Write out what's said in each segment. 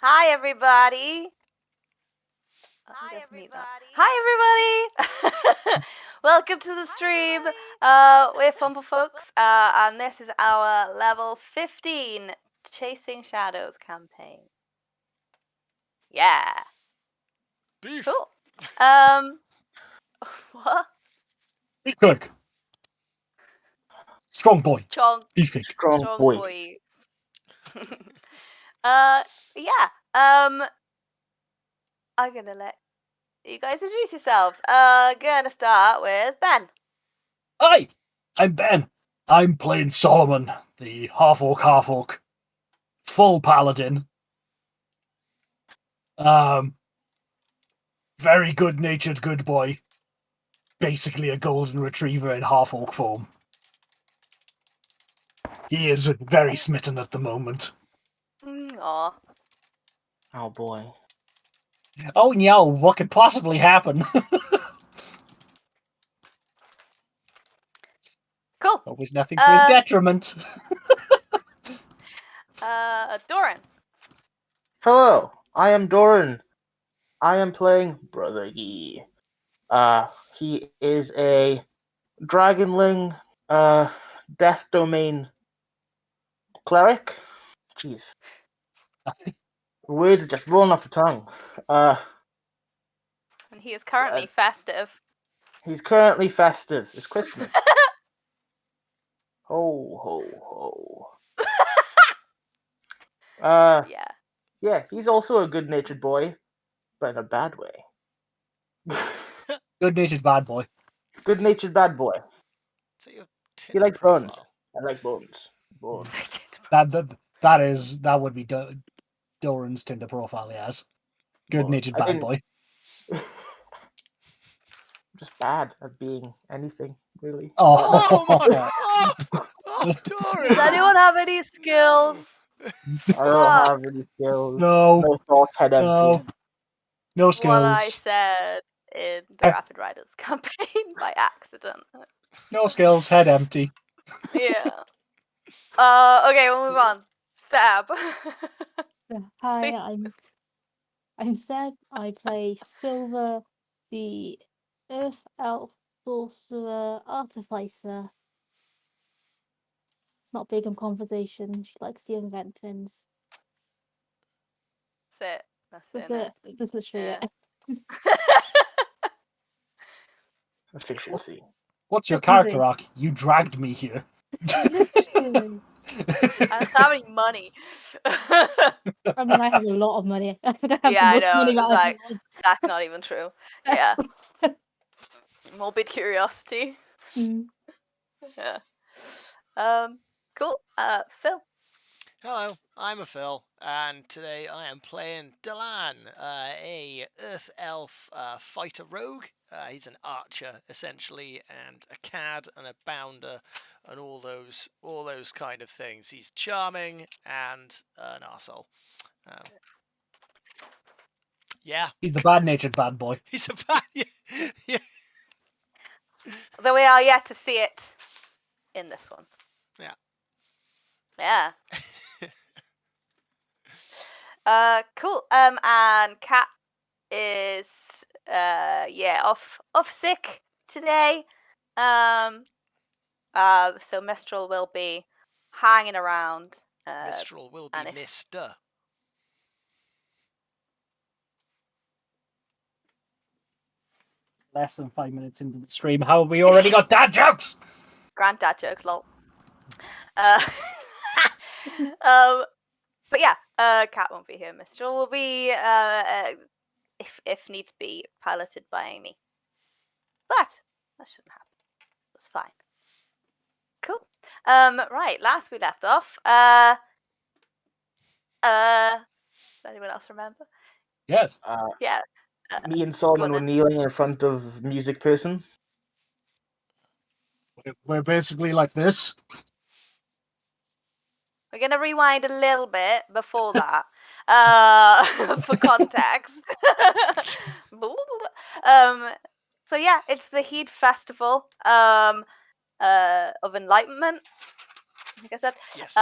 Hi, everybody. Hi, everybody. Welcome to the stream. We're Fumble folks, and this is our level 15 Chasing Shadows campaign. Yeah. Beef. Cool. What? Beefcake. Strong boy. Chong. Beefcake. Strong boy. Boy. Yeah. I'm gonna let you guys introduce yourselves. Gonna start with Ben. Hi, I'm Ben. I'm playing Solomon, the half-orc, full paladin. Very good-natured good boy. Basically a golden retriever in half-orc form. He is very smitten at the moment. Aw. Oh boy. Oh no, what could possibly happen? Cool. Always nothing to his detriment. Doran. Hello, I am Doran. I am playing Brother Yi. He is a dragonling, death domain cleric. Jeez. Words are just rolling off the tongue. And he is currently festive. He's currently festive. It's Christmas. Ho, ho, ho. Yeah, he's also a good-natured boy, but in a bad way. Good-natured bad boy. Good-natured bad boy. He likes bones. I like bones. Bones. That would be Doran's Tinder profile, yes. Good-natured bad boy. I'm just bad at being anything, really. Oh Doran! Does anyone have any skills? I don't have any skills. No. No thoughts, head empty. No skills. What I said in the Rapid Riders campaign by accident. No skills, head empty. Yeah. Okay, we'll move on. Sab. Hi, I'm Seb. I play Silver, the Earth Elf Sorcerer Artificer. It's not big on conversation. She likes to invent things. That's it. That's it. That's literally it. Efficiency. What's your character arc? You dragged me here. Literally. I don't have any money. I mean, I have a lot of money. I think I have Yeah, I the most money know. out of Like, anyone. that's not even true. Yeah. Morbid curiosity. Mm. Yeah. Cool. Phil. Hello, I'm a Phil, and today I am playing Delan, a Earth Elf fighter rogue. He's an archer, essentially, and a cad and a bounder, and all those kind of things. He's charming and an arsehole. Yeah. He's the bad-natured bad boy. He's a bad... Yeah. Though we are yet to see it in this one. Yeah. Yeah. Cool. And Kat is off sick today. So Mistral will be hanging around. Mistral will be Mr. Less than 5 minutes into the stream. How have we already got dad jokes? Grand dad jokes, lol. But yeah, Kat won't be here. Mistral will be, if needs be, piloted by Amy. But that shouldn't happen. That's fine. Cool. Right. Last we left off. Does anyone else remember? Yes. Yeah. Me and Solomon were kneeling in front of music person. We're basically like this. We're gonna rewind a little bit before that, for context. So yeah, it's the Heat Festival of Enlightenment. I think I said. Yes.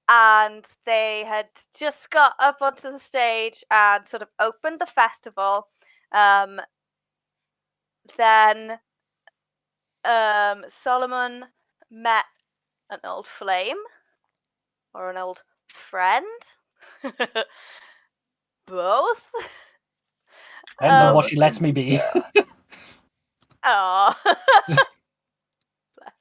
and they had just got up onto the stage and sort of opened the festival. Then Solomon met an old flame or an old friend. Both. Depends on what she lets me be. Oh. Bless.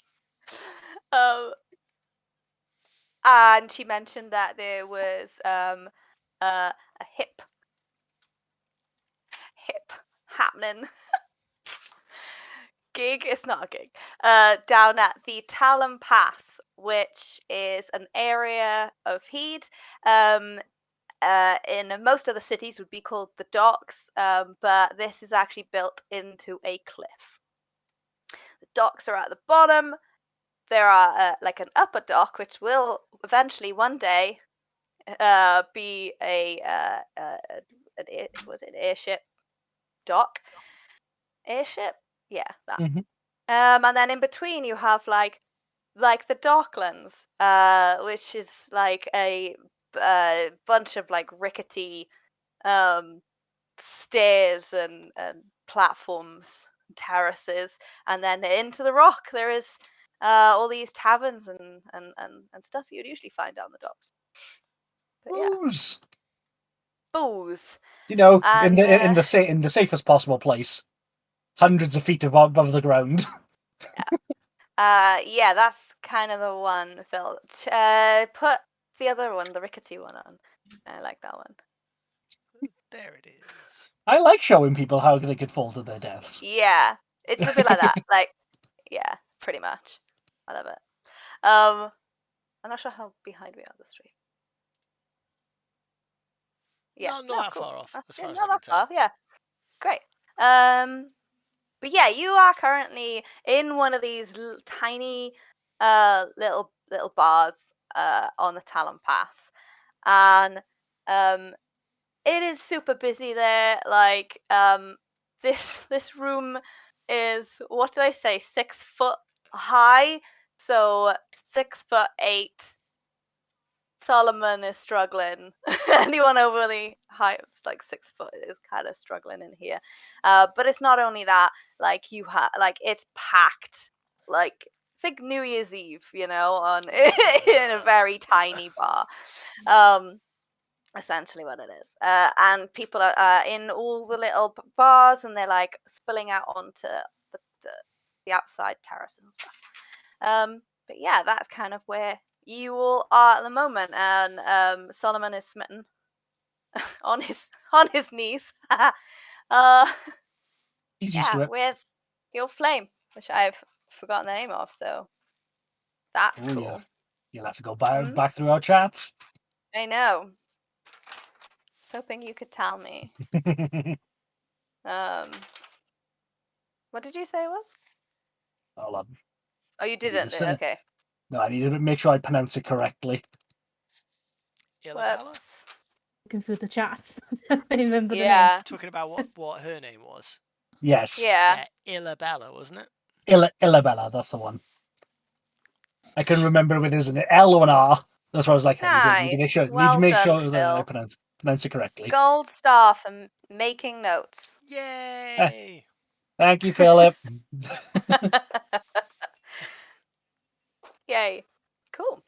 And she mentioned that there was a hip happening gig. It's not a gig. Down at the Talon Pass, which is an area of Heed. In most other cities would be called the docks, but this is actually built into a cliff. The docks are at the bottom. There are like an upper dock, which will eventually one day be an airship dock. Airship, yeah, that. Mhm. And then in between you have like the Docklands, which is like a bunch of like rickety stairs and platforms, terraces, and then into the rock there is all these taverns and stuff you'd usually find down the docks. But yeah, Booze. booze. You know, And in the safest possible place, hundreds of feet above the ground. yeah, that's kind of the one, Phil. Put the other one, the rickety one, on. I like that one. There it is. I like showing people how they could fall to their deaths. Yeah, it's a bit like that. Like, yeah, pretty much. I love it. I'm not sure how behind we are the street. Yeah, Not no, that cool. far off, as Yeah, far as not I can that tell. far. Yeah, great. But yeah, you are currently in one of these tiny, little bars, on the Talon Pass, and it is super busy there. Like, this room is, what did I say, 6 foot high, so 6'8". Solomon is struggling. Anyone over the height of like 6 foot is kind of struggling in here. But it's not only that. Like you have, like it's packed. Like think New Year's Eve, you know, on in a very tiny bar. Essentially what it is. And people are in all the little bars, and they're like spilling out onto the outside terraces and stuff. But yeah, that's kind of where you all are at the moment, and Solomon is smitten on his knees. He's used to Yeah, it. with your flame, which I've forgotten the name of, so that's Oh, cool. yeah. You'll have to go Mhm. back through our chats. I know. I was hoping you could tell me. What did you say it was? Hold on. Oh, you didn't. Okay. No, I need to make sure I pronounce it correctly. Illabella? Whoops. Looking through the chats. I remember the name. Yeah. Talking about what her name was. Yes. Yeah. Yeah, Illabella, wasn't it? Illabella, that's the one. I couldn't remember whether it was an L or an R. That's why I was like, I need to make sure. Well done, that I Phil. pronounce it correctly. Gold star for making notes. Yay! Thank you, Philip. Yay. Cool.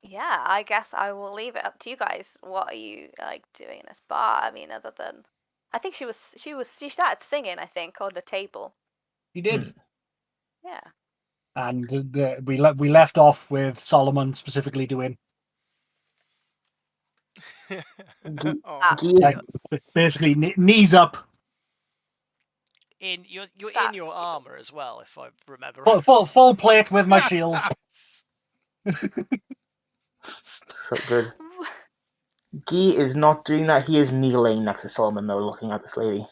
Yeah, I guess I will leave it up to you guys. What are you like doing in this bar? I mean, other than I think she started singing, I think, on the table. You did. Yeah. And we left off with Solomon specifically doing Oh, That's Yeah. cute. basically knees up, you're in That's your cute. armor as well, if I remember. full plate with my shield. So good. Guy is not doing that. He is kneeling next to Solomon, though, looking at this lady.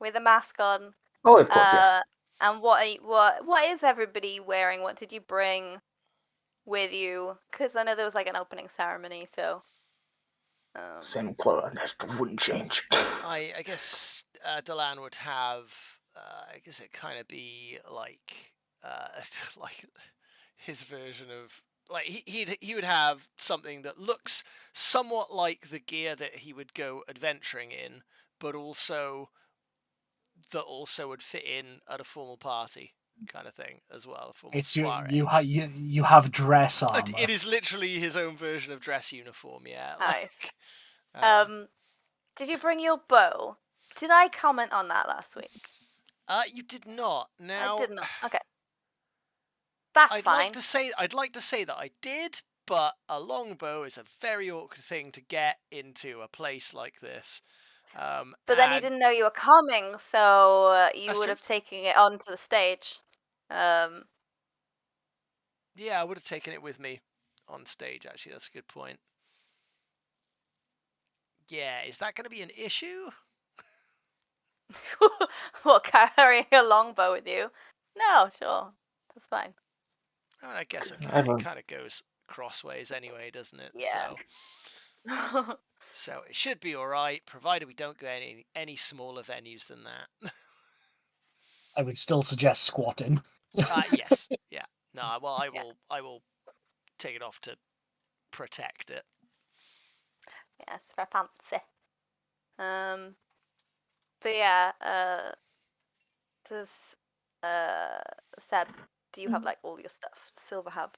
With a mask on. Oh, of course, yeah. And what is everybody wearing? What did you bring with you? Because I know there was like an opening ceremony, so. Same clothes, that wouldn't change. I guess Delan would have I guess it kind of be like like his version of like he would have something that looks somewhat like the gear that he would go adventuring in, but also that also would fit in at a formal party kind of thing as well. A formal It's soiree. you have dress armor. It is literally his own version of dress uniform. Yeah. Nice. Like, Did you bring your bow? Did I comment on that last week? you did not. Now I did not. Okay. That's I'd fine. like to say that I did, but a longbow is a very awkward thing to get into a place like this. But then you and didn't know you were coming, so you That's would true. have taken it onto the stage. Yeah, I would have taken it with me on stage. Actually, that's a good point. Yeah, is that going to be an issue? What, carrying a longbow with you? No, sure. That's fine. I mean, I guess it Everyone- kind of goes crossways anyway, doesn't it? Yeah. So it should be all right, provided we don't go any smaller venues than that. I would still suggest squatting. Yes, yeah. No, well, Yeah. I will take it off to protect it. Yes, for fancy. But yeah, does Seb, do you have like all your stuff? Silver have.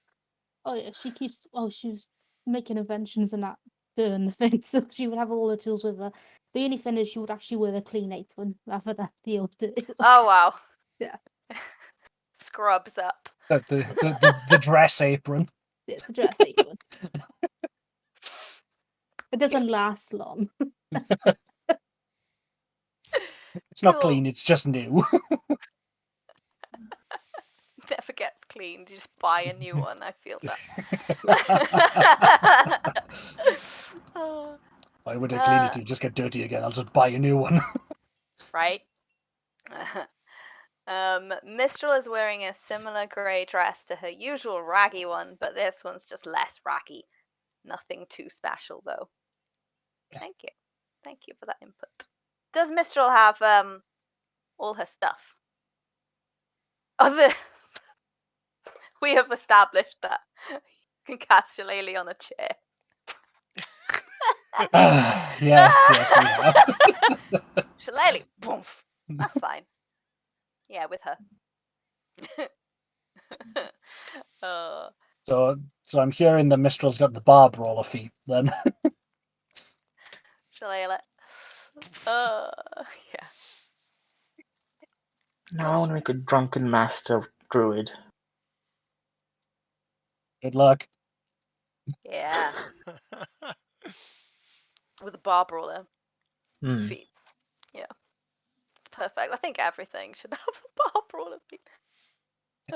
Oh yeah, she keeps. Oh, she was making inventions and that, doing the thing, so she would have all the tools with her. The only thing is, she would actually wear a clean apron rather than the old dirty one. Oh wow. Yeah. Scrubs up. The dress apron. It's the dress apron. It doesn't last long. It's not Cool. clean. It's just new. Never gets cleaned. You just buy a new one. I feel that. Why would I clean it to just get dirty again? I'll just buy a new one. Right. Mistral is wearing a similar grey dress to her usual raggy one, but this one's just less raggy. Nothing too special though. Thank you. Thank you for that input. Does Mistral have all her stuff? Other we have established that you can cast Shillelagh on a chair. Yes, we have. Shillelagh, boom. That's fine. Yeah, with her. So I'm hearing that Mistral's got the bar brawler feat then. Shillelagh. Yeah. Now I want to make a drunken master druid. Good luck. Yeah. With a bar brawler Hmm. feat. Yeah. It's perfect. I think everything should have a bar brawler feat.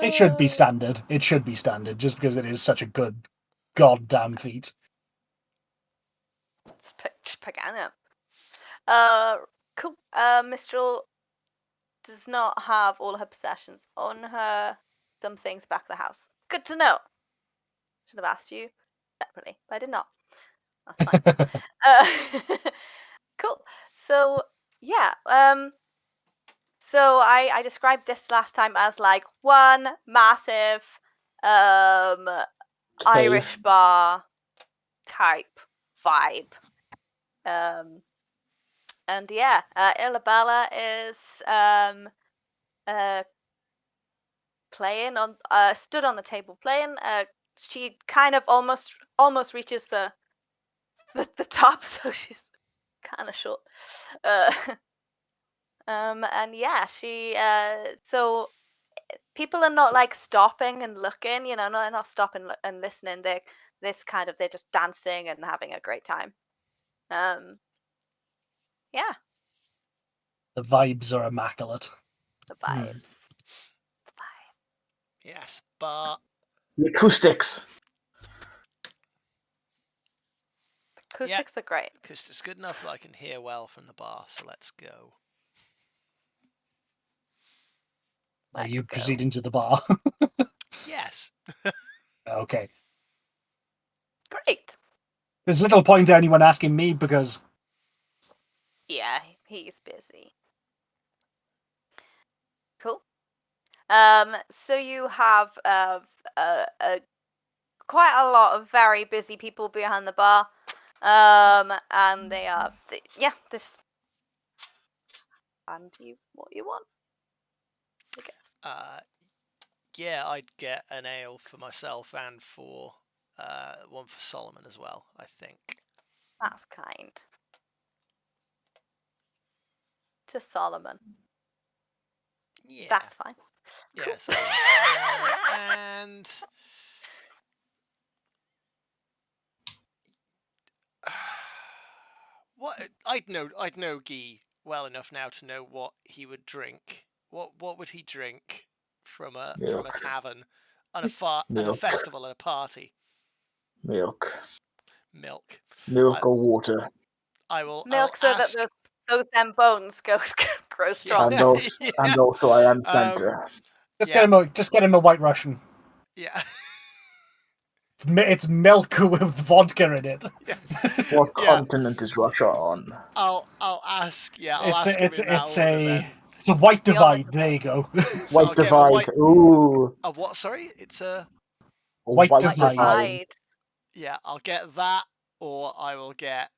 It should be standard. It should be standard, just because it is such a good goddamn feat. Just pick it cool. Mistral does not have all her possessions on her. Some things back at the house. Good to know. Should have asked you separately, but I did not. That's fine. Cool. So yeah. So I described this last time as like one massive Irish bar type vibe. And yeah, Illabella is playing on stood on the table playing. She kind of almost reaches the top, so she's kind of short. And yeah, she so people are not like stopping and looking, you know, no, they're not stopping and listening. They're just dancing and having a great time. Yeah, The vibes are immaculate. the vibes. The vibe. Yes, but The acoustics. Acoustics are great. because it's good enough that I can hear well from the bar. So let's go. Are Let's you go. proceeding to the bar? Yes. Okay. Great. There's little point to anyone asking me because Yeah, he's busy. So you have quite a lot of very busy people behind the bar, and they are this. And you what you want? I guess. Yeah, I'd get an ale for myself and for one for Solomon as well, I think. That's kind. To Solomon. Yeah. That's fine. Yeah, Cool. Solomon. And what I'd know Guy well enough now to know what he would drink. What would he drink from a Milk. tavern on a Milk. festival at a party? Milk. Milk. Milk or water. I will Milk so ask. that those them bones grow strong. And also, and also I am Santa. Just get him a White Russian. Yeah. It's milk with vodka in it. Yes. What Yeah. continent is Russia on? I'll ask. Yeah, I'll ask him in that order then. It's a white Be honest divide. There you go. So I'll White get divide. Ooh. a what? Sorry, it's a. White White divide. divide. Yeah, I'll get that, or I will get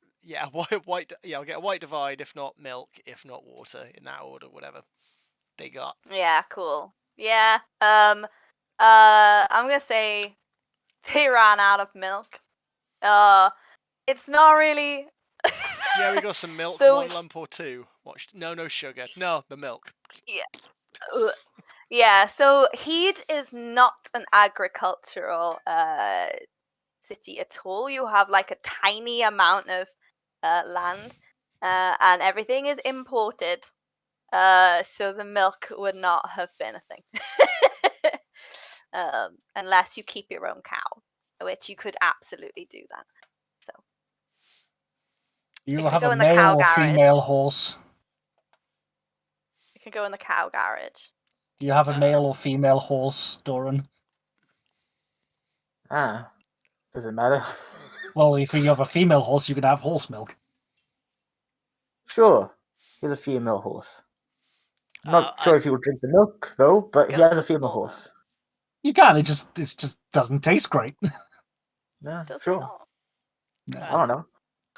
white. Yeah, I'll get a white divide. If not milk, if not water, in that order, whatever they got. Yeah, cool. Yeah. I'm gonna say they ran out of milk. It's not really. Yeah, we got some milk, So- 1 lump or 2. No sugar. No, the milk. Yeah, so Heed is not an agricultural city at all. You have like a tiny amount of land, and everything is imported. So the milk would not have been a thing, unless you keep your own cow, which you could absolutely do that. So You can have go a in the cow male or garage. female horse. you can go in the cow garage. Do you have a male or female horse, Doran? Ah. Does it matter? Well, if you have a female horse, you can have horse milk. Sure. He's a female horse. I'm not sure if he would drink the milk though, but he has a female Small horse. You can. It just doesn't taste great. Yeah, Does it sure. not? I don't know.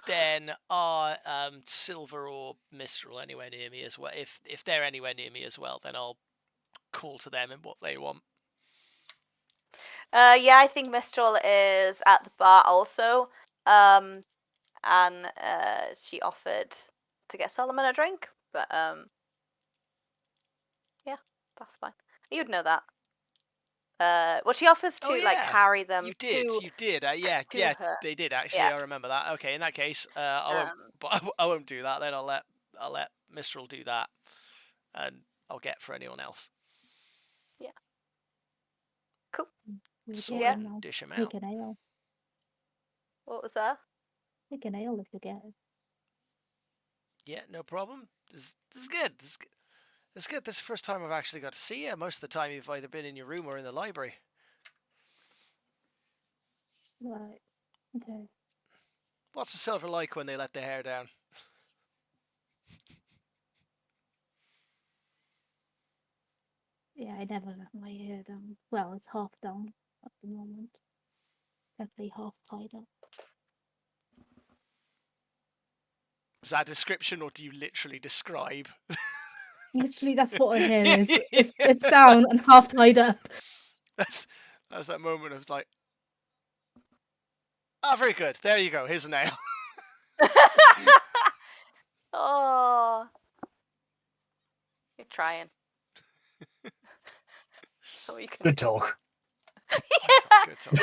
Then are Silver or Mistral anywhere near me as well? If they're anywhere near me as well, then I'll call to them and what they want. Yeah, I think Mistral is at the bar also. And she offered to get Solomon a drink, but yeah, that's fine. You'd know that. Well, she offers to like carry them. You did. Yeah, her. they did actually. Yeah. I remember that. Okay, in that case, I won't. But I won't do that. Then I'll let Mistral do that, and I'll get for anyone else. Yeah. Cool. Yeah. Dish him out. Take an ale. What was that? Take an ale if you get it. Yeah, no problem. This is good. This is good. This is the first time I've actually got to see you. Most of the time you've either been in your room or in the library. Right. Okay. What's the Silver like when they let their hair down? Yeah, I never let my hair down. Well, it's half down at the moment. Definitely half tied up. Was that a description, or do you literally describe? Literally, that's what her hair is. It's down and half tied up. That's that moment of like, oh, very good. There you go. Here's a nail. Oh, you're trying. So you can Good talk. Good talk.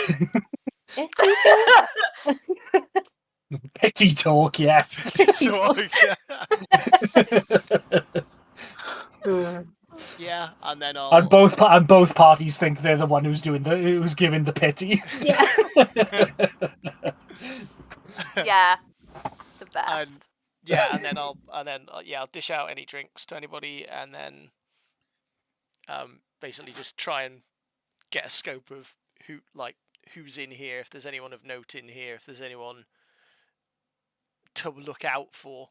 Petty talk, yeah. Petty talk, yeah. Yeah, and then I'll. And both parties think they're the one who's giving the pity. Yeah. Yeah, the best. And then I'll dish out any drinks to anybody, and then basically just try and get a scope of who's in here, if there's anyone of note in here, if there's anyone to look out for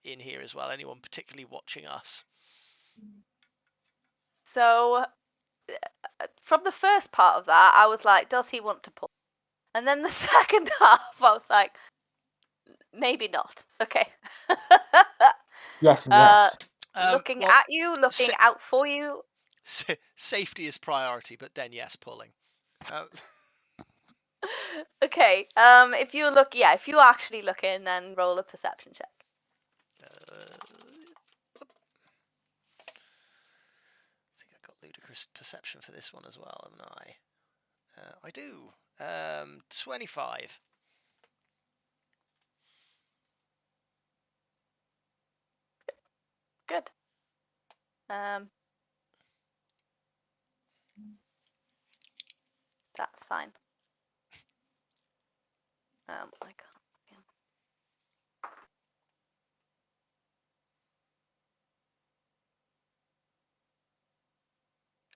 in here as well, anyone particularly watching us. So from the first part of that, I was like, does he want to pull? And then the second half, I was like, maybe not. Okay. Yes and yes. Looking well, at you, looking out for you. Safety is priority, but then yes, pulling. Okay. If you look, if you actually look in, then roll a perception check. I think I got ludicrous perception for this one as well, haven't I? I do. 25. Good. That's fine. I can't.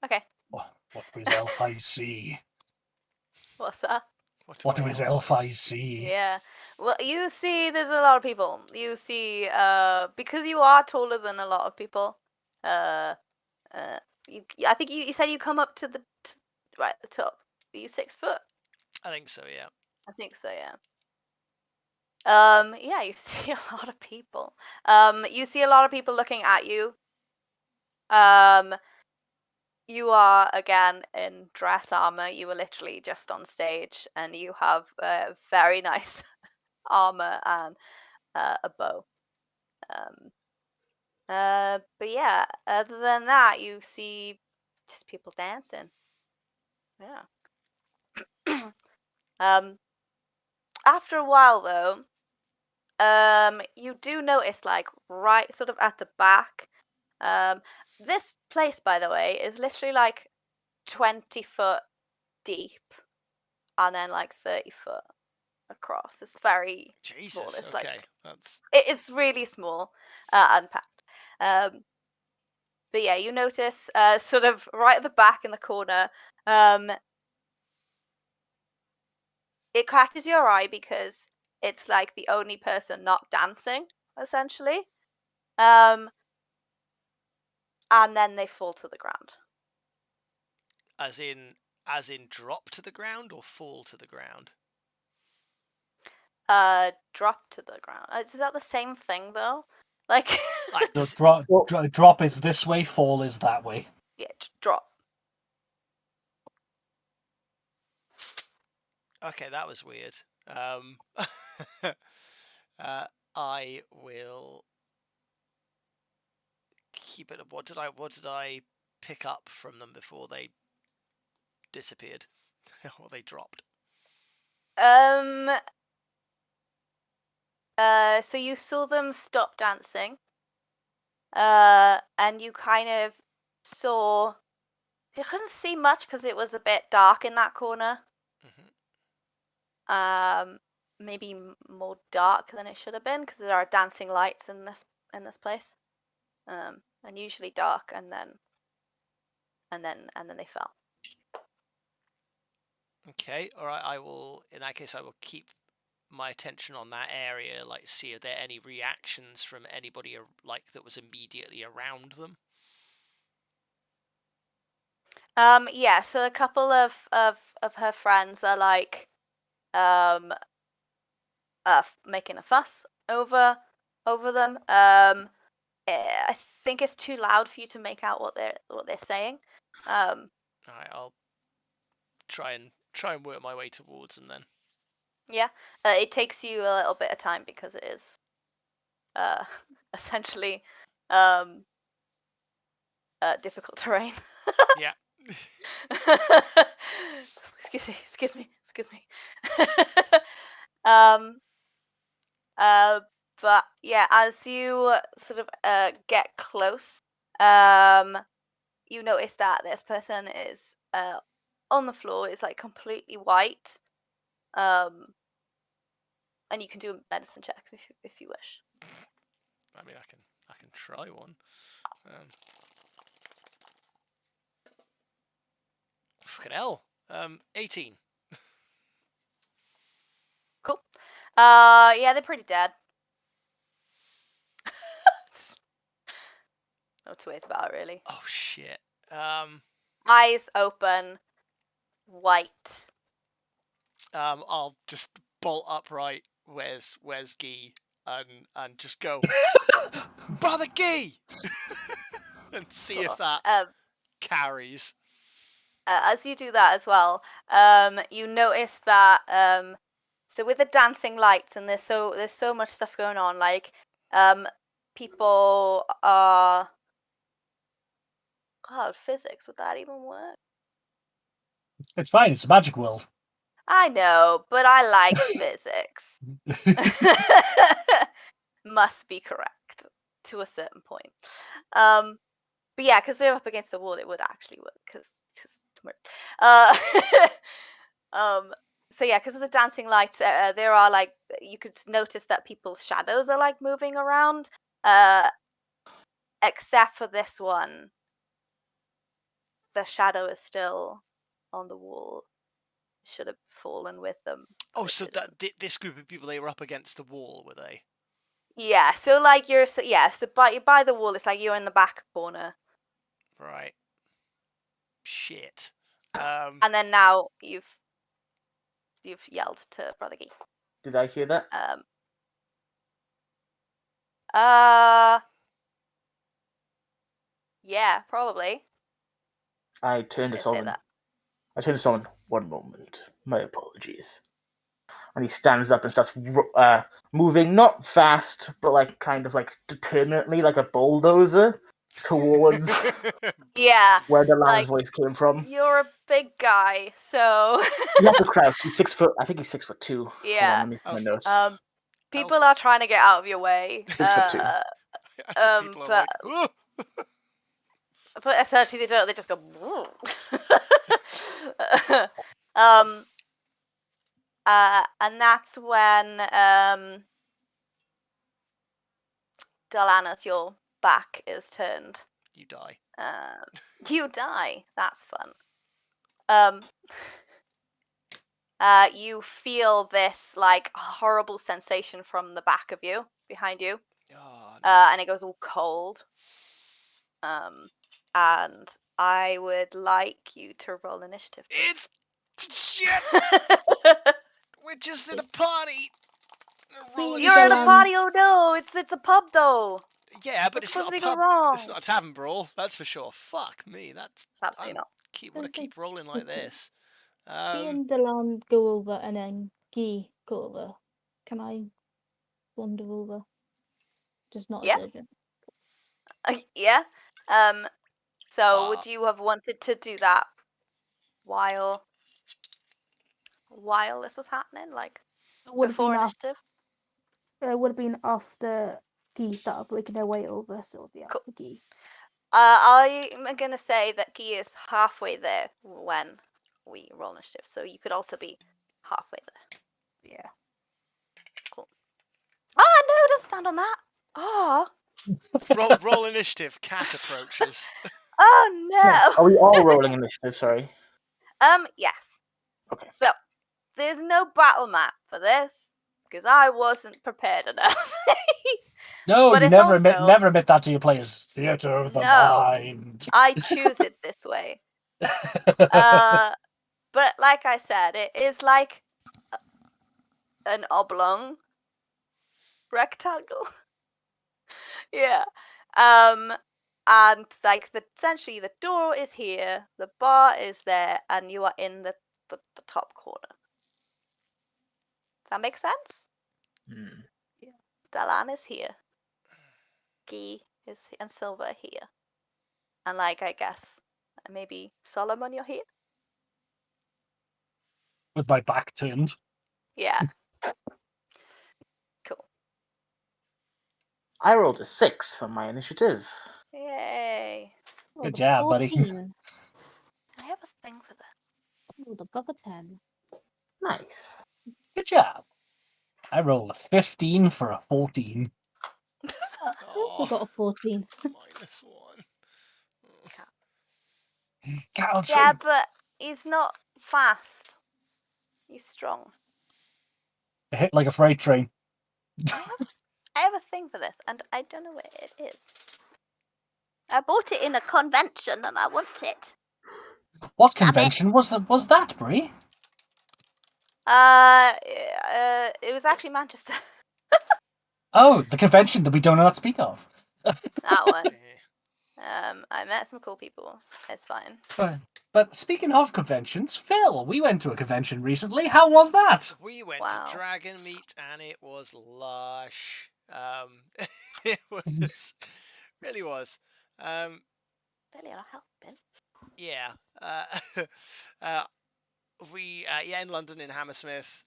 Okay. What do his elf eyes see? What's that? What do his elf eyes see? Yeah. Well, you see, there's a lot of people. You see, because you are taller than a lot of people. I think you said you come up to the right at the top. Are you 6 foot? I think so, yeah. I think so, yeah. Yeah, you see a lot of people. You see a lot of people looking at you. You are again in dress armor. You were literally just on stage, and you have very nice armor and a bow. But yeah, other than that, you see just people dancing. Yeah. After a while though, you do notice like right sort of at the back. This place, by the way, is literally like 20 foot deep and then like 30 foot across. It's very small. Jesus, It's okay. like That's it is really small and packed. But yeah, you notice sort of right at the back in the corner, it catches your eye because it's like the only person not dancing, essentially. And then they fall to the ground. as in drop to the ground or fall to the ground? Drop to the ground. Is that the same thing though? Like, Like So does, drop is this way, fall is that way. yeah, drop. okay, that was weird. I will keep it. What did I pick up from them before they disappeared or they dropped? So you saw them stop dancing. And you kind of saw. You couldn't see much because it was a bit dark in that corner. Mm-hmm. Maybe more dark than it should have been because there are dancing lights in this place. And usually dark, and then they fell. Okay, all right. I will. In that case, I will keep my attention on that area. Like, see if there are any reactions from anybody like that was immediately around them. Yeah. So a couple of her friends are like, making a fuss over them. I think it's too loud for you to make out what they're saying. All right, I'll try and work my way towards them then. Yeah, it takes you a little bit of time because it is essentially difficult terrain. Yeah. Excuse me. um but yeah, as you sort of get close, you notice that this person is on the floor, is like completely white. And you can do a medicine check if you wish. I mean, I can try one. Fucking hell. 18. Cool. Yeah, they're pretty dead. No two ways about it, really. Oh shit. eyes open, white. I'll just bolt upright. Where's Guy? And just go, Brother Guy, and see if that carries. As you do that as well, you notice that so with the dancing lights and there's so much stuff going on, like people are, God, physics, would that even work? It's fine. It's a magic world. I know, but I like physics. Must be correct to a certain point. But yeah, because they're up against the wall, it would actually work. Because so yeah, because of the dancing lights, there are like, you could notice that people's shadows are like moving around. Except for this one, the shadow is still on the wall. Should have fallen with them. Oh, so that this group of people, they were up against the wall, were they? Yeah, so like so by the wall, it's like you're in the back corner. Right. Shit. And then now you've yelled to Brother Gee. Did I hear that? Yeah, probably. I turned to Say Solomon. that. I turned to Solomon. 1 moment. My apologies. And he stands up and starts moving, not fast, but like kind of like determinately, like a bulldozer, towards Yeah, where the like, voice came from. you're a big guy, so You have to crouch. He's 6 foot. I think he's 6'2". yeah. Hold on, let me see my notes. People are trying to get out of your way. 6'2". People are like, but essentially they don't. They just go. And that's when Delana's, your back is turned. you die. You die. That's fun. You feel this like horrible sensation from the back of you, behind you, Oh, no. and it goes all cold. And I would like you to roll initiative. It's shit. We're just in a party. You're in a party. Oh no! It's a pub though. Yeah, but What's it's not a supposed to go pub. wrong? It's not a tavern brawl. That's for sure. Fuck me. That's Absolutely not. Keep rolling like this. Key and Delan go over and then Guy go over. Can I wander over? Just not Yeah. as urgent. Yeah. So would you have wanted to do that while this was happening, like before initiative? It would have been after Guy started working their way over, so it would be after Guy. I'm gonna say that Guy is halfway there when we roll initiative, so you could also be halfway there. Yeah. Cool. Oh no! Don't stand on that. Oh. Roll initiative. Cat approaches. Oh no! Are we all rolling initiative? Sorry. Yes. Okay. So there's no battle map for this because I wasn't prepared enough. No, But you it's never also... never admit that to your players. Theater of the mind. I choose it this way. But like I said, it is like an oblong rectangle. Yeah. And like essentially the door is here, the bar is there, and you are in the top corner. That makes sense? Yeah. Dalan is here. Guy is and Silver here. And like I guess maybe Solomon, you're here? With my back turned. Yeah. Cool. I rolled a 6 for my initiative. Yay. Good job, buddy. 14. I have a thing for that. Rolled above a 10. Nice. Good job. I rolled a 15 for a 14. I also got a 14. -1. Yeah, but he's not fast. He's strong. I hit like a freight train. I have a thing for this, and I don't know where it is. I bought it in a convention, and I want it. What Stop it. convention was that, Bree? It was actually Manchester. Oh, the convention that we do not speak of. That one. Yeah. I met some cool people. It's fine. But speaking of conventions, Phil, we went to a convention recently. How was that? We went Wow. to Dragon Meet and it was lush. It was really was. Really, I'll help, Ben. Yeah. We in London in Hammersmith.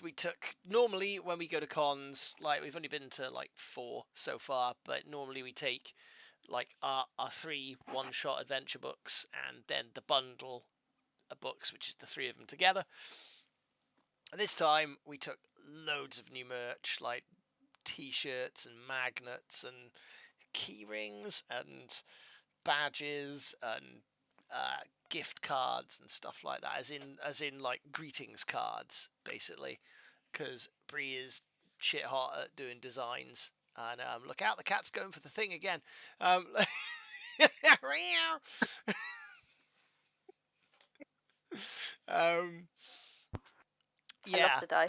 We took normally when we go to cons, like we've only been to like 4 so far, but normally we take like our 3 one-shot adventure books and then the bundle of books, which is the 3 of them together. And this time we took loads of new merch, like t-shirts and magnets and key rings and badges and gift cards and stuff like that, as in like greetings cards, basically, because Bree is shit hot at doing designs. And look out, the cat's going for the thing again. Yeah, to die.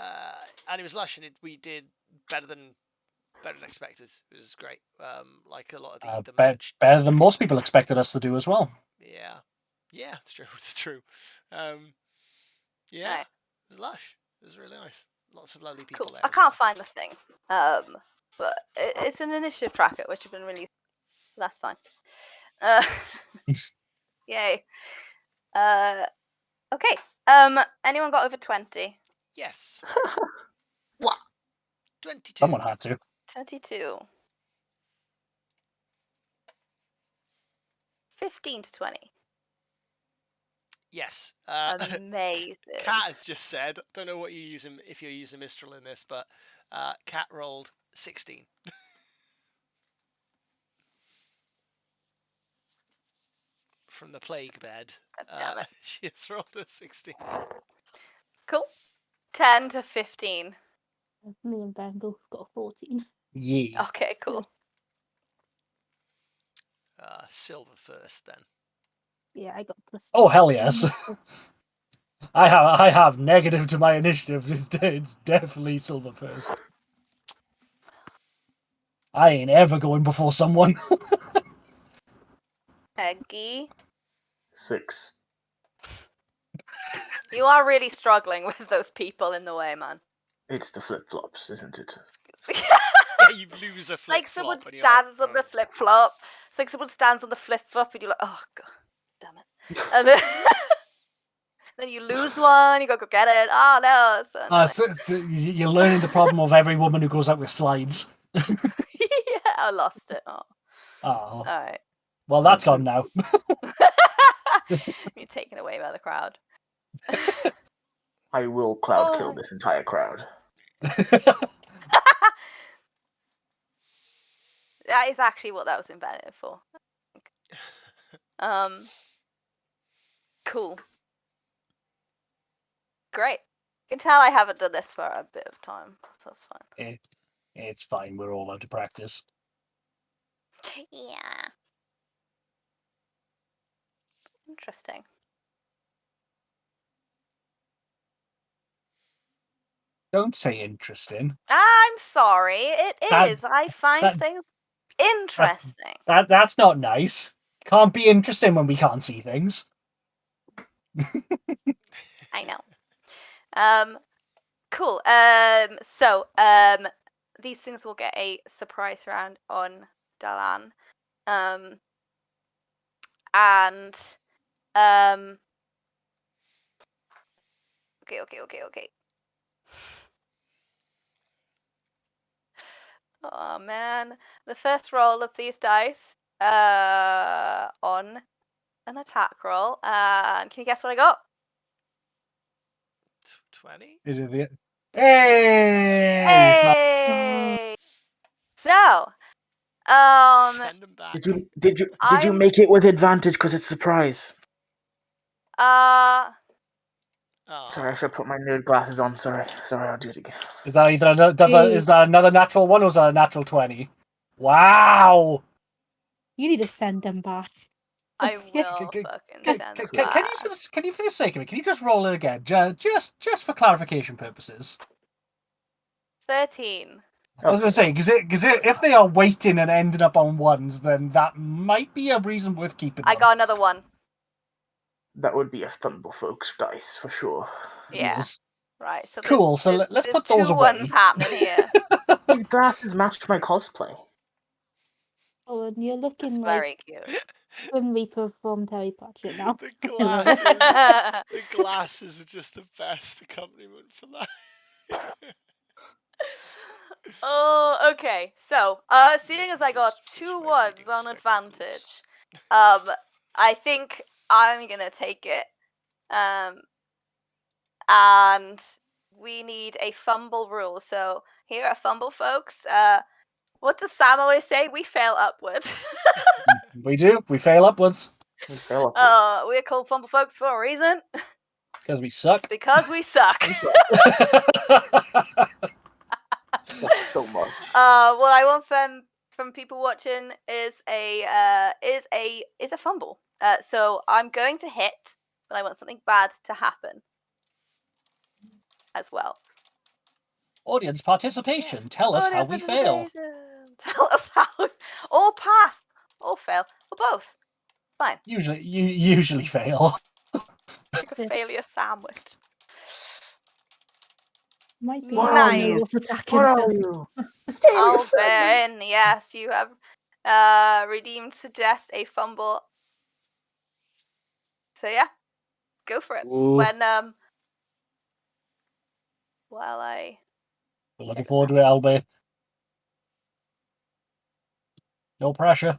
and it was lush, and we did better than expected. It was great. Like a lot of the merch. Better than most people expected us to do as well. Yeah, it's true. It's true. Yeah, Right. it was lush. It was really nice. Lots of lovely people Cool. there. I as well. can't find the thing. But it's an initiative tracker, which has been really. That's fine. Yay. Okay. Anyone got over 20? Yes. What? 22. Someone had to. 22. 15 to 20. Yes. Amazing. Cat has just said. Don't know what you're using if you're using Mistral in this, but Cat rolled 16. From the plague bed. God damn it. She has rolled a 16. Cool. 10 to 15. Me and Ben both got 14. Yeah. Okay, cool. Silver first, then. Yeah, I got plus. Oh hell yes. I have negative to my initiative. It's definitely silver first. I ain't ever going before someone. Eggy. 6. You are really struggling with those people in the way, man. It's the flip-flops, isn't it? Yeah, you lose a flip Like someone flop. stands on the flip flop. It's like someone stands on the flip flop and you're like, oh god, damn it. And then you lose one, you go get it. Oh no. So annoying. You're learning the problem of every woman who goes out with slides. Yeah, I lost it. Oh. Oh, Alright. well that's gone now. You're taken away by the crowd. I will cloud kill this entire crowd. That is actually what that was invented for. Cool. Great. You can tell I haven't done this for a bit of time, so that's fine. It's fine. We're all out of practice. Yeah. Interesting. Don't say interesting. I'm sorry. It That- is. I find that- things interesting. That's not nice. Can't be interesting when we can't see things. I know. Cool. So these things will get a surprise round on Dalan. And okay. Oh man, the first roll of these dice on an attack roll. And can you guess what I got? 20? Is it the? Hey! Hey! So, Send them back. Did you make it with advantage because it's surprise? Oh. Sorry, I should put my nerd glasses on. Sorry, I'll do it again. Is that is that another natural one or is that a natural 20? Wow! You need to send them back. I will Can, fucking can, send can, that. can you, for the sake of it, can you just roll it again, just for clarification purposes? 13. I was going to say, because if they are waiting and ending up on ones, then that might be a reason worth keeping them. I got another one. That would be a Fumble folks dice for sure. Yeah. Yes. Right. So Cool, so let's there's put those two away. ones happening here. These glasses match my cosplay. Oh, and you're That's looking like very cute. Grim Reaper from Terry Pratchett now. The I love it. glasses. The glasses are just the best accompaniment for that. Oh, okay. So, seeing as I got Just two switch my ones reading on spectacles. advantage, I think I'm gonna take it. And we need a fumble rule. So here at Fumble, folks, what does Sam always say? We fail upward. We do. We fail upwards. We fell upwards. We're called Fumble folks for a reason. Because we It's suck. because we suck. Suck so much. What I want from people watching is a fumble. So I'm going to hit, but I want something bad to happen as well. Audience participation. Tell us how Audience we fail. participation. Tell us how, or pass, or fail, or both. Fine. Usually fail. Like a failure sandwich. Might be What Nice. are you? what's attacking What them. are you? Alvin, yes, you have redeemed suggest a fumble. So yeah, go for it. Ooh. When while I We're looking check forward this to it, Albert. No pressure.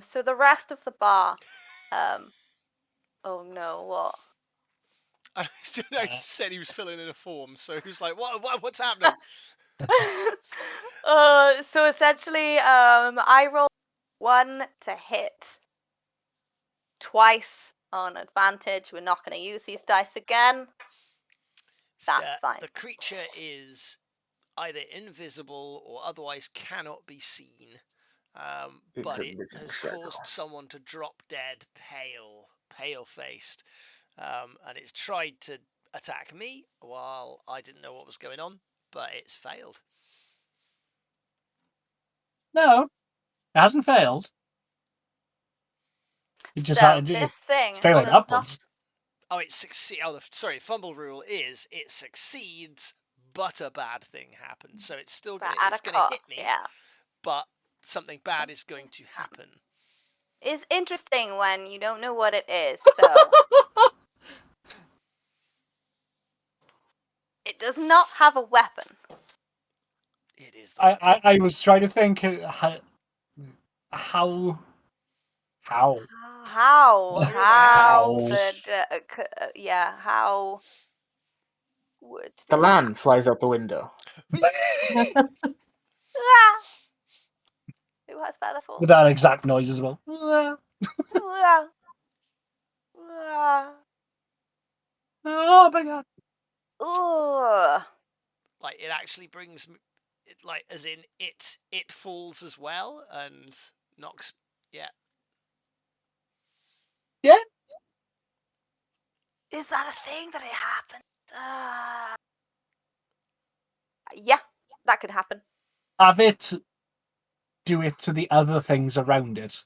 so the rest of the bar, oh no, what? I just said he was filling in a form, so he was like, what's happening? So essentially, I rolled 1 to hit twice on advantage. We're not going to use these dice again. That's fine. The creature is either invisible or otherwise cannot be seen, It's but a it living has shadow. caused someone to drop dead, pale-faced, and it's tried to attack me while I didn't know what was going on, but it's failed. No, it hasn't failed. It just So had, this thing it's failing does upwards. Oh, it succeeds. Oh, sorry. Fumble rule is it succeeds, but a bad thing happens. So it's still not gonna at a hit cost. me, Yeah, but something bad is going to happen. it's interesting when you don't know what it is. So it does not have a weapon. It is the weapon. I was trying to think how How would The this land flies out the window. Ah! Who has better for? with that exact noise as well. Oh my god! Like it actually brings it, like as in it falls as well and knocks. Yeah. Yeah. Is that a thing that it happens? Yeah, that could happen. Have it do it to the other things around it.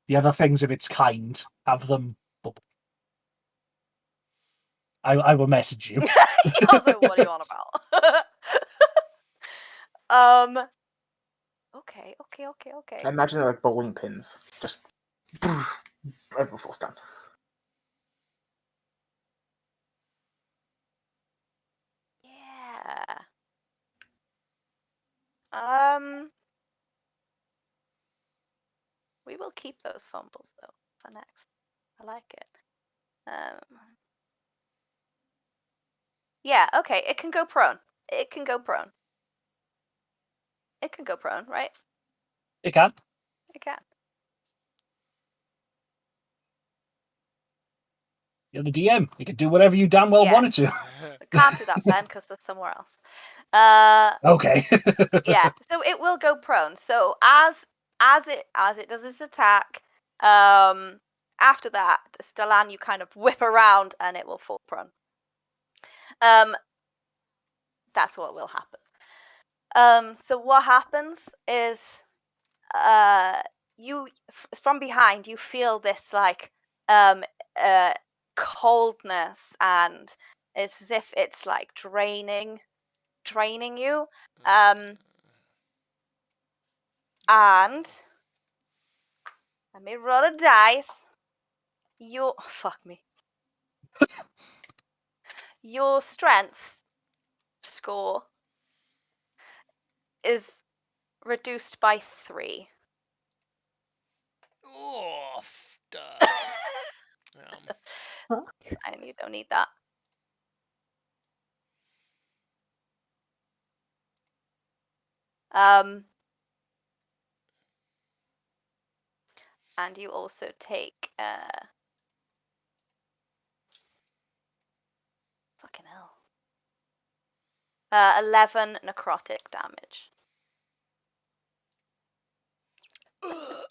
The other things of its kind. Have them bubble. I will message you. Also, what are you on about? Okay. I imagine they're like bowling pins. Just everyone falls down. Yeah. We will keep those fumbles though for next. I like it. Yeah. Okay. It can go prone. It can go prone. It can go prone, right? It can. It can. You're the DM. You can do whatever you damn well Yeah. wanted to. I can't do that, Ben, because there's somewhere else. Okay. Yeah, so it will go prone. So as it does its attack, after that, Stellan, you kind of whip around and it will fall prone. That's what will happen. So what happens is, you from behind you feel this like coldness, and it's as if it's like draining you. And let me roll a dice. Fuck me. Your strength score is reduced by 3. Oh, Fuck. And you don't need that. And you also take fucking hell. 11 necrotic damage.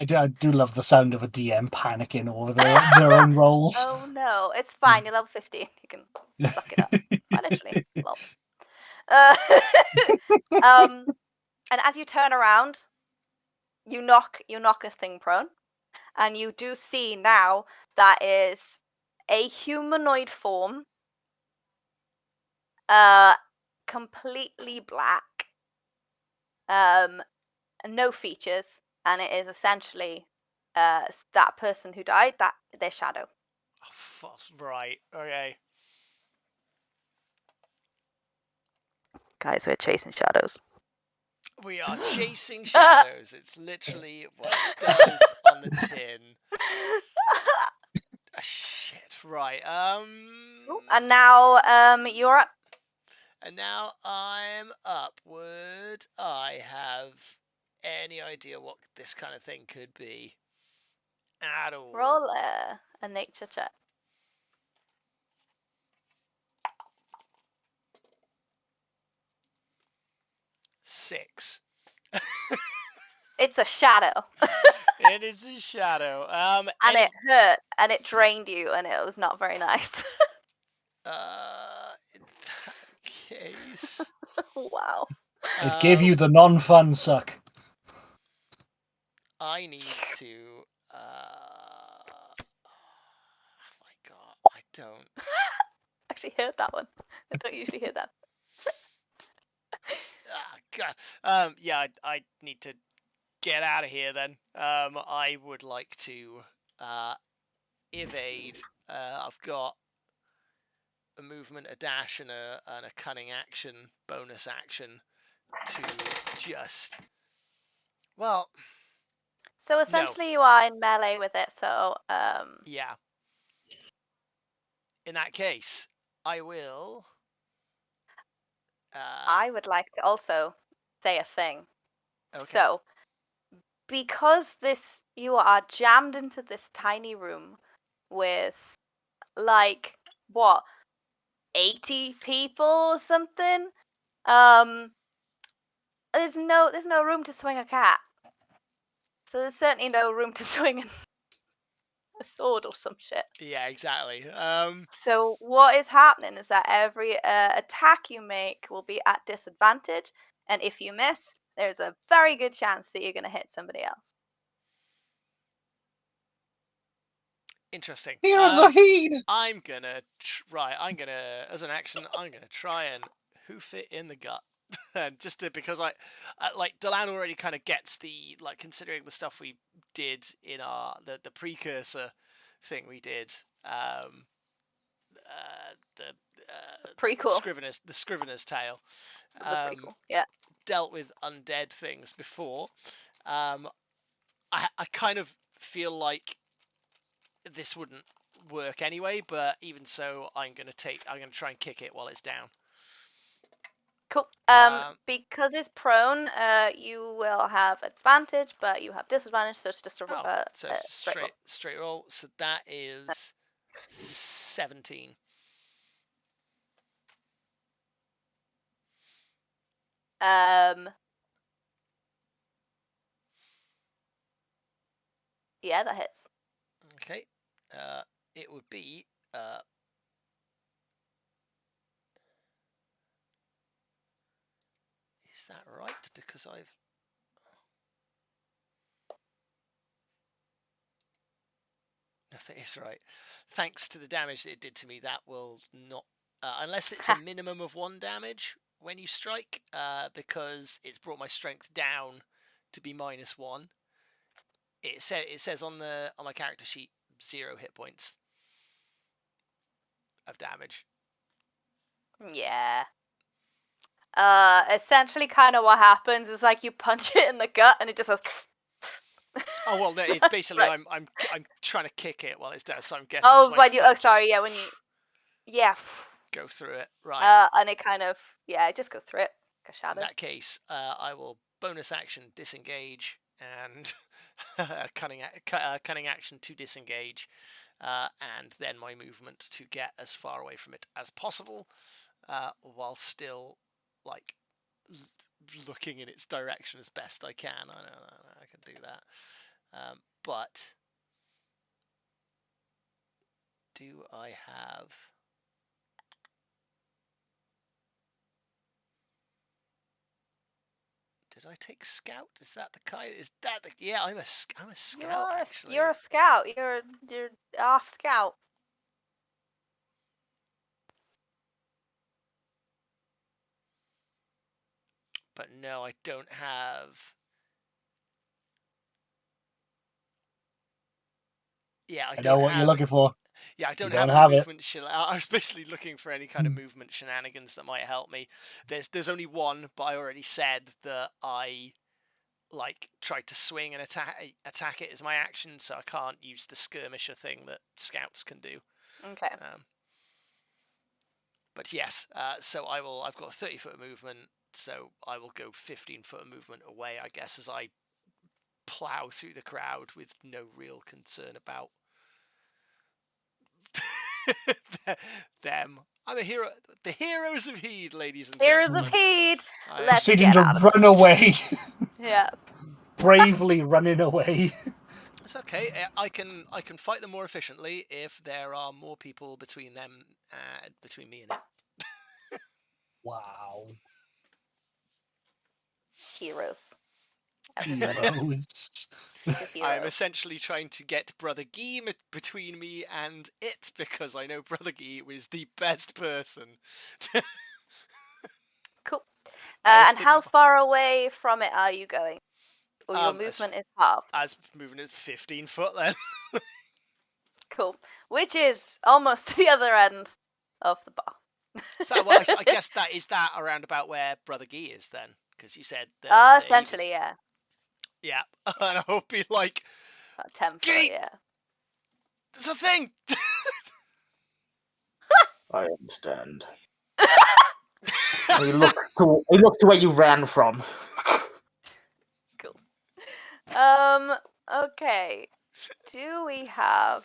I do love the sound of a DM panicking over their own rolls. Oh no, it's fine. You're level 15. You can suck it up. Quite literally. Lol. And as you turn around, you knock this thing prone, and you do see now that is a humanoid form, completely black, no features, and it is essentially that person who died, that their shadow. Oh, right. Okay. Guys, we're chasing shadows. We are chasing shadows. It's literally what it does on the tin. Shit. Right. And now you're up. And now I'm up. Would I have any idea what this kind of thing could be? At all. Roll a nature check. Six. It's a shadow. It is a shadow. And it hurt, and it drained you, and it was not very nice. In that case, Wow. It gave you the non-fun suck. I need to. Oh my god, I don't. Actually heard that one. I don't usually hear that. God. Yeah, I need to get out of here then. I would like to evade. I've got a movement, a dash, and a cunning action, bonus action to just. Well. So essentially, you are in melee with it. So Yeah. In that case, I will. I would like to also say a thing. Okay. So, because you are jammed into this tiny room with like what 80 people or something, there's no room to swing a cat. So there's certainly no room to swing a sword or some shit. Yeah, exactly. So what is happening is that every attack you make will be at disadvantage, and if you miss, there's a very good chance that you're going to hit somebody else. Interesting. Here's a heat. I'm gonna as an action, I'm gonna try and hoof it in the gut. Just because I like Delan already kind of gets the, like, considering the stuff we did in our the precursor thing we did, the Prequel. the Scrivener's Tale, The prequel. Yeah. dealt with undead things before. I kind of feel like this wouldn't work anyway, but even so, I'm gonna try and kick it while it's down. Cool. Because it's prone, you will have advantage, but you have disadvantage, so it's just so it's straight roll. So that is 17. Yeah, that hits. Okay. It would be is that right? Because I've no, that is right. Thanks to the damage that it did to me, that will not unless it's a minimum of 1 damage when you strike, because it's brought my strength down to be -1. It says on my character sheet 0 hit points of damage. Yeah. Essentially, kind of what happens is like you punch it in the gut, and it just goes. Oh well, no, it's basically Right. I'm trying to kick it while it's dead, so I'm guessing Oh, my when you. foot Oh, sorry. just Yeah, when you. Yeah. go through it. Right. And it kind of. Yeah, it just goes through it. Like a In shadow. that case, I will bonus action disengage and cunning action to disengage, and then my movement to get as far away from it as possible, while still like looking in its direction as best I can. I know I can do that, but do I have? Did I take scout? Is that the kind? Is that the? Yeah, I'm a scout actually. You're a scout. You're off scout. But no, I don't have. Yeah, I I don't know what have. you're looking for. Yeah, I don't You have don't a have it. movement. I was basically looking for any kind of movement shenanigans that might help me. There's only one, but I already said that I tried to swing and attack it as my action, so I can't use the skirmisher thing that scouts can do. Okay. But yes, so I've got 30-foot movement, so I will go 15-foot movement away, I guess, as I plow through the crowd with no real concern about them. I'm a hero. The heroes of Heed, ladies and Heroes gentlemen. of Heed. I am Let's Proceeding get to out of run it. away. Yeah. Bravely running away. It's okay. I can fight them more efficiently if there are more people between them, between me and it. Wow. Heroes. Heroes. I am essentially trying to get Brother Guy between me and it, because I know Brother Guy is the best person. Cool. And how far away from it are you going? Or your movement is halved? As movement is 15 foot then. Cool. Which is almost the other end of the bar. So well, I guess that is that around about where Brother Guy is then, because you said that. Essentially, yeah. Yeah, and I'll be like, About 10 foot, Guy! yeah. There's a thing. I understand. He looked to where you ran from. Cool. Okay. Do we have...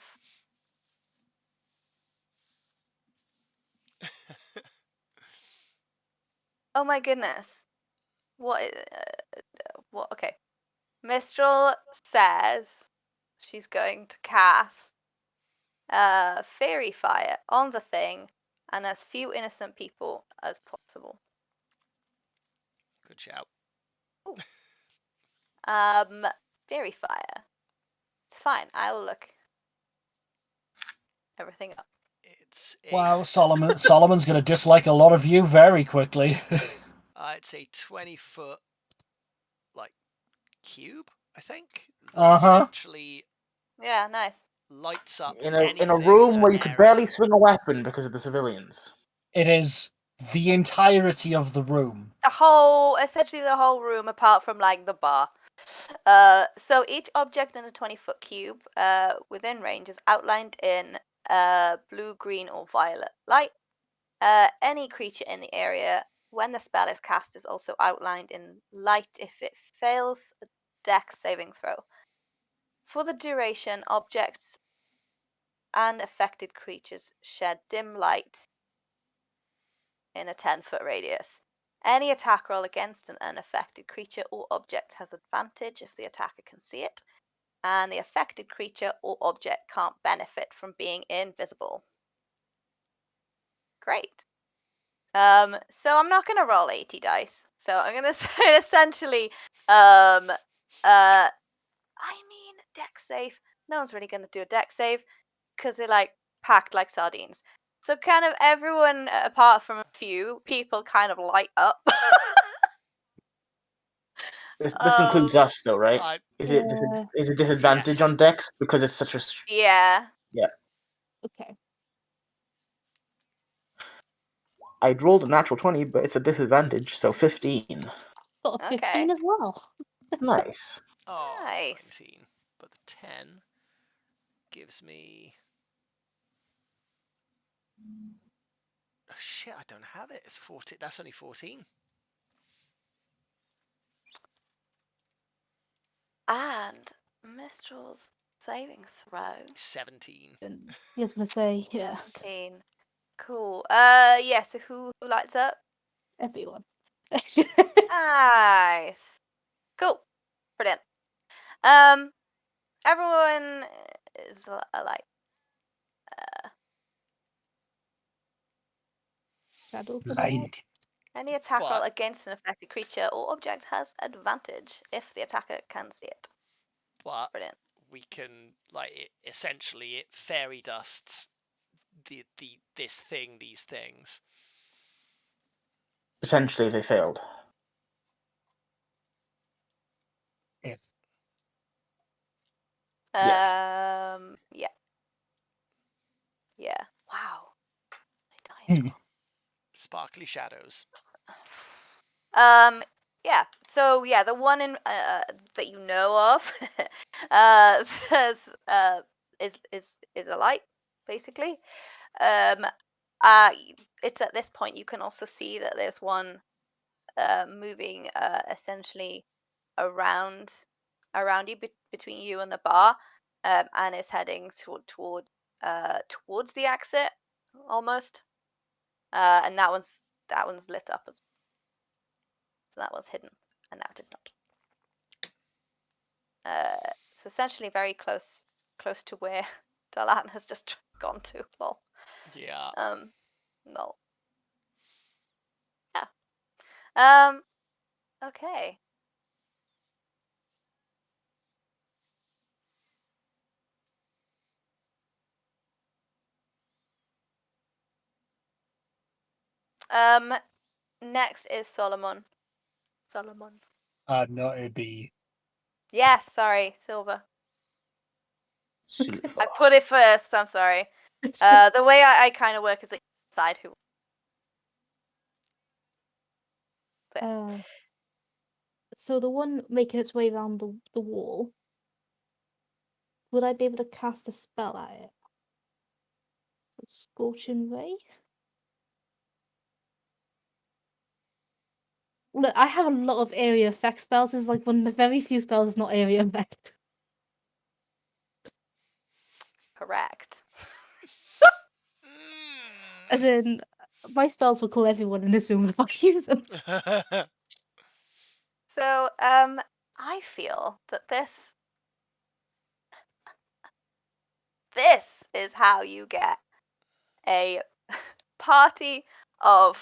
Oh my goodness. What? What? Okay. Mistral says she's going to cast fairy fire on the thing and as few innocent people as possible. Good shout. Fairy fire. It's fine. I will look everything up. It's Wow, Solomon's going to dislike a lot of you very quickly. It's a 20-foot cube, I think. That essentially Yeah, nice. lights up In a anything room in where an you could area. barely swing a weapon because of the civilians. It is the entirety of the room. Essentially the whole room apart from like the bar. So each object in a 20-foot cube within range is outlined in blue, green, or violet light. Any creature in the area when the spell is cast is also outlined in light if it fails a dex saving throw. For the duration, objects and affected creatures shed dim light in a 10-foot radius. Any attack roll against an unaffected creature or object has advantage if the attacker can see it, and the affected creature or object can't benefit from being invisible. Great. So I'm not going to roll 80 dice. So I'm going to say essentially, deck save. No one's really going to do a deck save because they're like packed like sardines. So kind of everyone, apart from a few people, kind of light up. This includes us, though, right? I Is it Yeah. is it disadvantage Yes. on Dex because it's such a Yeah. Okay. I rolled a natural 20, but it's a disadvantage, so 15. Got a 15 Okay. as well. Nice. oh, it's Nice. 19, but the 10 gives me. Oh shit! I don't have it. It's 14. That's only 14. And Mistral's saving throw. 17. And I was gonna say, yeah, 17. Cool. Yeah, so who lights up? everyone. Nice. Cool. Brilliant. Everyone is like, Shadow for Blind. any attack roll But- against an affected creature or object has advantage if the attacker can see it. But Brilliant. we can essentially it fairy dusts these things. Potentially, they failed. If Yes. Yeah. Yeah. Wow. My dice roll. Sparkly shadows. Yeah. So yeah, the one in that you know of, there's is a light basically. It's at this point you can also see that there's one moving essentially around you between you and the bar, and is heading towards the exit almost. And that one's lit up as so that was hidden, and now it is not. So essentially very close to where Dalan has just gone to. Lol. Yeah. No. Yeah. Okay. Next is Solomon. no, it'd be Yes, sorry, Silver. Silver. I put it first. I'm sorry. The way I kind of work is like decide who. So the one making its way around the wall, would I be able to cast a spell at it? Scorching Ray? Look, I have a lot of area effect spells. This is like one of the very few spells that's not area effect. Correct. As in, my spells will kill everyone in this room if I use them. So, I feel that this is how you get a party of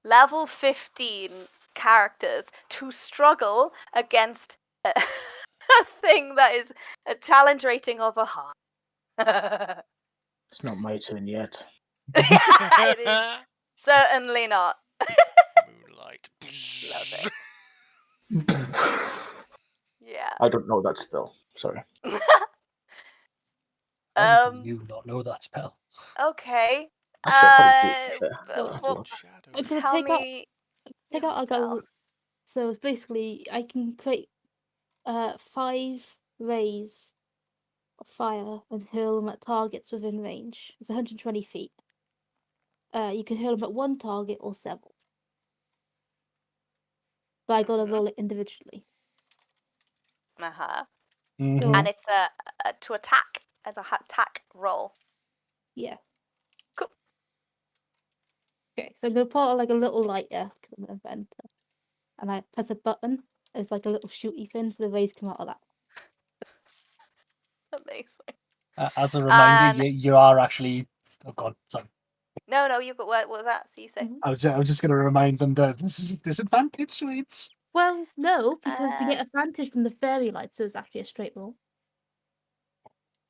level 15 characters to struggle against a thing that is a challenge rating of 100. It's not my turn yet. It is certainly not. Moonlight. Love it. Yeah. I don't know that spell. Sorry. how do you not know that spell? Okay. Actually, I probably do. So- Well, Shadow. I'm gonna Tell take out. me. Take your out. I spell. got. So basically, I can create 5 rays of fire and hurl them at targets within range. It's 120 feet. You can hurl them at one target or several. But I gotta Mhm. roll it individually. Uh-huh. Mhm. So- And it's a to attack as a attack roll. Yeah. Cool. Okay, so I'm gonna put like a little lighter because I'm an inventor, and I press a button. There's like a little shooty thing, so the rays come out of that. Amazing. As a reminder, And you are actually. Oh God, sorry. no, you've got what was that? So you say? Mhm. I was just going to remind them that this is a disadvantage, so it's. Well, no, because we get Um, advantage from the fairy light, so it's actually a straight roll.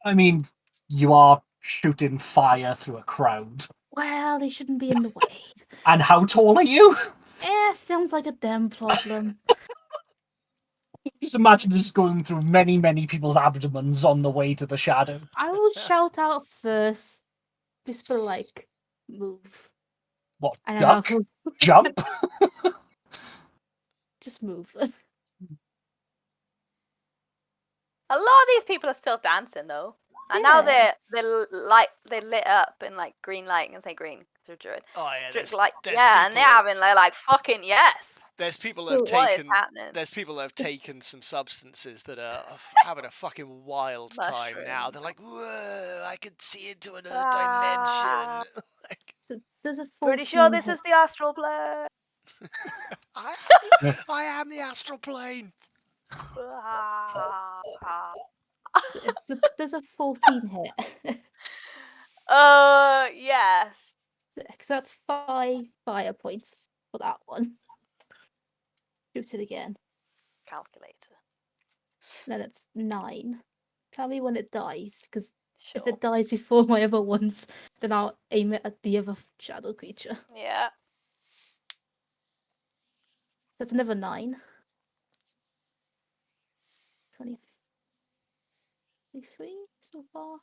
I mean, you are shooting fire through a crowd. Well, they shouldn't be in the way. And how tall are you? Sounds like a them problem. Just imagine this going through many, many people's abdomens on the way to the shadow. I will shout out first, whisper like, move. What? And then I'll Duck? go, Jump? just move. a lot of these people are still dancing though, and now Yeah. they're lit up in like green light. I'm gonna say green through druid. Oh yeah, Druid there's light, there's yeah, and people they're that- having like fucking yes. there's people that have So What is taken happening? there's people that have taken some substances that are having a fucking wild time now. They're like, whoa, I can see into another Ah. dimension. Like, So there's a 14 Pretty sure this hit. is the astral plane. I am the astral plane. Ah. So there's a 14 hit. Yes. So that's 5 fire points for that one. Shoot it again. Calculator. No, that's 9. Tell me when it dies, because Sure. if it dies before my other ones, then I'll aim it at the other shadow creature. Yeah. That's another 9. 23 so far.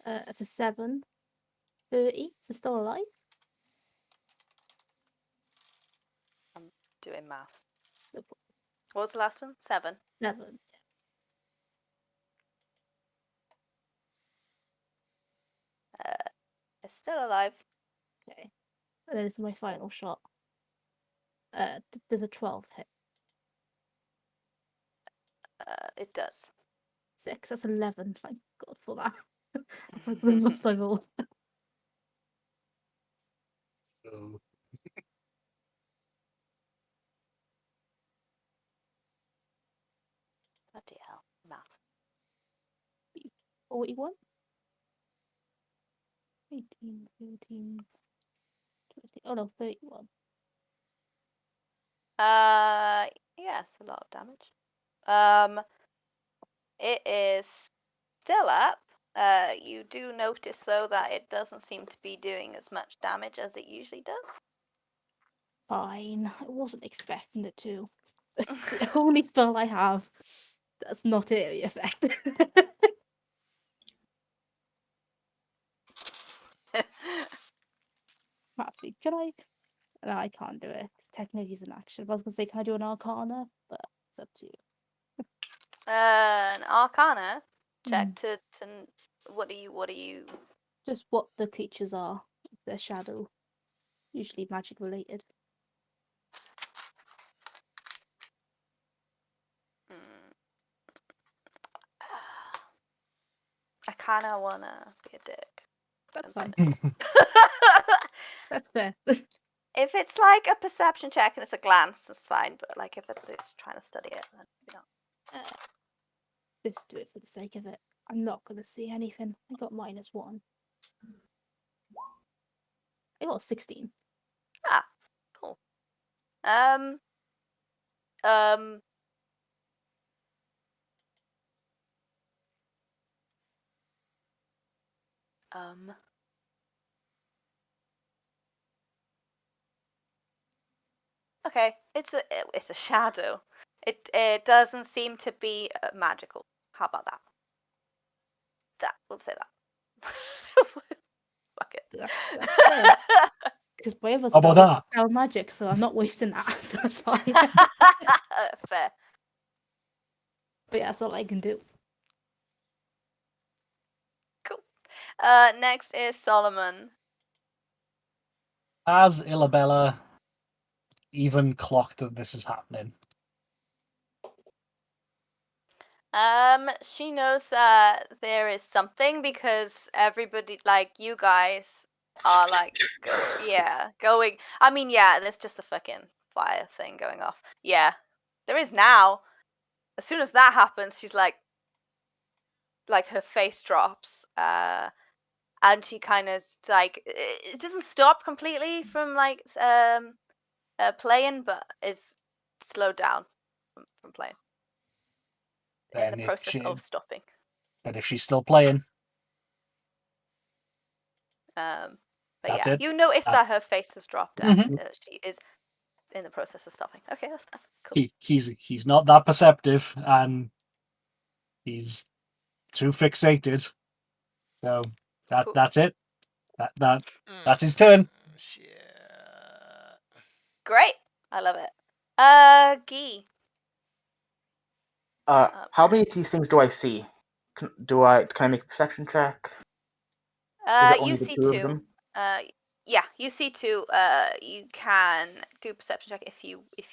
That's a 7. 30. Is it still alive? Doing maths. Nope. What was the last one? 7. 7. It's still alive. Okay. And then this is my final shot. There's a 12 hit. It does. 6. That's 11. Thank God for that. That's like the most I rolled. Bloody hell. Math. 41. 18, 13, 20. Oh no, 31. Yes, a lot of damage. It is still up. You do notice though that it doesn't seem to be doing as much damage as it usually does. Fine. I wasn't expecting it to. It's the only spell I have that's not area effect. Actually, can I? No, I can't do it. It's technically it's an action. I was gonna say, can I do an Arcana? But it's up to you. An Arcana check Mm. to what are you? Just what the creatures are. Their shadow. Usually magic related. Mm. I kind of wanna be a dick. That's and fine. say- That's fair. If it's like a perception check and it's a glance, that's fine. But like if it's trying to study it, then you know. Just do it for the sake of it. I'm not gonna see anything. I got -1. I got 16. Ah, cool. Um. Okay, it's a shadow. It doesn't seem to be magical. How about that? We'll say that. Fuck it. That's fair. Because my other How about spell is that? spell magic, so I'm not wasting that. So that's fine. Fair. But yeah, that's all I can do. Cool. Next is Solomon. Has Ilabella even clocked that this is happening? She knows there is something because everybody, like you guys, are like going. I mean, yeah, there's just a fucking fire thing going off. Yeah, there is now. As soon as that happens, she's like her face drops. And she kind of like it doesn't stop completely from like playing, but it's slowed down from playing. In the Then process of stopping. if she's still playing, But that's yeah, it. you notice that her face has dropped and she is in the process of stopping. Okay, that's fine. Cool. He's not that perceptive, and he's too fixated. So Cool. that's it. That's his turn. Shit. Great. I love it. Guy. How many of these things do I see? Can I make a perception check? Is it only You the see two of two. them? Yeah, you see two. You can do a perception check if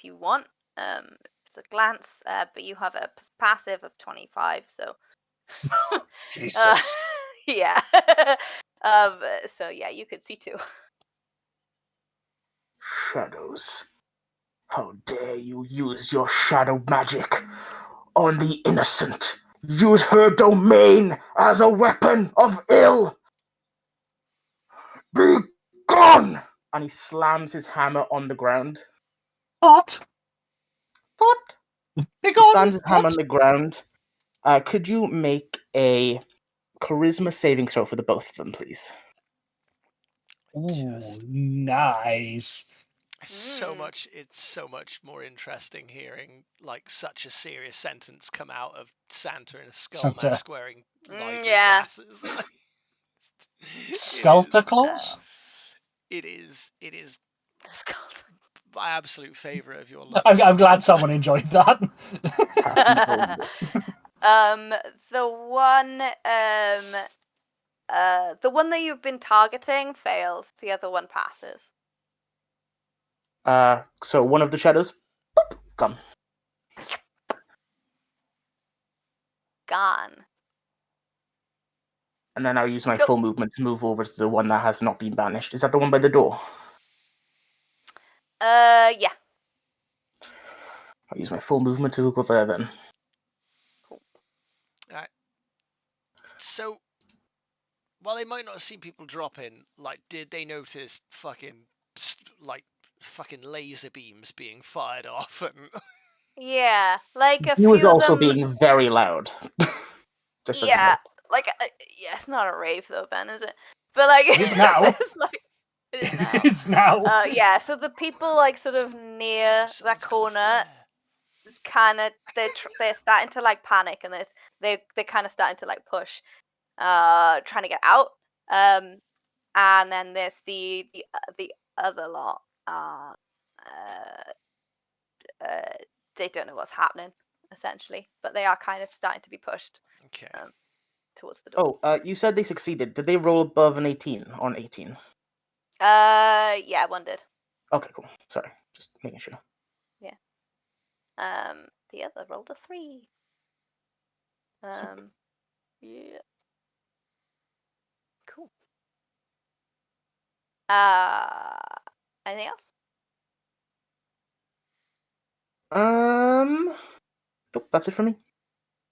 you want. It's a glance. But you have a passive of 25, so. Jesus. Yeah. So yeah, you could see two. Shadows. How dare you use your shadow magic on the innocent? Use her domain as a weapon of ill! Be gone! And he slams his hammer on the ground. What? What? Be He gone. slams his hammer What? on the ground. Could you make a charisma saving throw for the both of them, please? Ooh, Just- nice. It's so much more interesting hearing like such a serious sentence come out of Santa in a skull Santa. mask wearing library Yeah. glasses. Skelter claws? It is Skulled. my absolute favourite of your I'm looks. glad someone enjoyed that. The one that you've been targeting fails. The other one passes. So one of the shadows, boop, gone. Gone. And then I'll use my Cool. full movement to move over to the one that has not been banished. Is that the one by the door? Yeah. I'll use my full movement to go there then. Alright. So, while they might not have seen people drop in, like, did they notice fucking laser beams being fired off? And Yeah. Like a He few was of also them. being very loud. Just as you Yeah. know. Like yeah, it's not a rave though, Ben, is it? But like It is now. it's like it is now. It's now. Yeah. So the people like sort of near someone's that got a corner. flare. Kind of they're starting to like panic and they're kind of starting to like push trying to get out and then there's the other lot they don't know what's happening essentially, but they are kind of starting to be pushed Okay. towards the door. Oh, you said they succeeded. Did they roll above an 18 on 18? Yeah, one did. Okay, cool. Sorry, just making sure. The other rolled a 3. Yeah. Cool. Anything else? Nope, that's it for me.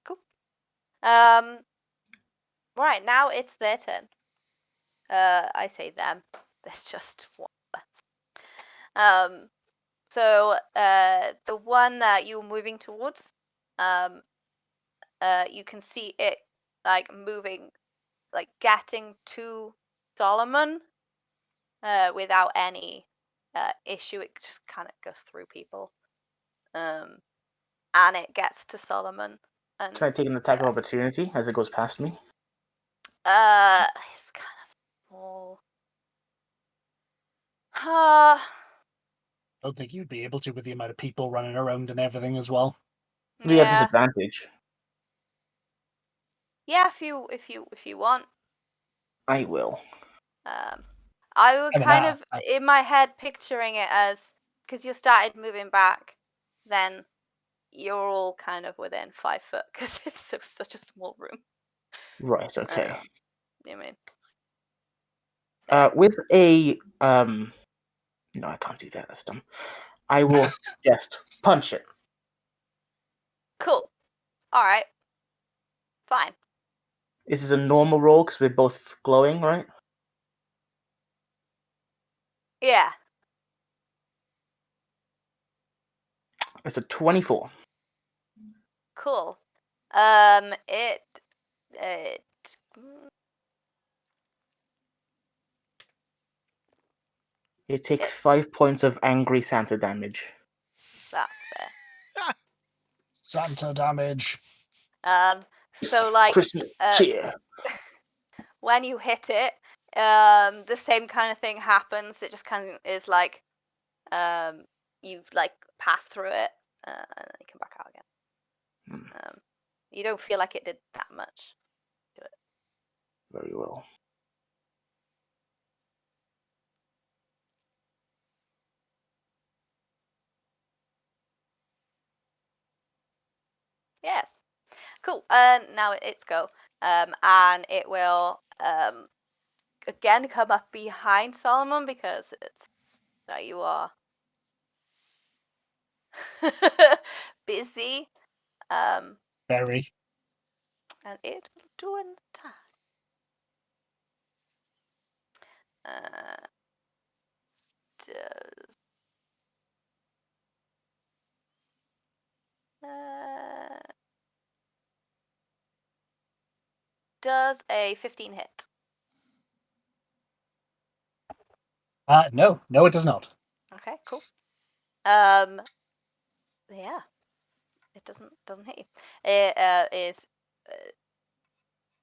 Cool. Right, now it's their turn. I say them. There's just one left. So the one that you're moving towards, you can see it like moving, like getting to Solomon, without any issue. It just kind of goes through people, and it gets to Solomon. And Can I take an attack of opportunity as it goes past me? it's kind of small. I don't think you'd be able to with the amount of people running around and everything as well. We have disadvantage. Yeah, if you want. I will. I would I mean, kind of in my head picturing it as because you started moving back, then you're all kind of within 5 foot because it's such a small room. Right. Okay. You mean? With a no, I can't do that. That's dumb. I will just punch it. Cool. All right. Fine. This is a normal roll because we're both glowing, right? Yeah. It's a 24. Cool. It It takes Yes. 5 points of angry Santa damage. That's fair. Santa damage. So like Christmas cheer. when you hit it, the same kind of thing happens. It just kind of is like, you like pass through it, and then you come back out again. You don't feel like it did that much to it. Very well. Yes. Cool. Now it's go. And it will again come up behind Solomon because it's that you are busy. Very. And it will do an attack. Does a 15 hit? No, it does not. Okay, cool. Yeah, it doesn't hit you. It is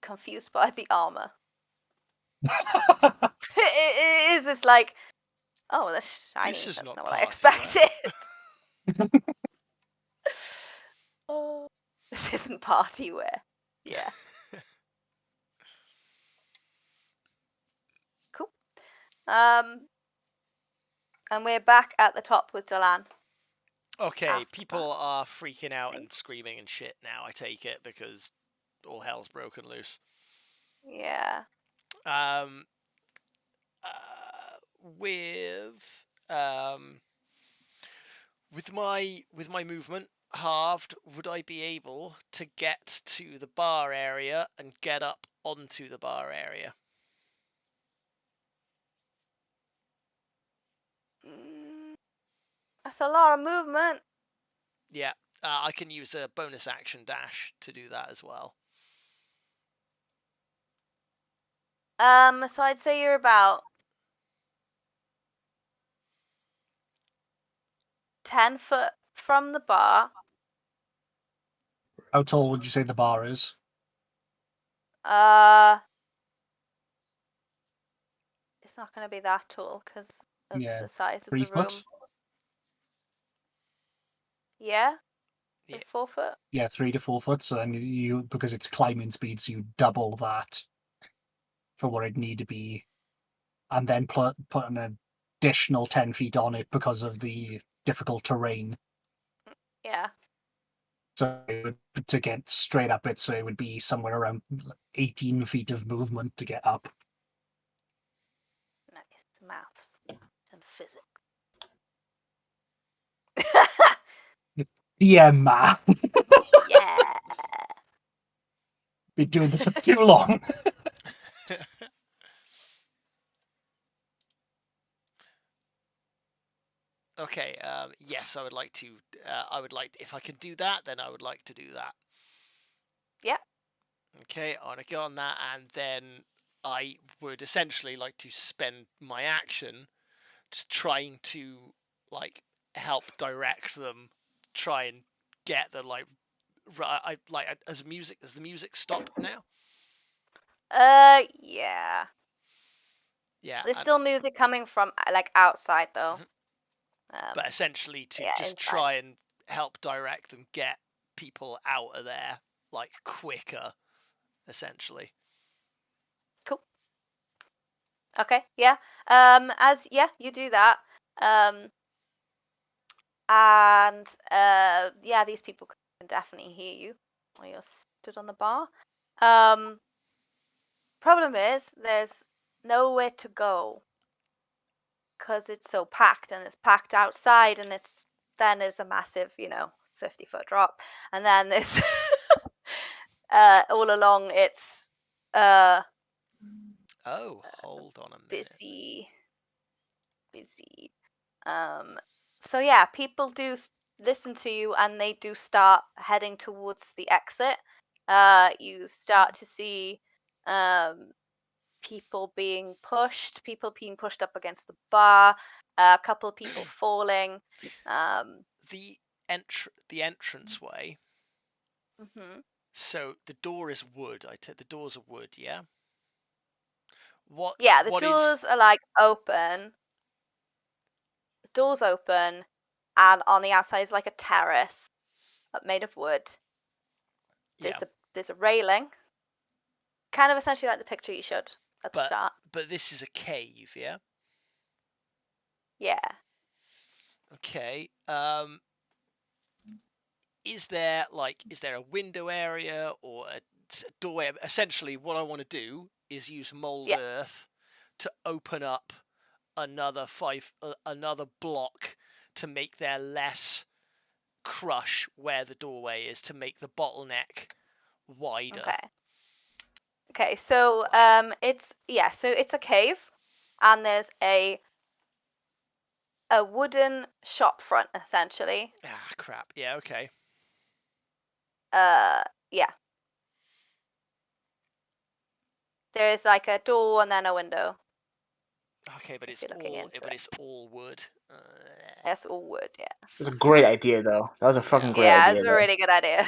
confused by the armor. it is just like, oh, that's shiny. This is That's not not what I party wear. expected. Oh, this isn't party wear. Yeah. Cool. And we're back at the top with Delan. Okay, After people that, are freaking out right? and screaming and shit now, I take it, because all hell's broken loose. Yeah. Um, uh, with my movement halved, would I be able to get to the bar area and get up onto the bar area? That's a lot of movement. Yeah, I can use a bonus action dash to do that as well. So I'd say you're about 10 foot from the bar. How tall would you say the bar is? It's not going to be that tall because of Yeah, the size of 3 the room. foot? Yeah? Yeah. Like 4 foot? Yeah, 3 to 4 foot. So then you, because it's climbing speed, so you double that for what it'd need to be, and then put an additional 10 feet on it because of the difficult terrain. Yeah. So to get straight up it, so it would be somewhere around 18 feet of movement to get up. Nice. Maths and physics. Yeah, math. Yeah. Been doing this for too long. Okay, yes, I would like to, if I can do that, then I would like to do that. Yeah. Okay, I want to go on that, and then I would essentially like to spend my action just trying to, like, help direct them, try and get them, like, has the music stopped now? Yeah. Yeah, There's still music coming from like outside though. but essentially to just inside. try and help direct them, get people out of there, like, quicker, essentially. Cool. Okay. Yeah. You do that. And yeah, these people can definitely hear you while you're stood on the bar. Problem is, there's nowhere to go because it's so packed, and it's packed outside, and then there's a massive, 50-foot drop, and then there's all along it's Oh, hold on a minute. busy. So yeah, people do listen to you, and they do start heading towards the exit. You start to see people being pushed up against the bar, a couple of people falling. The entranceway. Mm-hmm. So the door is wood. The doors are wood. Yeah. What? Yeah, the what doors is? are like open. The doors open, and on the outside is like a terrace made of wood. Yeah. There's a railing, kind of essentially like the picture you showed at the start. But this is a cave. Yeah. Yeah. Okay. Is there a window area or a doorway? Essentially, what I want to do is use mold Yeah. earth to open up another block to make there less crush where the doorway is, to make the bottleneck wider. Okay. So it's a cave, and there's a wooden shop front essentially. Ah, crap. Yeah. Okay. Yeah. There is like a door and then a window. Okay, but If it's you're looking all into all wood. It's all wood, yeah. It's a great idea, though. That was a fucking great Yeah, idea. it's a though. really good idea.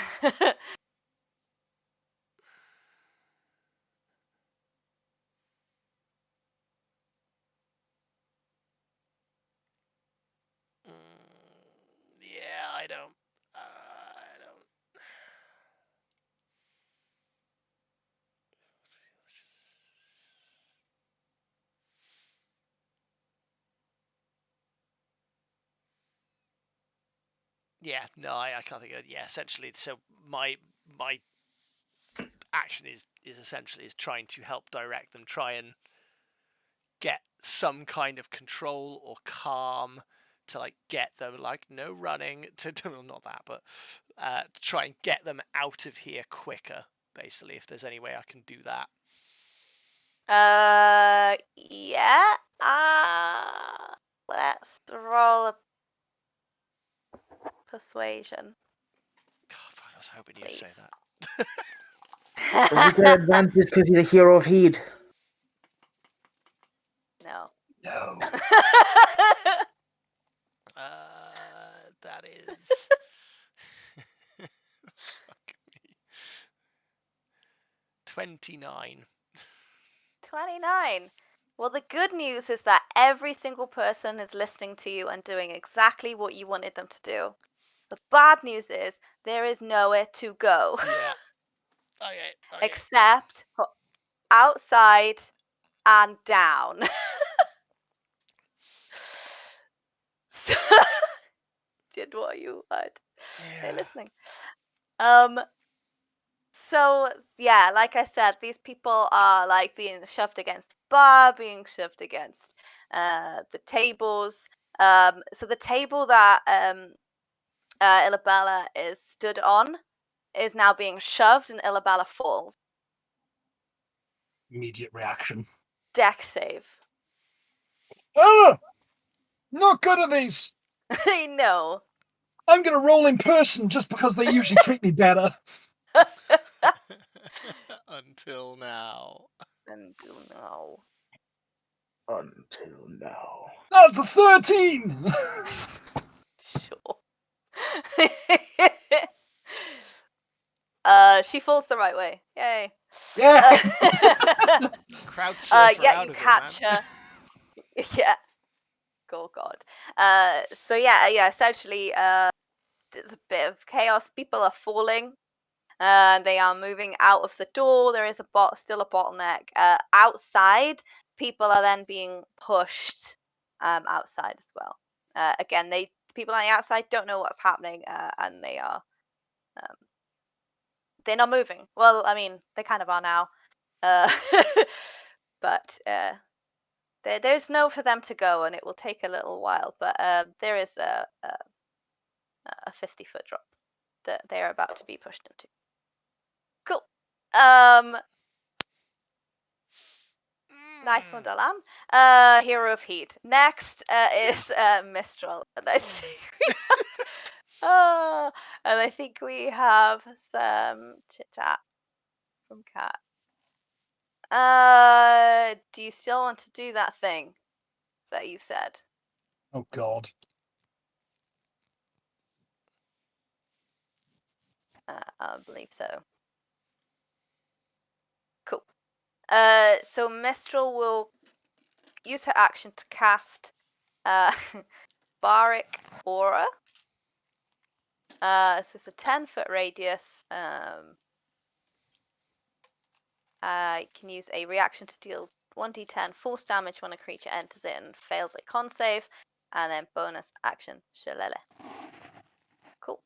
Yeah, I don't. Yeah, no, I can't think of it. Yeah, essentially, so my action is essentially trying to help direct them, try and get some kind of control or calm to like get them, like, no running to well, not that, but try and get them out of here quicker, basically, if there's any way I can do that. Yeah. Let's roll a persuasion. Oh, fuck, I was hoping you'd say that. Does he get advantage because he's a hero of Heed? No. No. That is 29. 29. Well, the good news is that every single person is listening to you and doing exactly what you wanted them to do. The bad news is there is nowhere to go. Yeah. Okay. Except for outside and down. So, did what you heard. They're listening. So yeah, like I said, these people are like being shoved against the bar, being shoved against the tables. So the table that Illabella is stood on is now being shoved, and Illabella falls. Immediate reaction. Deck save. Ah! Not good at these. I know. I'm going to roll in person just because they usually treat me better. Until now. Until now. Until now. That's a 13! Sure. She falls the right way. Yay. Yeah! Crowd surfer yeah, out you of catch it, man. her. Yeah. Oh god. So yeah, essentially there's a bit of chaos. People are falling. They are moving out of the door. There is still a bottleneck. Outside, people are then being pushed outside as well. Again, people on the outside don't know what's happening, and they are they're not moving. Well, I mean, they kind of are now, but there's nowhere for them to go, and it will take a little while. But there is a 50-foot drop that they are about to be pushed into. Cool. Nice one, Dalam. Hero of Heat. Next is Mistral, and I think and I think we have some chit chat from Kat. Do you still want to do that thing that you said? Oh God. I believe so. Cool. So Mistral will use her action to cast Baric Aura. So it's a 10-foot radius. You can use a reaction to deal 1d10 force damage when a creature enters it and fails a con save, and then bonus action Shillelagh. Cool.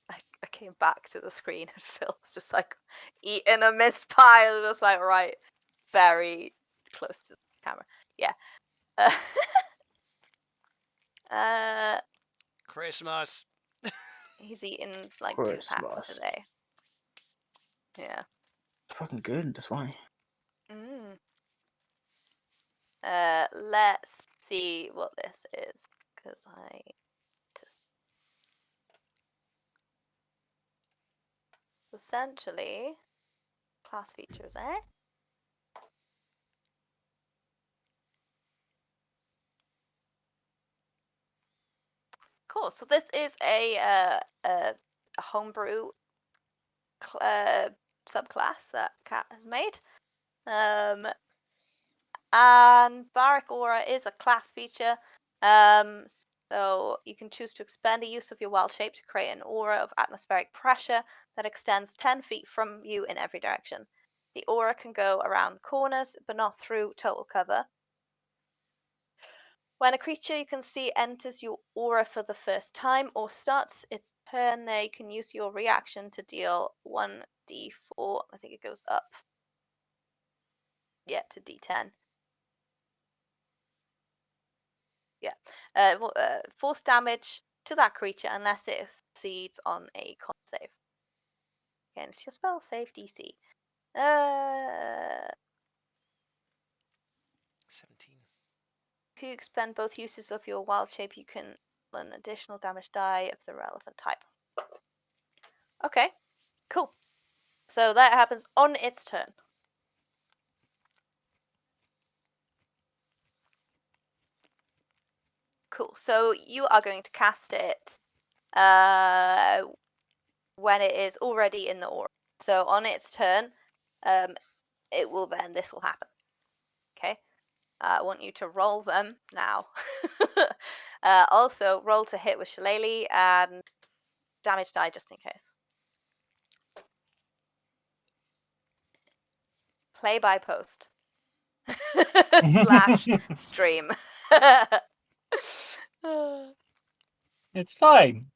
I came back to the screen and Phil was just like eating a mince pie. I was just like, right, very close to the camera. Yeah. Christmas. He's eaten like 2 packs Christmas. today. Yeah. Fucking good. That's why. Mm. Let's see what this is, because I just essentially class features, eh? Cool. So this is a homebrew subclass that Kat has made. And Baric Aura is a class feature. So you can choose to expend the use of your wild shape to create an aura of atmospheric pressure that extends 10 feet from you in every direction. The aura can go around corners, but not through total cover. When a creature you can see enters your aura for the first time or starts its turn, they can use your reaction to deal 1d4. I think it goes up. Yeah, to d10. Yeah. Force damage to that creature unless it succeeds on a con save against your spell save DC. 17. If you expend both uses of your wild shape, you can roll an additional damage die of the relevant type. Okay, cool. So that happens on its turn. Cool. So you are going to cast it when it is already in the aura. So on its turn, this will happen. Okay. I want you to roll them now. Also, roll to hit with Shillelagh and damage die just in case. Play by post. Slash stream. It's fine.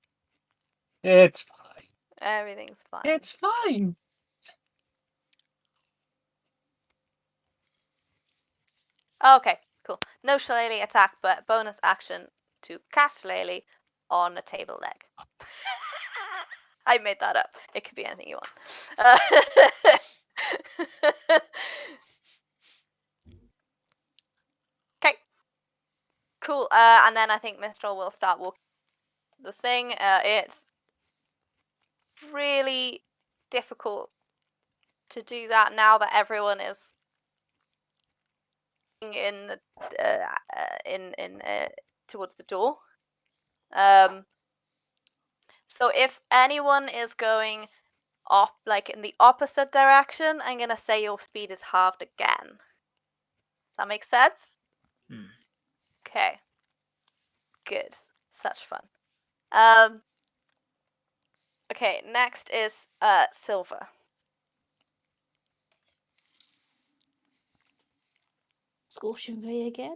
It's fine. Everything's fine. It's fine. Okay, cool. No Shillelagh attack, but bonus action to cast Shillelagh on a table leg. I made that up. It could be anything you want. Okay. Cool. And then I think Mistral will start walking the thing. It's really difficult to do that now that everyone is in the towards the door. So if anyone is going off like in the opposite direction, I'm gonna say your speed is halved again. Does that make sense? Okay. Good. Such fun. Okay, next is Silver. Scorching Ray again.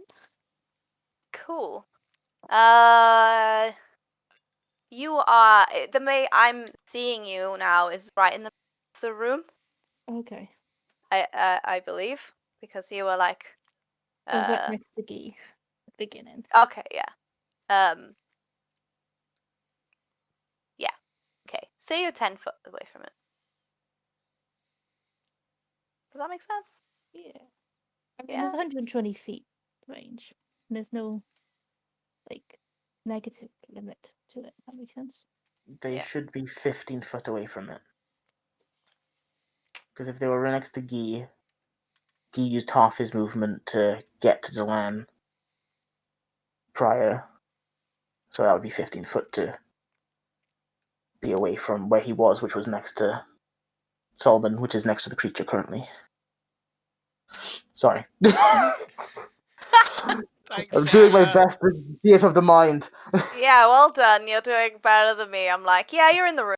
Cool. You are the way I'm seeing you now is right in the room. Okay. I believe because you were like. I was right next to Guy at the beginning. Okay, yeah. Yeah. Okay. Say you're 10 foot away from it. Does that make sense? Yeah. I mean, Yeah. there's 120 feet range. And there's no, like, negative limit to it. That makes sense. They Yeah. should be 15 foot away from it. Because if they were right next to Guy used half his movement to get to Delan prior. So that would be 15 foot to be away from where he was, which was next to Solomon, which is next to the creature currently. Sorry. Thanks, I'm doing my Sarah. best with theatre of the mind. Yeah, well done. You're doing better than me. I'm like, yeah, you're in the room.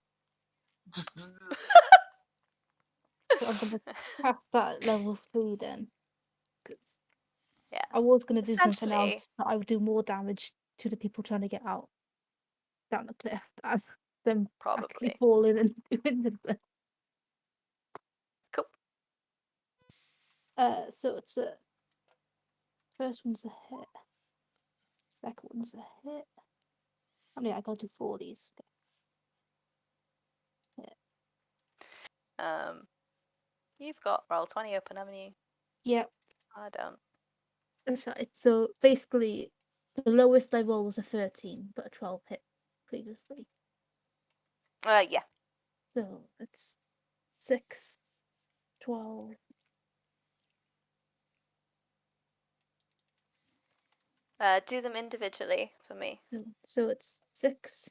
So I'm going to pass that level 3 then. Because Yeah. I was going to do something Essentially- else, but I would do more damage to the people trying to get out down the cliff than them actually Probably. falling and into the cliff. Cool. So it's a first one's a hit. Second one's a hit. I mean, I gotta do 4 of these. You've got Roll20 open, haven't you? Yeah, I don't. that's right. So basically, the lowest I rolled was a 13, but a 12 hit previously. Yeah. So it's 6, 12. Do them individually for me. So it's 6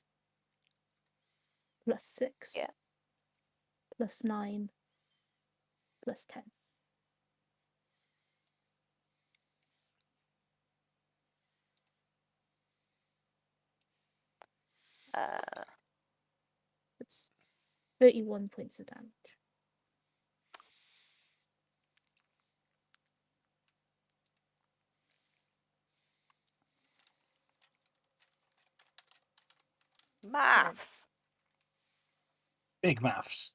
plus 6 Yeah. plus 9 plus 10. It's 31 points of damage. Maths. Big maths.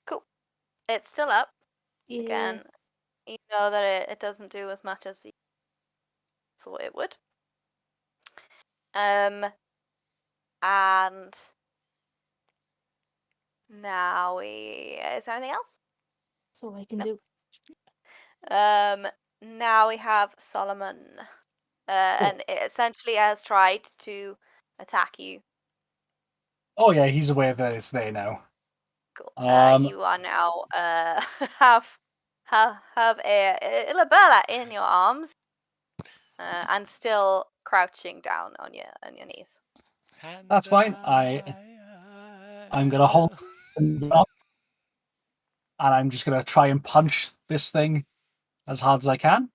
Cool. It's still up. Yeah. Again, you know that it doesn't do as much as you thought it would. And now is there anything else? That's all I can No. do. Now we have Solomon, and it essentially has tried to attack you. Oh yeah, he's aware that it's there now. Cool. Um, You are now have a Ilabella in your arms, and still crouching down on your knees. That's fine. I'm gonna hold it up, and I'm just gonna try and punch this thing as hard as I can.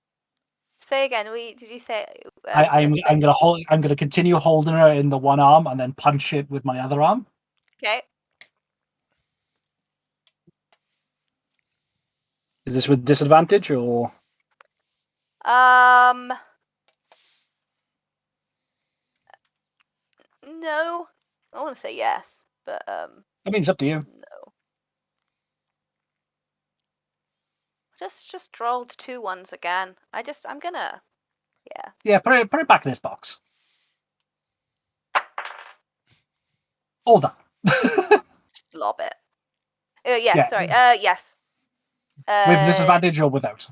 Say again. Did you say? I'm gonna hold. I'm gonna continue holding her in the one arm and then punch it with my other arm. Okay. Is this with disadvantage or? No. I want to say yes, but I mean, it's up to you. no. Just rolled 2 ones again. I'm gonna. Yeah. Yeah, put it back in this box. Hold on. Lob it. Yeah. Yeah. Sorry. Yes. With disadvantage or without?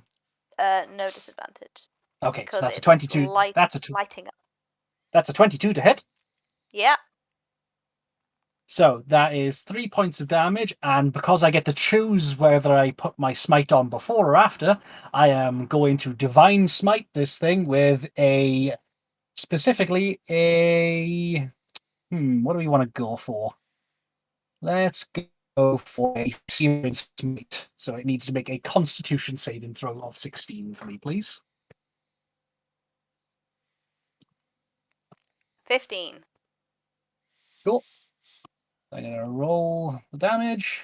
No disadvantage. Okay, so Because that's a it's 22. lighting up. That's a 22 to hit. Yeah. So that is 3 points of damage, and because I get to choose whether I put my smite on before or after, I am going to divine smite this thing with specifically a what do we want to go for? Let's go for a searing smite. So it needs to make a Constitution saving throw of 16 for me, please. 15. Cool. I'm gonna roll the damage.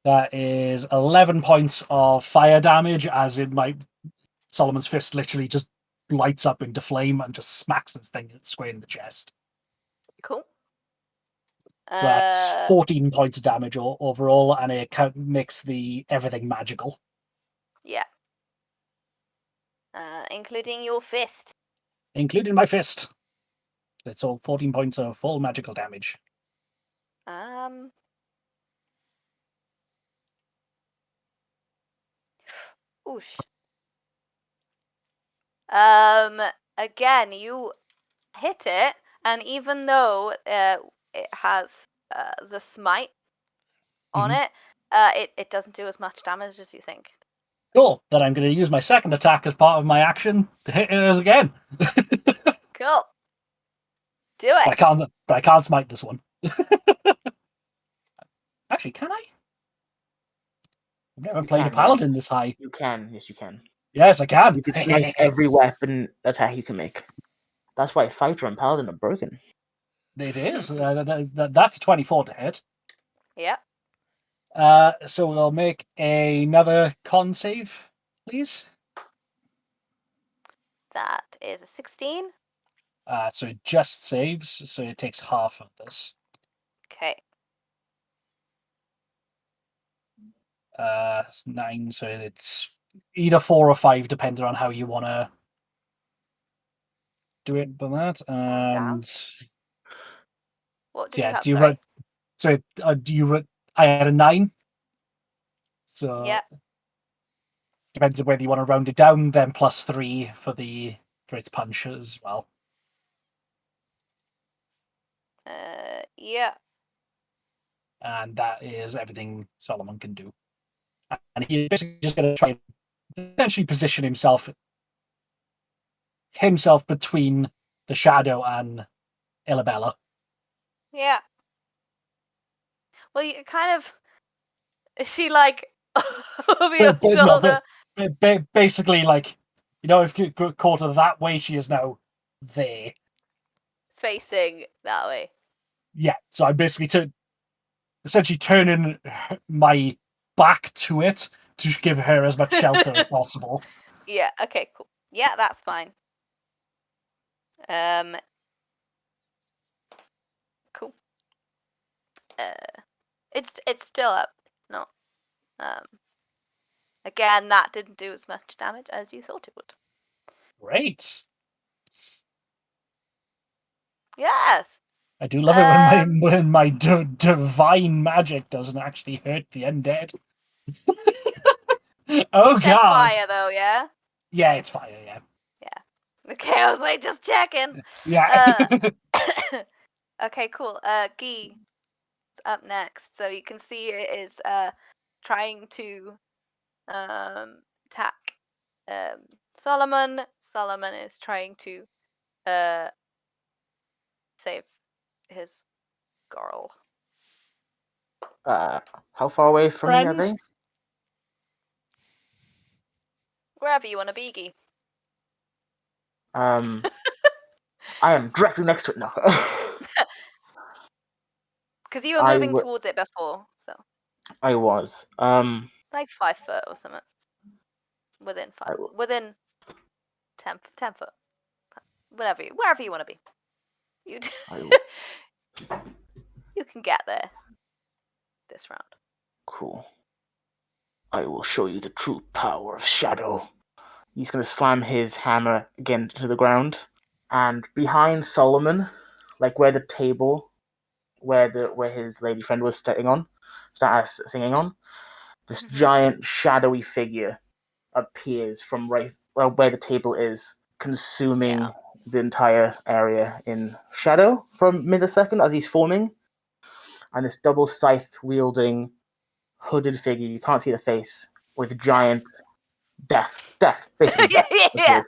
That is 11 points of fire damage, as in Solomon's fist literally just lights up into flame and just smacks this thing square in the chest. Cool. So that's 14 points of damage overall, and it makes everything magical. Yeah. Including your fist. Including my fist. It's all 14 points of full magical damage. Oosh. Again, you hit it, and even though it has the smite on it, it doesn't do as much damage as you think. Cool. Then I'm going to use my second attack as part of my action to hit it again. Cool. Do it. But I can't smite this one. Actually, can I? I've never played a paladin this high. You can. Yes, you can. Yes, I can. You can smite every weapon attack you can make. That's why fighter and paladin are broken. It is. That's a 24 to hit. Yeah. So we'll make another con save, please. That is a 16. So it just saves, so it takes half of this. Okay. 9, so it's either 4 or 5, depending on how you want to do it. By that, and what did you have? do you Sorry. run? So do you run? I had a 9. So yeah. Depends on whether you want to round it down. Then +3 for its punch as well. Yeah. And that is everything Solomon can do. And he's basically just going to try and essentially position himself between the shadow and Ilabella. Yeah. Well, you kind of. Is she like over your shoulder? Basically, like, if you caught her that way, she is now there. Facing that way. Yeah, so I'm basically essentially turning my back to it to give her as much shelter as possible. Yeah, okay, cool. Yeah, that's fine. Cool. It's still up. It's not. Again, that didn't do as much damage as you thought it would. Great. Yes. I do love it when my divine magic doesn't actually hurt the undead. Oh It's god! fire though, yeah. Yeah, it's fire. Yeah. Yeah. Okay, I was like just checking. Yeah. Okay, cool. Guy up next. So you can see it is trying to attack Solomon. Solomon is trying to save his girl. How far away from me are they? Wherever you want to be, Guy. I am directly next to it now. Because you were moving towards it before, so. I was. Like 5 foot or something. Within 10 foot. Wherever you want to be. You can get there this round. Cool. I will show you the true power of shadow. He's going to slam his hammer again to the ground. And behind Solomon, like where the table, where his lady friend was singing on, this giant shadowy figure appears from right where the table is, consuming the entire area in shadow for a millisecond as he's forming. And this double scythe wielding hooded figure, you can't see the face, with giant death, basically death, appears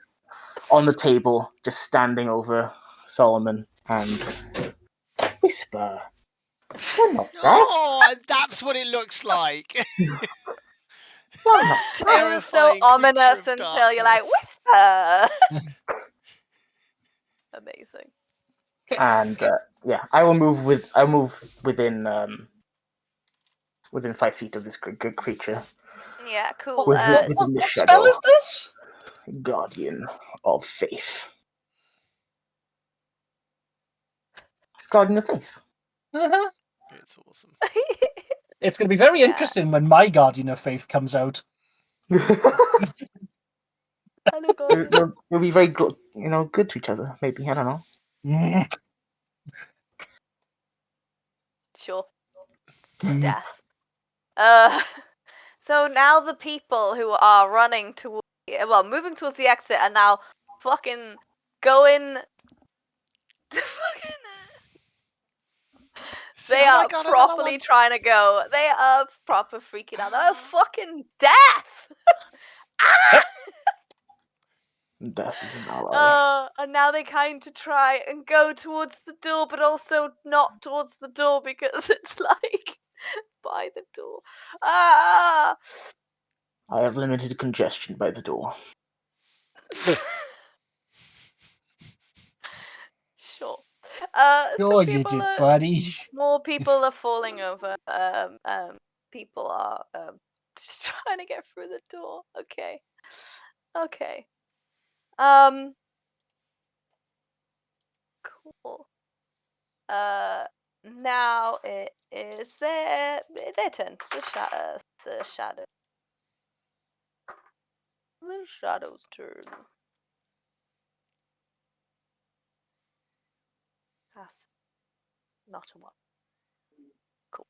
on the table, just standing over Solomon and whisper, "You're not dead." Oh, and that's what it looks like. It was so ominous until you're like, whisper. Amazing. And I will move within within 5 feet of this good creature. Yeah, cool. With the What shadow. spell is this? Guardian of Faith. It's Guardian of Faith. Uh-huh. It's awesome. It's going to be very Yeah. interesting when my Guardian of Faith comes out. Hello, God. They'll be very good to each other. Maybe, I don't know. Sure. Mm. Death. So now the people who are running towards, moving towards the exit are now fucking going. See, They I are got another properly one. trying to go. They are proper freaking out. They're fucking death. Ah! Death is an ally. And now they kind of try and go towards the door, but also not towards the door because it's like by the door. Ah! I have limited congestion by the door. Sure. Sure Some you people did, are, buddy. more people are falling over. People are just trying to get through the door. Okay. Okay. Cool. Now it is their turn. The shadow. The shadow's turn. That's not a one. Cool.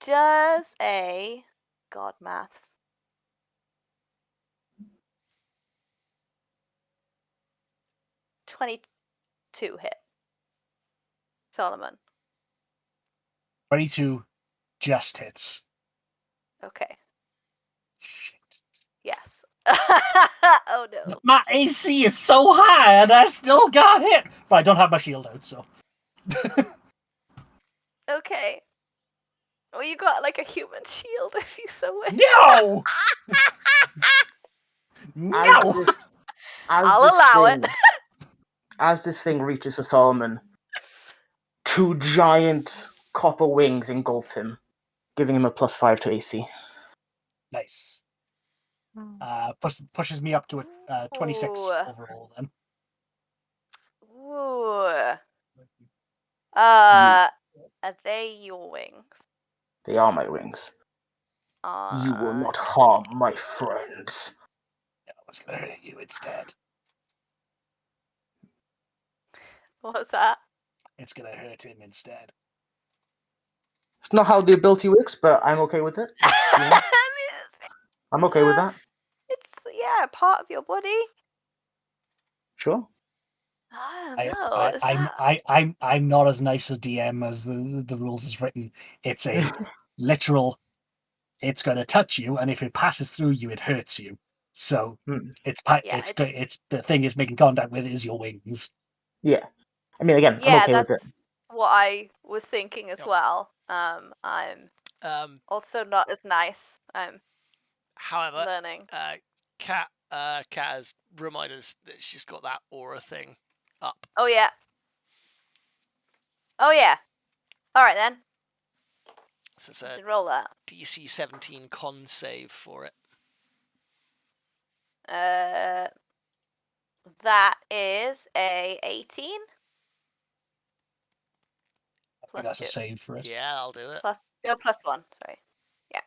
Does a God maths 22 hit Solomon? 22 just hits. Okay. Yes. Oh no. My AC is so high and I still got hit. But I don't have my shield out, so. Okay. Well, you got like a human shield if you so wish. No! No! I'll allow it. As this thing reaches for Solomon, 2 giant copper wings engulf him, giving him a +5 to AC. Nice. Pushes me up to a 26 Ooh. overall then. Ooh. Are they your wings? They are my wings. You will not harm my friends. I was going to hurt you instead. What's that? It's going to hurt him instead. It's not how the ability works, but I'm okay with it. I I'm okay with that. It's part of your body. Sure. I don't know. I'm not as nice a DM as the rules is written. It's a literal. It's going to touch you, and if it passes through you, it hurts you. So it's the thing is making contact with is your wings. Yeah. I mean, again, I'm okay with it. That's what I was thinking as well. I'm also not as nice. I'm However, learning. Kat has reminded us that she's got that aura thing up. Oh yeah. All right then. So it's a roll that. DC 17 con save for it. That is a 18. I think that's a save for it. Yeah, I'll do it. +1. Sorry. Yeah.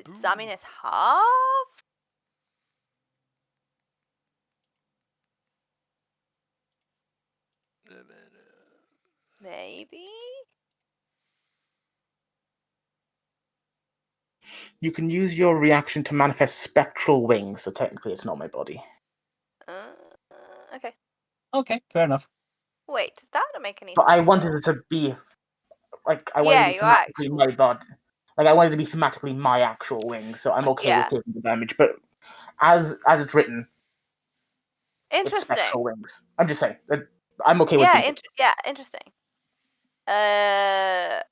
Does that mean it's half? Maybe. You can use your reaction to manifest spectral wings, so technically it's not my body. Okay. Okay, fair enough. Wait, that don't make any But sense. I wanted it to be I wanted it to be thematically my body. Like I wanted it to be thematically my actual wings, so I'm okay with taking the damage. But as it's written, it's spectral wings. I'm just saying that I'm okay with it. Interesting. That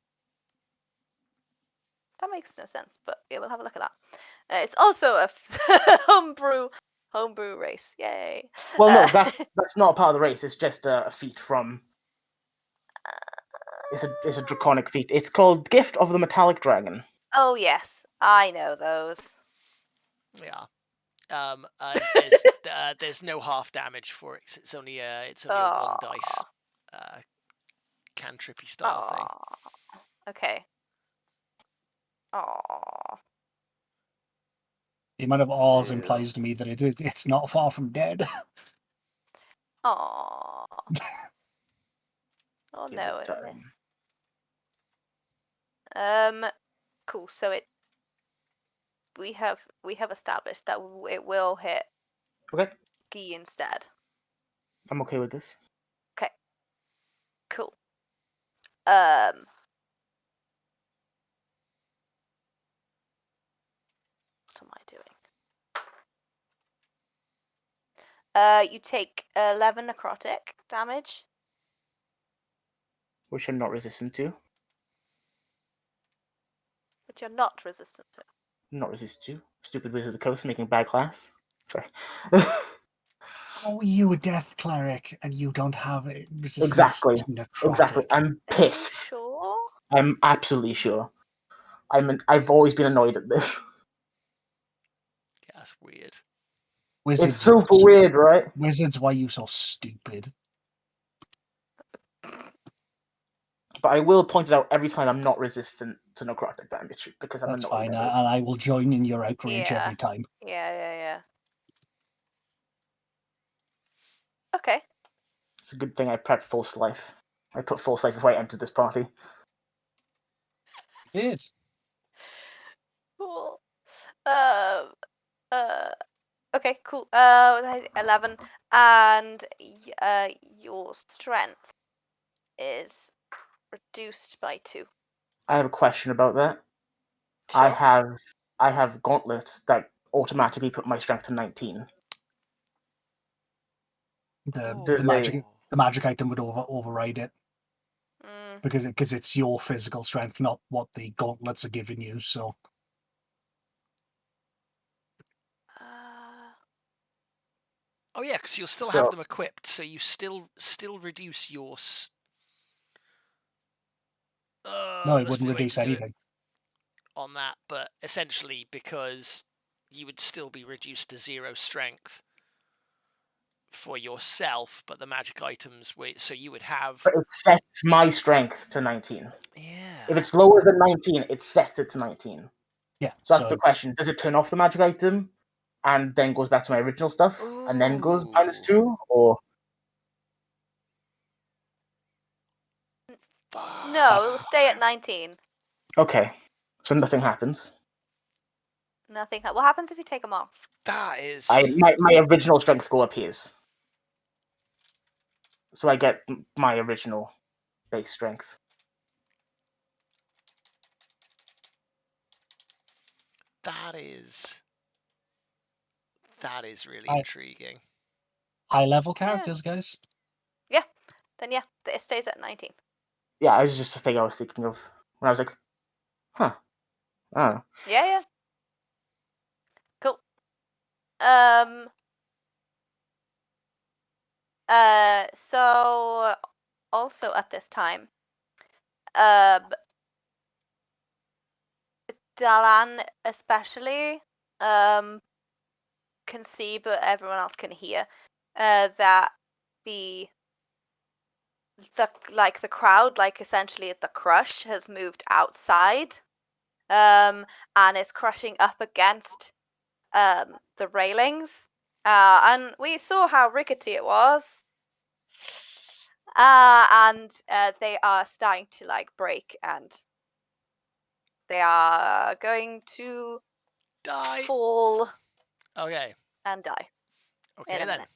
That makes no sense, but yeah, we'll have a look at that. It's also a homebrew race. Yay! Well, no, that's not a part of the race. It's just a feat from. It's a draconic feat. It's called Gift of the Metallic Dragon. Oh yes, I know those. Yeah. There's no half damage for it. 'Cause it's only a 1 dice cantrippy style thing. Okay. Aww. The amount of awes Ew. implies to me that it's not far from dead. Aww. Oh Give no, it it time. missed. Cool. So we have established that it will hit Okay, Guy instead. I'm okay with this. Okay. Cool. What am I doing? You take 11 necrotic damage. Which I'm not resistant to. Which you're not resistant to. Not resistant to. Stupid Wizard of the Coast making bad class. Sorry. Oh, you a death cleric, and you don't have it. Exactly. To necrotic. Exactly. I'm Are you pissed. sure? I'm absolutely sure. I've always been annoyed at this. Yeah, that's weird. Wizards, It's super weird, right? Wizards, why you so stupid? But I will point it out every time I'm not resistant to necrotic damage because I'm That's annoyed. fine, and I will join in your outrage Yeah. every time. Yeah. Okay. It's a good thing I prepped False Life. I put False Life before I entered this party. You did. Cool. Okay, cool. 11, and your strength is reduced by 2. I have a question about that. Sure. I have gauntlets that automatically put my strength to 19. The magic item would override it Mm. because it's your physical strength, not what the gauntlets are giving you. So Oh yeah, because you'll still So- have them equipped, so you still reduce your. no, it must wouldn't be the way reduce to do it anything. on that, but essentially because you would still be reduced to 0 strength for yourself, but the magic items so you would have. But it sets my strength to 19. Yeah. If it's lower than 19, it sets it to 19. Yeah. So that's the question. Does it turn off the magic item and then goes back to my original stuff and then goes -2? Or No, it'll stay at 19. okay. So nothing happens. Nothing. What happens if you take them off? That is. My original strength score appears. So I get my original base strength. That is really I- intriguing. High level characters, guys. Then yeah, it stays at 19. Yeah, this is just a thing I was thinking of when I was like, huh. I don't know. Yeah. Cool. So also at this time, Dalan especially can see, but everyone else can hear, that the crowd, like essentially the crush, has moved outside, and is crushing up against the railings, and we saw how rickety it was, and they are starting to break, and they are going to Die. fall Okay. and die. Okay In a then. minute.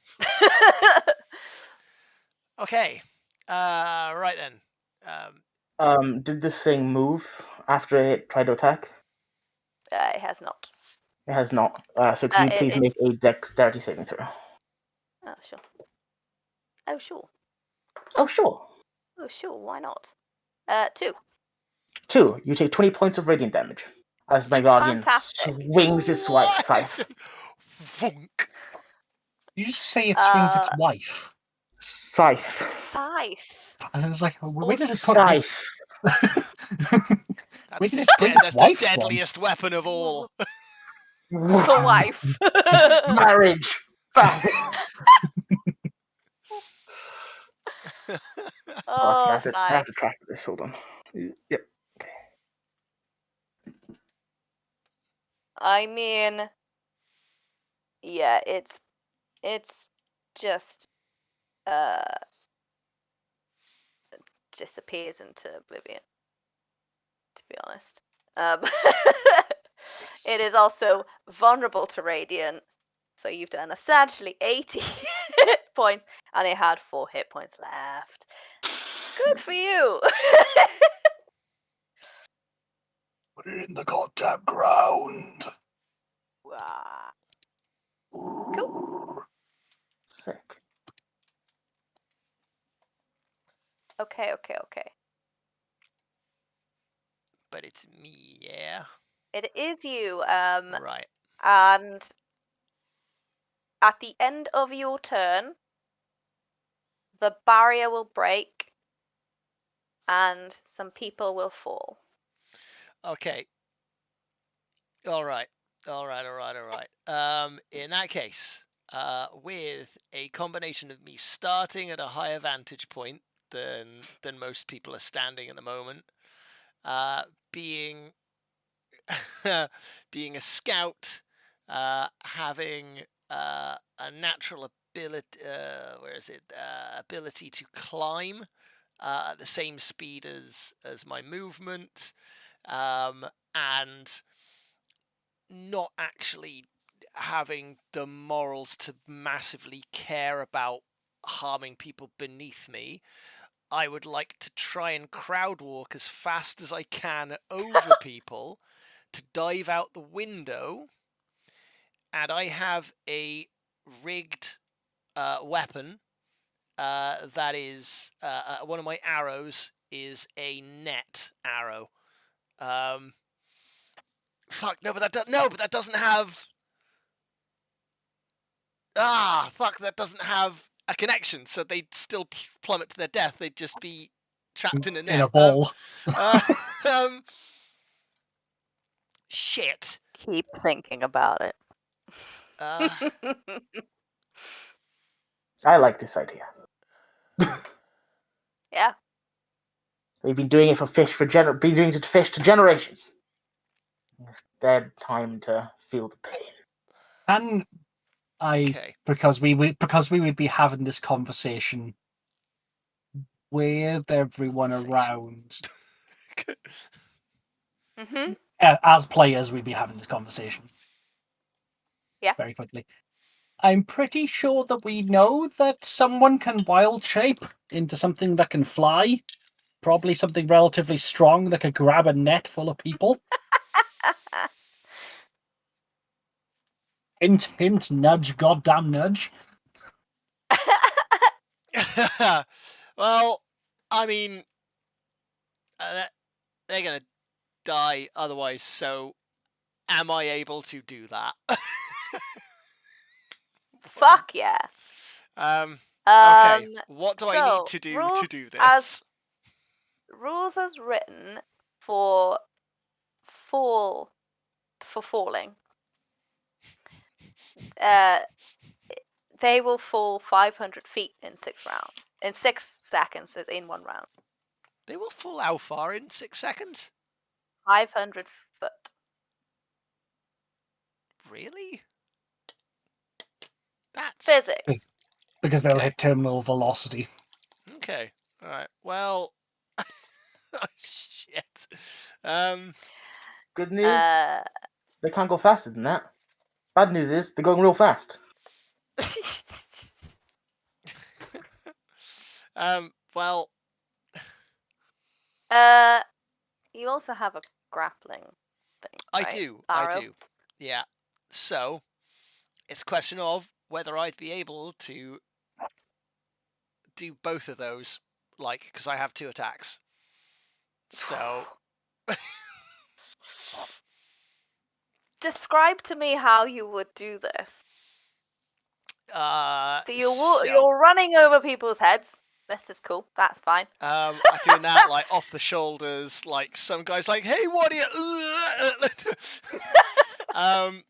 Okay. Right then. Did this thing move after it tried to attack? It has not. It has not. So can you please make a dexterity saving throw? Oh sure. Oh sure. Oh, sure. Oh sure. Why not? 2. 2. You take 20 points of radiant damage. as my guardian Fantastic. swings his scythe. Vunk. You just say it swings its Uh, wife. Scythe. Scythe. And I was like, where did it put Scythe. Where did it bring its That's the wife from? deadliest weapon of all. The wife. Marriage. Oh, I have Scythe. to track this. Hold on. Yep. I mean, yeah, it's just disappears into oblivion, to be honest. It is also vulnerable to radiant, so you've done essentially 80 hit points, and it had 4 hit points left. Good for you. Put it in the goddamn ground. Wow. Cool. Sick. Okay. But it's me, yeah? It is you. Right. And at the end of your turn, the barrier will break and some people will fall. Okay. All right. In that case, with a combination of me starting at a higher vantage point than most people are standing at the moment, being being a scout, having a natural ability, ability to climb at the same speed as my movement, and not actually having the morals to massively care about harming people beneath me, I would like to try and crowd walk as fast as I can over people to dive out the window. And I have a rigged weapon that is one of my arrows is a net arrow. Fuck, no, but that doesn't have. That doesn't have a connection, so they'd still plummet to their death. They'd just be trapped in a net. In a ball. Shit. Keep thinking about it. I like this idea. Yeah. They've been doing it to fish to generations. It's their time to feel the pain. And Okay. because we would be having this conversation with everyone around. Mm-hmm. As players, we'd be having this conversation. Yeah. Very quickly. I'm pretty sure that we know that someone can wild shape into something that can fly. Probably something relatively strong that could grab a net full of people. Hint, hint, nudge, goddamn nudge. Well, I mean, they're gonna die otherwise, so am I able to do that? Fuck yeah. Okay, what do I need to do to do this? Rules as written for falling. They will fall 500 feet in 6 rounds. In 6 seconds, is in 1 round. They will fall how far in 6 seconds? 500 foot. Really? That's Physics. Because they'll Okay. hit terminal velocity. Okay. All right. Well. Oh, shit. Good news, they can't go faster than that. Bad news is they're going real fast. Well. You also have a grappling thing. Right? I do. Yeah. So, it's a question of whether I'd be able to do both of those, because I have 2 attacks. So. describe to me how you would do this. So So, you're running over people's heads. This is cool. That's fine. I'm doing that like off the shoulders, like some guy's like, "Hey, what are you?"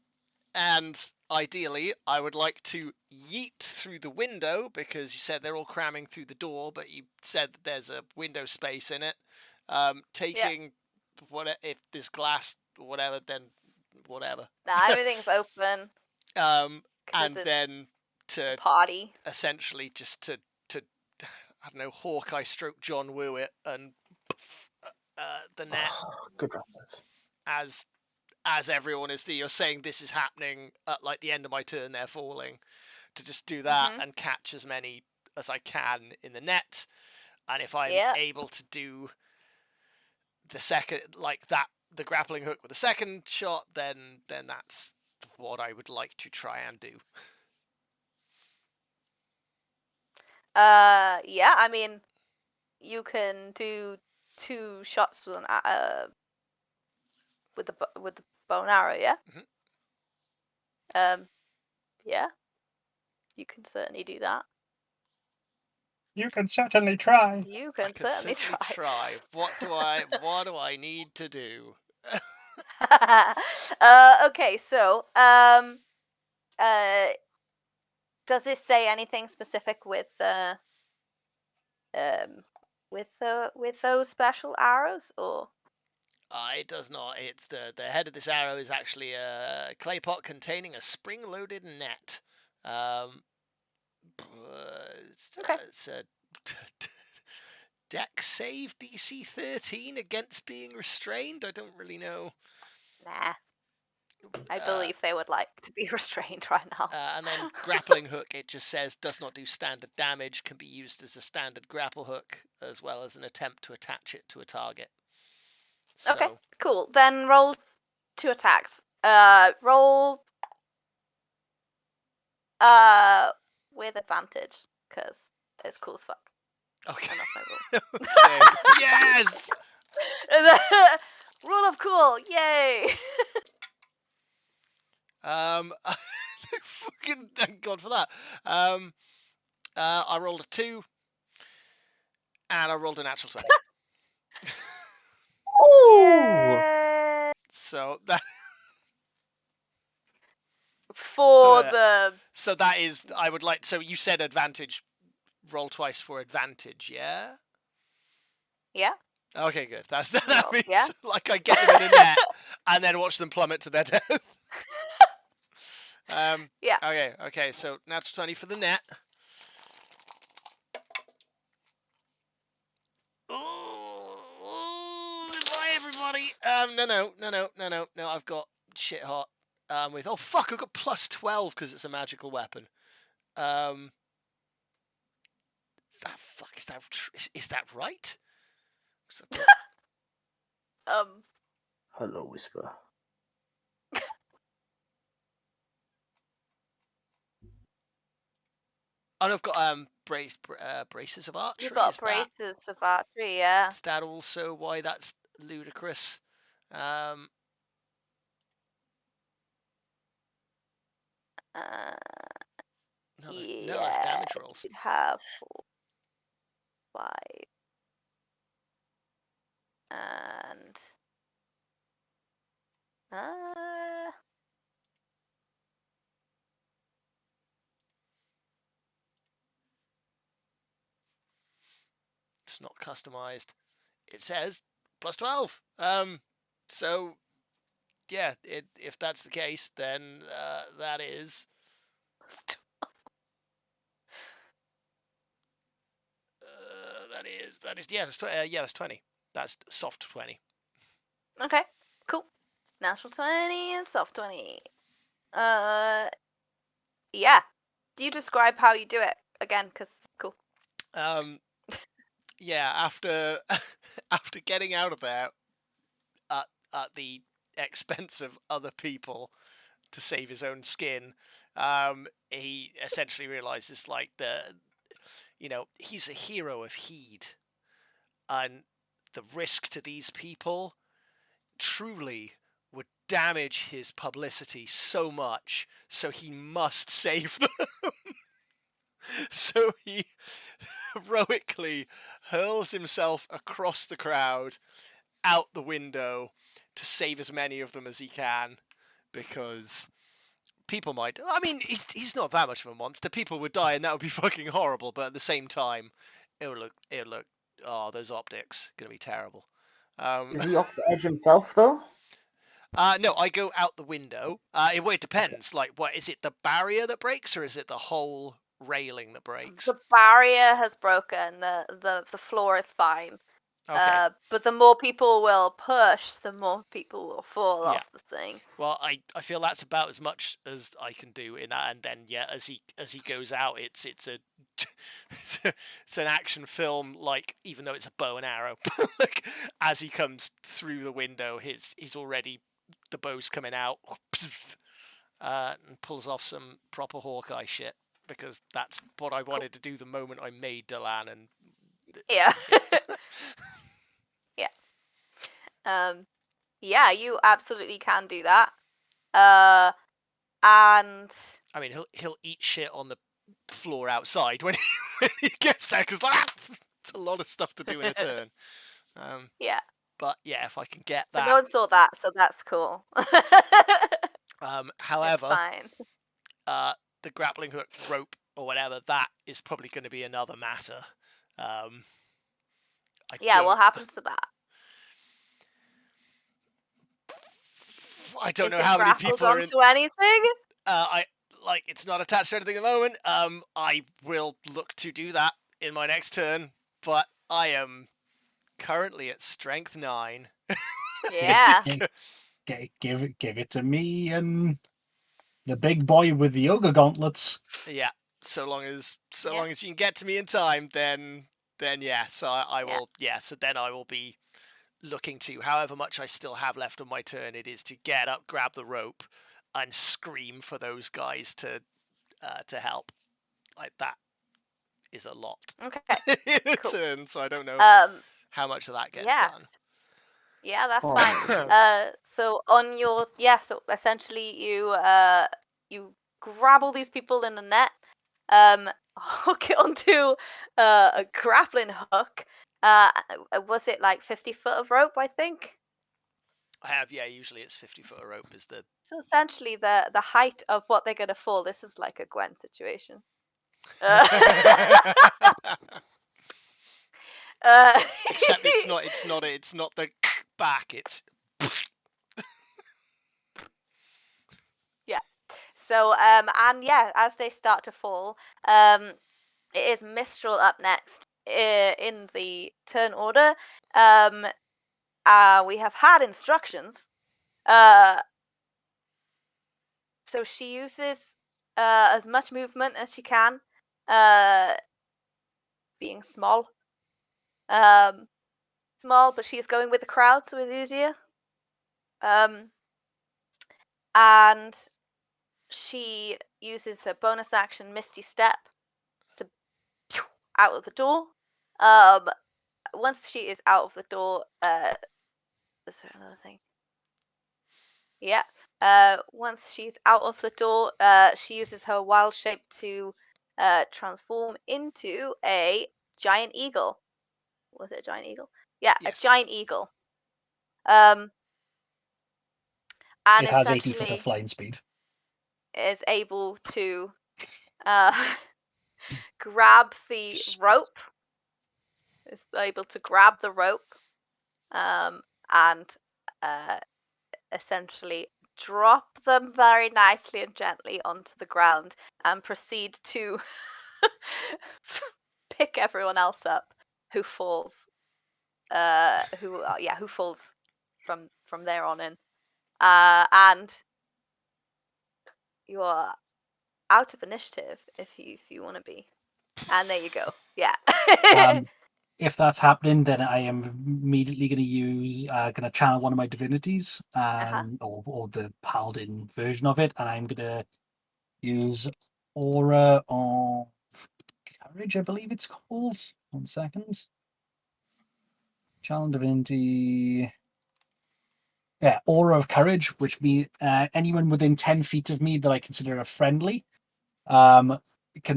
And ideally, I would like to yeet through the window because you said they're all cramming through the door, but you said that there's a window space in it. Taking if there's glass or whatever, then whatever. Nah, everything's open. And it's then to party. essentially just to I don't know, Hawkeye stroke John Woo it and the net Good reference. as everyone is. You're saying this is happening at like the end of my turn. They're falling. To just do that and catch as many as I can in the net, and if I'm able to do the second like that, the grappling hook with the second shot, then that's what I would like to try and do. Yeah, I mean, you can do 2 shots with the bow and arrow, yeah. Yeah, you can certainly do that. You can certainly try. You can certainly try. What do I need to do? Okay, so does this say anything specific with those special arrows, or? It does not. It's the head of this arrow is actually a clay pot containing a spring-loaded net. It's a dex save DC 13 against being restrained. I don't really know. Nah. I believe they would like to be restrained right now. And then grappling hook, it just says does not do standard damage, can be used as a standard grapple hook, as well as an attempt to attach it to a target. So, okay, cool. Then roll 2 attacks. Roll with advantage, because it's cool as fuck. Okay. And that's my rule. Okay. Yes! Rule of cool, yay! Fucking thank God for that. I rolled a 2, and I rolled a natural 20. Yay! So that For the so that is I would like. So you said advantage. Roll twice for advantage. Yeah. yeah. Okay, good. That means yeah. like I get them in a net and then watch them plummet to their death. Yeah. Okay. So natural 20 for the net. Oh, goodbye, everybody. No. I've got shit hot. With fuck, I've got plus 12 because it's a magical weapon. Is that right? Hello, Whisper. And I've got braces of archery. You've got braces of archery, yeah. Is that also why that's ludicrous? No, that's damage rolls. You'd have 4, 5, and it's not customized. It says plus 12. So yeah, if that's the case, then that is. That is that's 20. That's soft 20. Okay, cool. Natural 20 and soft 20. Yeah. Do you describe how you do it again? Because it's cool. Yeah. After getting out of there at the expense of other people to save his own skin, he essentially realizes like he's a hero of heed, and the risk to these people truly damage his publicity so much, so he must save them. So he heroically hurls himself across the crowd, out the window, to save as many of them as he can, because people might... I mean, he's not that much of a monster. People would die, and that would be fucking horrible, but at the same time, it would look... Oh, those optics, gonna be terrible. Is he off the edge himself, though? No, I go out the window. It depends. Like, what is it? The barrier that breaks, or is it the whole railing that breaks? The barrier has broken. The floor is fine. Okay. But the more people will push, the more people will fall Yeah. off the thing. Well, I feel that's about as much as I can do in that, and then as he goes out, it's an action film, like, even though it's a bow and arrow. Like, as he comes through the window, he's already, the bow's coming out, and pulls off some proper Hawkeye shit, because that's what I wanted to do the moment I made Delan, and Yeah. Yeah. Yeah, you absolutely can do that. And I mean, he'll eat shit on the floor outside when he gets there, because it's a lot of stuff to do in a turn. yeah. But yeah, if I can get But that. no one saw that, so that's cool. However, fine. The grappling hook, rope, or whatever, that is probably going to be another matter. What happens to that? I don't Is know it how many grappled people are in. onto anything? It's not attached to anything at the moment. I will look to do that in my next turn, but I am currently at strength 9. Yeah. Give it to me and the big boy with the yoga gauntlets. Yeah, so long as you can get to me in time, then yeah. So I will. Yeah. So then I will be looking to, however much I still have left on my turn, it is to get up, grab the rope, and scream for those guys to help. Like, that is a lot. Okay. In a Cool. turn, so I don't know how much of that gets done. Yeah, that's Oh. fine. So on your so essentially you grab all these people in a net, hook it onto a grappling hook. Was it like 50 foot of rope? I think. I have, yeah. Usually it's 50 foot of rope is the. So essentially the height of what they're gonna fall. This is like a Gwen situation. Except it's not the back. It's. Yeah. So and yeah, as they start to fall, it is Mistral up next in the turn order. We have had instructions. So she uses as much movement as she can, being small. Small, but she's going with the crowd, so it's easier. And she uses her bonus action Misty Step to out of the door. Once she is out of the door, is there another thing? Yeah. Once she's out of the door, she uses her wild shape to transform into a giant eagle. Was it a giant eagle? Yeah, yes. A giant eagle. And it has 80 foot of flying speed. Is able to grab the rope. Is able to grab the rope, and essentially drop them very nicely and gently onto the ground, and proceed to pick everyone else up who falls. Who falls from there on in, and you are out of initiative if you want to be, and there you go. Yeah. If that's happening, then I am immediately going to use, going to channel one of my divinities, or the paladin version of it, and I'm going to use Aura of Courage, I believe it's called. 1 second. Channel divinity. Aura of Courage, which means anyone within 10 feet of me that I consider a friendly can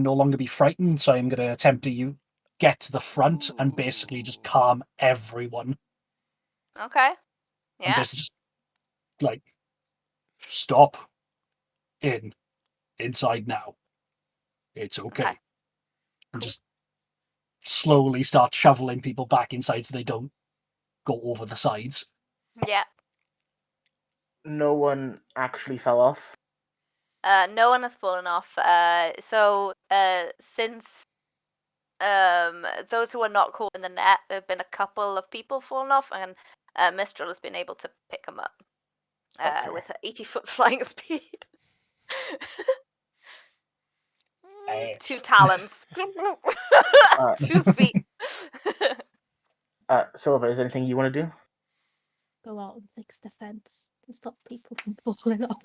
no longer be frightened. So I'm going to attempt to get to the front and basically just calm everyone. Okay. And Yeah. basically just like, stop. Inside now. It's okay. Okay. And Cool. just slowly start shoveling people back inside so they don't go over the sides. Yeah. No one actually fell off. No one has fallen off. So since those who are not caught in the net, there have been a couple of people fallen off, and Mistral has been able to pick them up Okay. with her 80-foot flying speed. 2 talons. 2 feet. Silver, is there anything you want to do? Go out and fix the fence to stop people from falling off.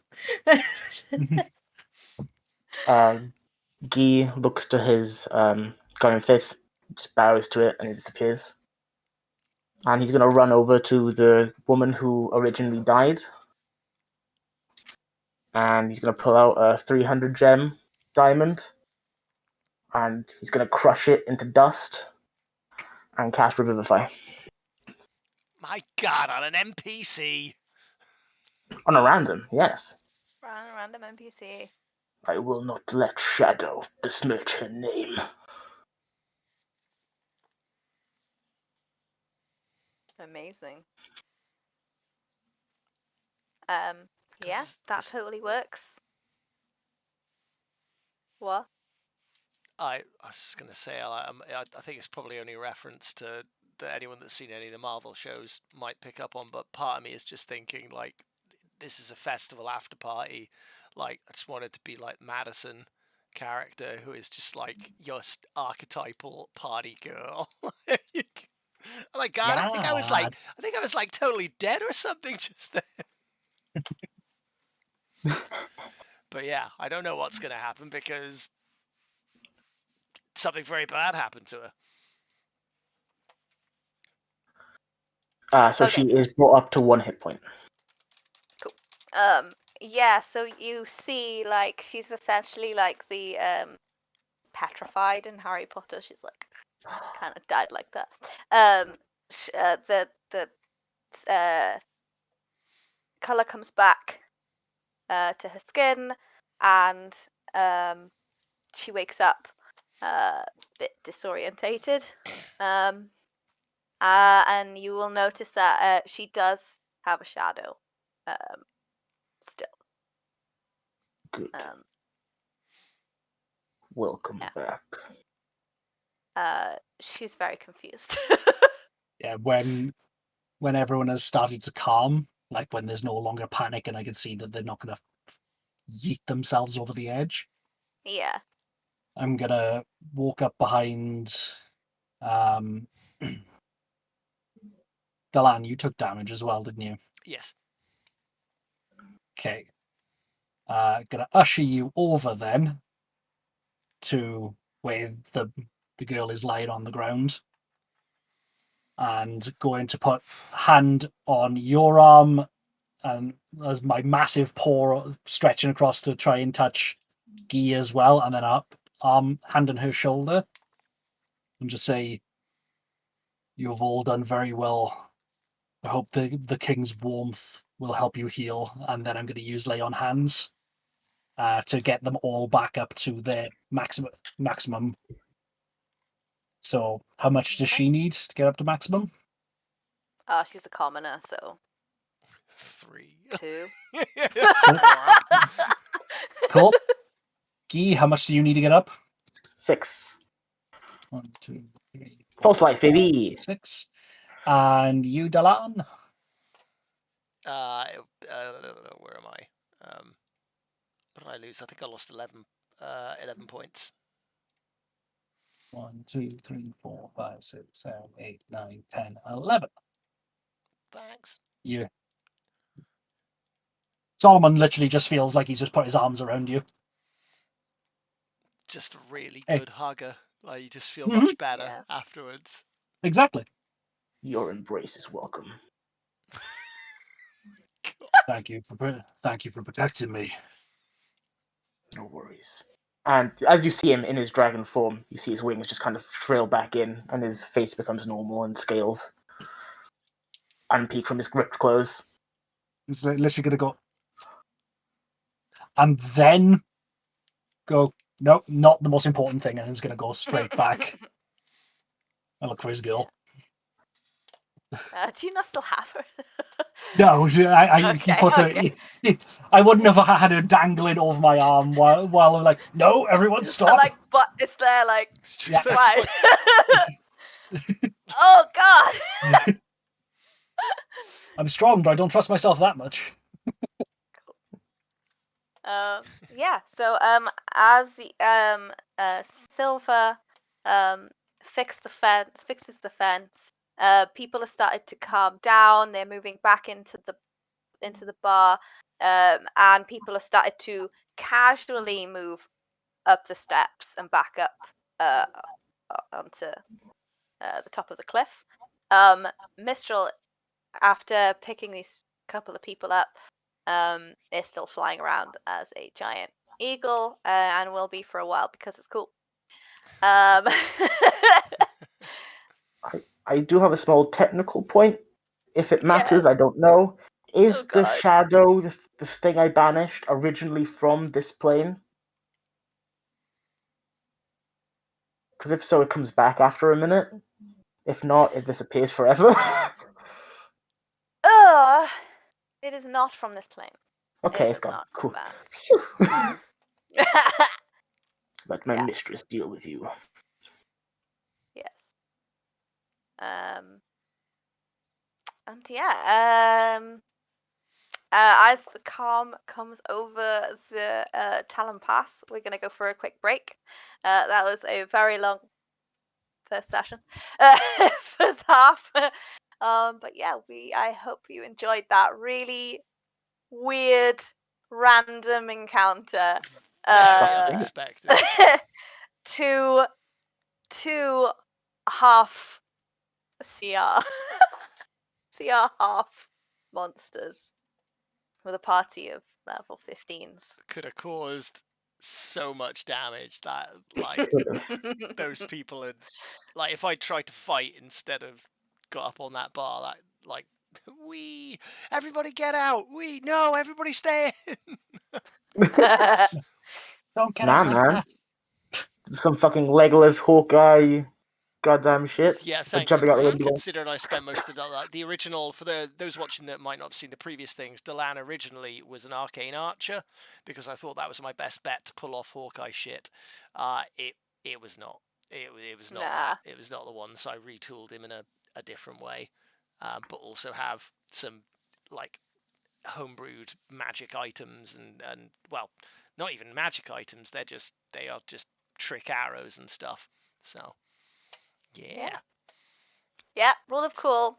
Guy looks to his gun in fifth, just bows to it, and it disappears. And he's going to run over to the woman who originally died. And he's going to pull out a 300 gem diamond. And he's going to crush it into dust and cast Revivify. My God, on an NPC. On a random, yes. Random NPC. I will not let Shadow besmirch her name. Amazing. Yeah, 'Cause that this- totally works. What? I was going to say, I think it's probably only a reference to that anyone that's seen any of the Marvel shows might pick up on, but part of me is just thinking, like, this is a festival after party. Like, I just wanted to be like Madison character who is just like your archetypal party girl. Oh my God, I think I was like totally dead or something just then. But yeah, I don't know what's going to happen because something very bad happened to her. So Okay. she is brought up to 1 hit point. Yeah, so you see, like, she's essentially like the petrified in Harry Potter. She's like kind of died like that. The color comes back to her skin, and she wakes up a bit disorientated. And you will notice that she does have a shadow still. Good. Um, Welcome yeah. back. She's very confused. Yeah, when everyone has started to calm, like when there's no longer panic and I can see that they're not going to yeet themselves over the edge, Yeah. I'm going to walk up behind Delan. You took damage as well, didn't you? Yes. Okay. Gonna usher you over then to where the girl is lying on the ground, and going to put hand on your arm, and as my massive paw stretching across to try and touch Guy as well, and then up hand on her shoulder, and just say, "You've all done very well. I hope the king's warmth will help you heal." And then I'm going to use lay on hands to get them all back up to their maximum. So how much does she need to get up to maximum? She's a commoner, so 3. 2. Cool. Guy, how much do you need to get up? 6. 1, 2, 3, 4, False life, baby. 6. And you, Delan? Where am I? What did I lose? I think I lost 11 points. 1, 2, 3, 4, 5, 6, 7, 8, 9, 10, 11. Thanks. You. Solomon literally just feels like he's just put his arms around you. Just a really Hey. good hugger. Like, you just feel much better Yeah. afterwards. Exactly. Your embrace is welcome. Thank you for protecting me. No worries. And as you see him in his dragon form, you see his wings just kind of shrill back in, and his face becomes normal, and scales unpeak from his gripped clothes. It's literally gonna go, and then go. No, not the most important thing, and it's gonna go straight back. I look for his girl. Do you not still have her? No, he Okay, put okay. I wouldn't have had her dangling over my arm while I'm like, no, everyone stop. Like, but it's there, like, It's Yeah. just, it's just fine. Oh God. I'm strong, but I don't trust myself that much. Yeah. So as Silver fixes the fence. People have started to calm down. They're moving back into the bar, and people have started to casually move up the steps and back up onto the top of the cliff. Mistral, after picking these couple of people up, is still flying around as a giant eagle, and will be for a while because it's cool. I do have a small technical point. If it matters, Yes. I don't know. Is Oh, the God. shadow, the thing I banished, originally from this plane? Because if so, it comes back after a minute. If not, it disappears forever. It is not from this plane. Okay, It it's is gone. not Cool. from Phew. that. Let my Yeah. mistress deal with you. Yes. And yeah. As the calm comes over the Talon Pass, we're gonna go for a quick break. That was a very long first session, first half. But yeah, I hope you enjoyed that really weird, random encounter. very fucking unexpected. two half CR CR half monsters with a party of level 15s. Could have caused so much damage that, like, those people had, like, if I tried to fight instead of got up on that bar, that, like, everybody get out, no, everybody stay in. Don't get Nah, out like man. that. Some fucking Legolas, Hawkeye, goddamn shit. Yeah, But thank you, jumping out the Bree. window. Considering I spent most of the original, for those watching that might not have seen the previous things, Delan originally was an arcane archer because I thought that was my best bet to pull off Hawkeye shit. It was not. It was not that. It was not the one. So I retooled him in a different way, but also have some, like, homebrewed magic items and well, not even magic items. They are just trick arrows and stuff. So. Yeah. Yeah, rule of cool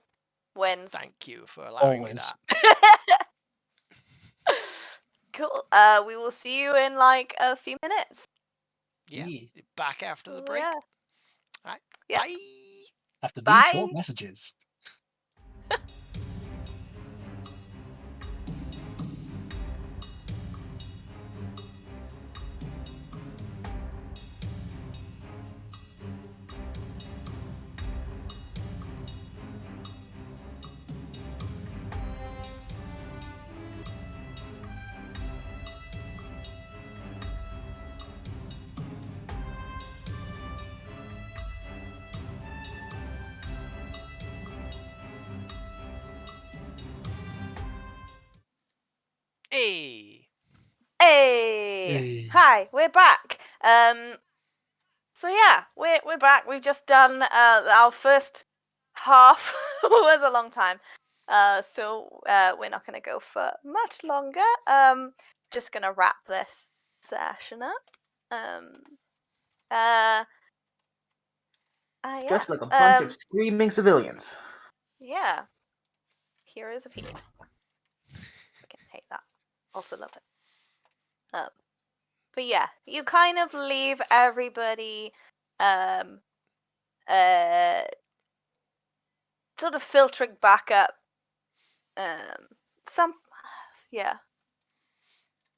wins. Thank you for allowing me Always. that. Cool. We will see you in like a few minutes. Yeah. Back after the break. Yeah. All right. Yep. Bye. After these Bye. short messages. Hey. Hey. Hi, we're back. So yeah, we're back. We've just done our first half. Was a long time. So we're not gonna go for much longer. Just gonna wrap this session up. Yeah. Just like a bunch of screaming civilians. Yeah. Heroes of Heat. I can hate that. Also love it. But yeah, you kind of leave everybody sort of filtering back up. Some yeah.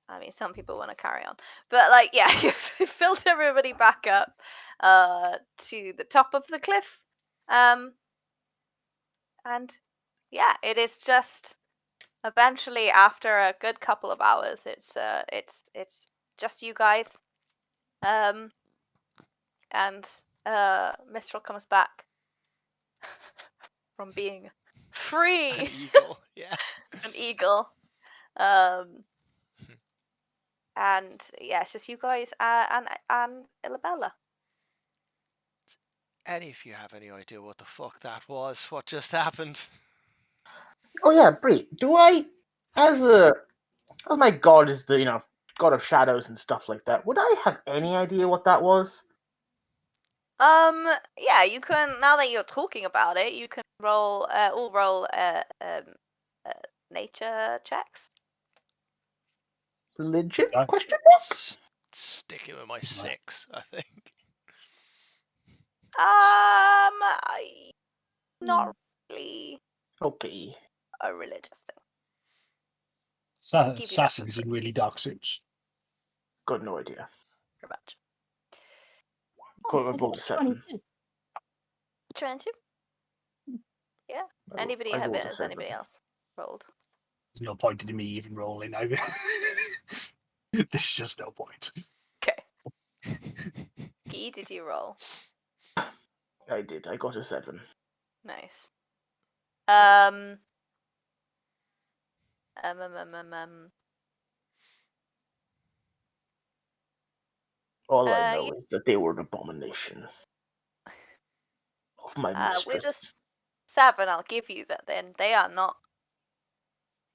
I mean, some people want to carry on, but like, yeah, you filled everybody back up to the top of the cliff, and yeah, it is just eventually after a good couple of hours, it's just you guys, and Mistral comes back from being An free, eagle. Yeah. an eagle, um, and yeah, it's just you guys and Ilabella. Any of you have any idea what the fuck that was? What just happened? Oh yeah, Bree. Do I, as my god is the god of shadows and stuff like that? Would I have any idea what that was? Yeah, you can, now that you're talking about it, you can roll all roll nature checks. Religion? Yeah. Question mark? Sticking with my 6, I think. Not really Okay. a religious thing. Give you that Assassins in really dark suits. Got no idea. pretty much. Cool, I I've rolled got a 7. 22. 22? Yeah. I Anybody rolled a has 7. anybody else rolled? There's no point in me even rolling. There's just no point. Okay. Guy, did you roll? I did. I got a 7. Nice. Yes. All I know is that they were an abomination of my with a mistress. 7, I'll give you that. Then they are not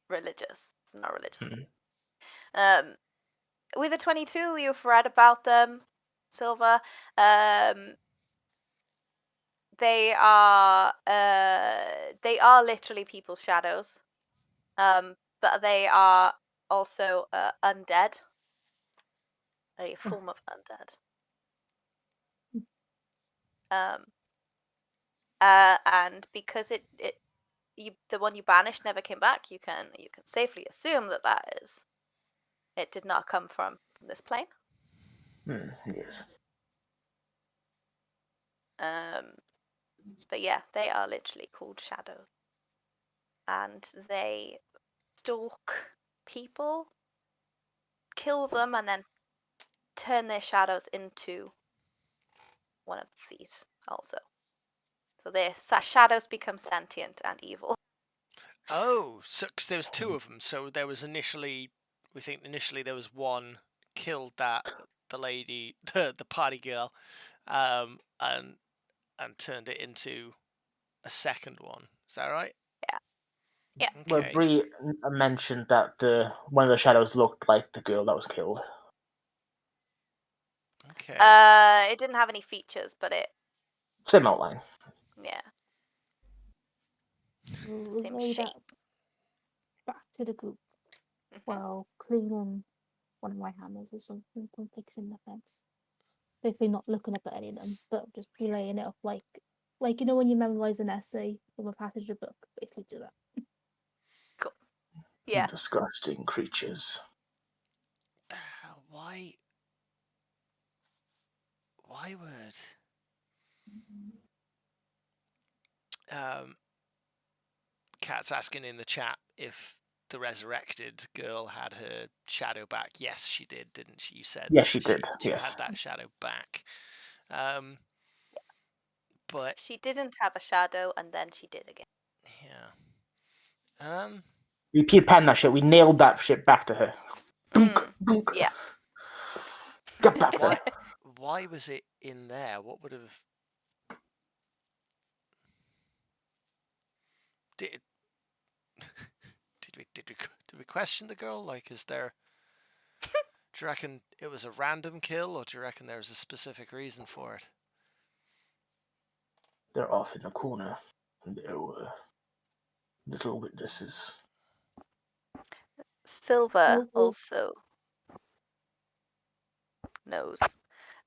religious. It's not religious. Mhm. With a 22, you've read about them, Silver. They are literally people's shadows. But they are also undead, a form of undead. And because the one you banished never came back, you can safely assume that it did not come from this plane. Yes. But yeah, they are literally called shadows, and they stalk people, kill them, and then turn their shadows into one of these also. So their shadows become sentient and evil. Oh, so cause there was 2 of them. So there was initially there was one killed the lady, the party girl, and turned it into a second one. Is that right? Yeah. Well, Okay. Bree mentioned that one of the shadows looked like the girl that was killed. Okay. It didn't have any features, but Same outline. yeah, We'll same relay shape. that back to the group Mhm. while cleaning one of my hammers or something and fixing the fence. Basically not looking up at any of them, but just relaying it off like when you memorize an essay from a passage of a book. Basically do that. Cool. Yeah. Disgusting creatures. The hell, why would Cat's asking in the chat if the resurrected girl had her shadow back. Yes, she did, didn't she? You said Yes, that she did. she Yes. had that shadow back. But She didn't have a shadow, and then she did again. yeah. We Peter Pan that shit. We nailed that shit back to her. Dunk, dunk. Yeah. Get back there. Why was it in there? What would have did we question the girl? Like, is there? Do you reckon it was a random kill, or do you reckon there was a specific reason for it? They're off in the corner. There were little witnesses. Silver Well, also knows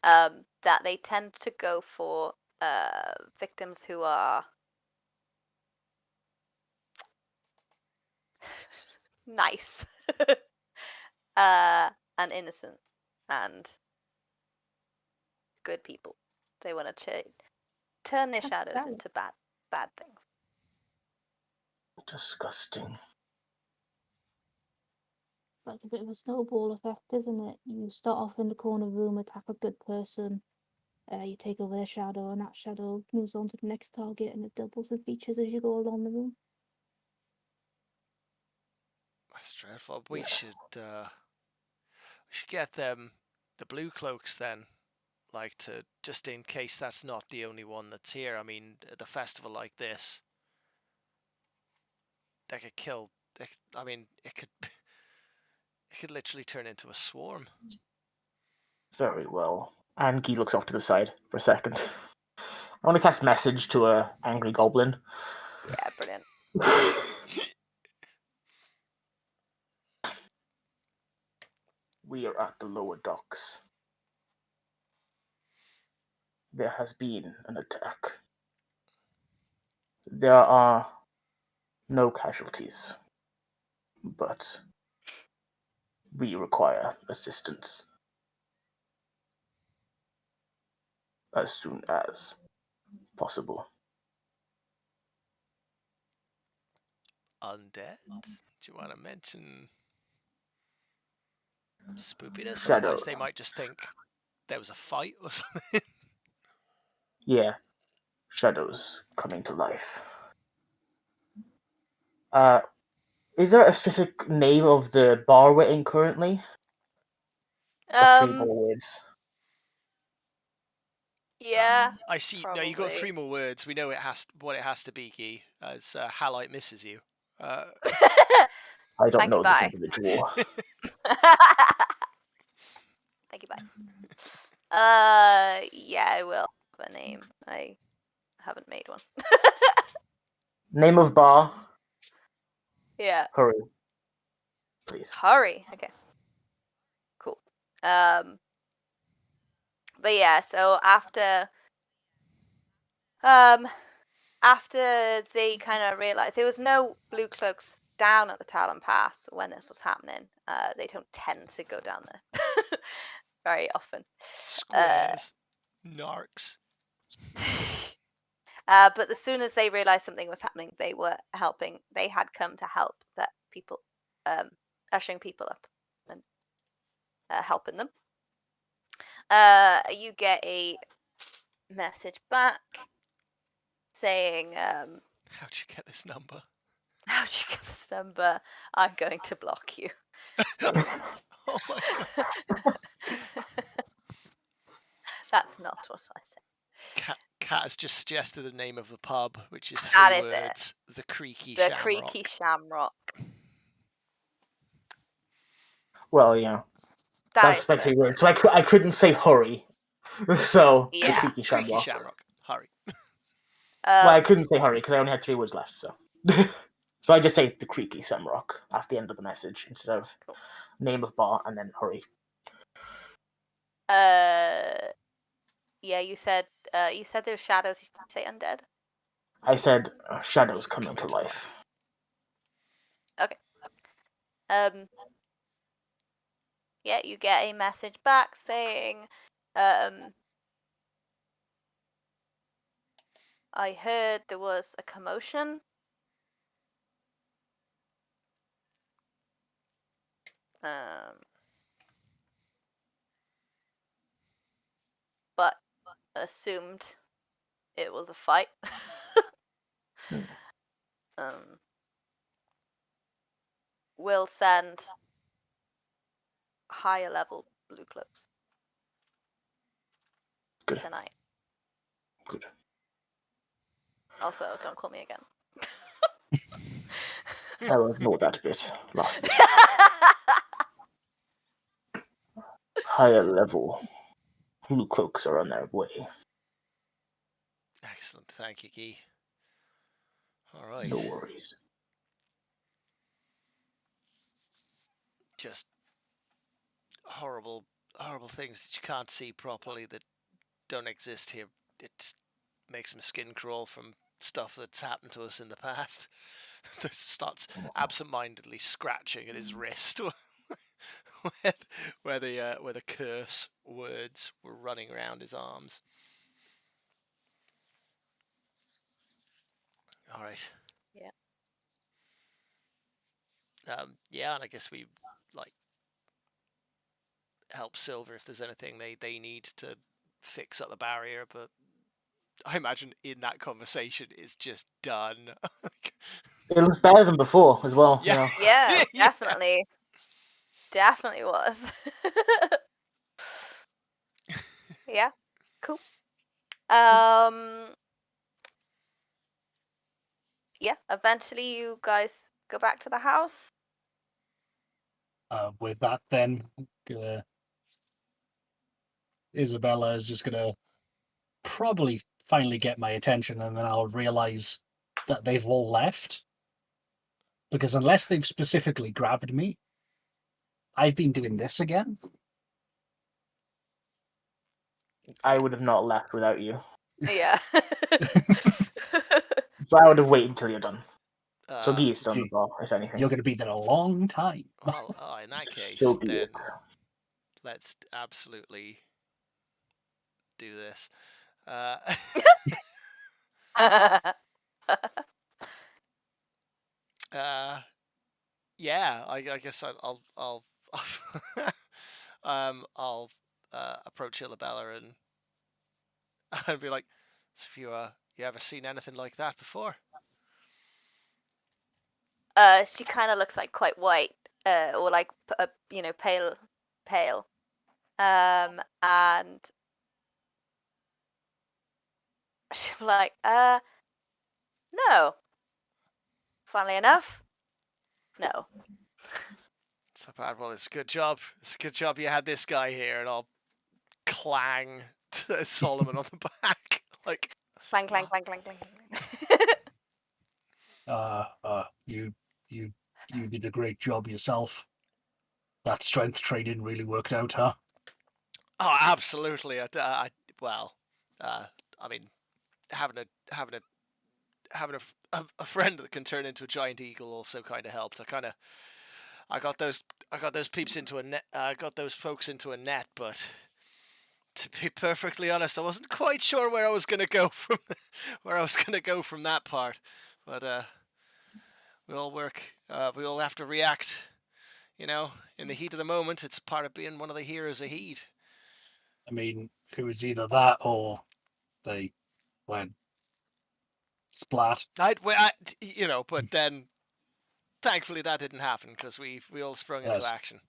that they tend to go for victims who are nice, and innocent, and good people. They want to turn their That's shadows bad. into bad things. Disgusting. It's like a bit of a snowball effect, isn't it? You start off in the corner room, attack a good person, you take over their shadow, and that shadow moves on to the next target, and it doubles in features as you go along the room. That's dreadful. Yes. We should get them the blue cloaks then, like to just in case that's not the only one that's here. I mean, at a festival like this, they could kill. I mean, it could it could literally turn into a swarm. Very well. And Guy looks off to the side for a second. I want to cast message to a angry goblin. Yeah, brilliant. We are at the lower docks. There has been an attack. There are no casualties, but we require assistance as soon as possible. Undead? Do you want to mention spoopiness? Shadow. Otherwise, they might just think there was a fight or something. Yeah, shadows coming to life. Is there a specific name of the bar we're in currently? Or 3 more words. Yeah. I see. No, you got Probably. 3 more words. We know what it has to be, Guy. It's Halite misses you. I don't Thank know you, this bye. individual. Thank you, bye. Yeah, I will have a name. I haven't made one. Name of bar. Yeah. Hurry, please. Hurry. Okay. Cool. But yeah, so after they kind of realized there was no blue cloaks down at the Talon Pass when this was happening. They don't tend to go down there very often. Squares. Narcs. But as soon as they realized something was happening, they were helping. They had come to help that people, ushering people up and helping them. You get a message back saying, How'd you get this number? how'd you get this number? I'm going to block you. Oh my god. That's not what I said. Cat has just suggested the name of the pub, which is 3 That is words. The Creaky The Shamrock. Creaky Shamrock. Well, yeah. That That's is basically perfect. weird. So I couldn't say hurry. So, Yeah. the creaky Creaky shamrock. Shamrock. Hurry. Well, I couldn't say hurry because I only had 3 words left, so. So I just say the creaky shamrock at the end of the message instead of Cool. name of bar and then hurry. Yeah, you said there's shadows. You say undead. I said shadows coming to life. Okay. Yeah, you get a message back saying, I heard there was a commotion. But assumed it was a fight. We'll send higher level blue cloaks Good. tonight. Good. Also, don't call me again. I will ignore that bit. Last bit. Higher level. Blue cloaks are on their way. Excellent. Thank you, Guy. All right. No worries. Just horrible things that you can't see properly that don't exist here. It just makes my skin crawl from stuff that's happened to us in the past. Just starts absent-mindedly scratching at his wrist where the curse words were running around his arms. All right. Yeah. Yeah, and I guess we like help Silver if there's anything they need to fix up the barrier, but I imagine in that conversation it's just done. It looks better than before as well. Yeah. You know? Yeah, Yeah. definitely was. Yeah, cool. Yeah, eventually you guys go back to the house. With that, then Isabella is just gonna probably finally get my attention, and then I'll realize that they've all left. Because unless they've specifically grabbed me, I've been doing this again. I would have not left without you. Yeah. So I would have waited until you're done. So Uh, he is still on the gee, ball, if anything. You're going to be there a long time. well, in that case, So be then it. let's absolutely do this. Yeah, I guess I'll I'll approach Illabella and I'd be like, so if you ever seen anything like that before? She kind of looks like quite white, or like pale. And she's like, no. Funnily enough, no. So bad. Well, it's a good job. It's a good job you had this guy here, and I'll clang to Solomon on the back, like Clang, clang, clang, clang, clang. You did a great job yourself. That strength training really worked out, huh? Oh, absolutely. I mean, having a friend that can turn into a giant eagle also kind of helped. I got those peeps into a net. I got those folks into a net, but to be perfectly honest, I wasn't quite sure where I was going to go from that part. But we all work. We all have to react. In the heat of the moment. It's part of being one of the heroes of heat. I mean, it was either that or they went splat. But then thankfully that didn't happen because we all sprung into action.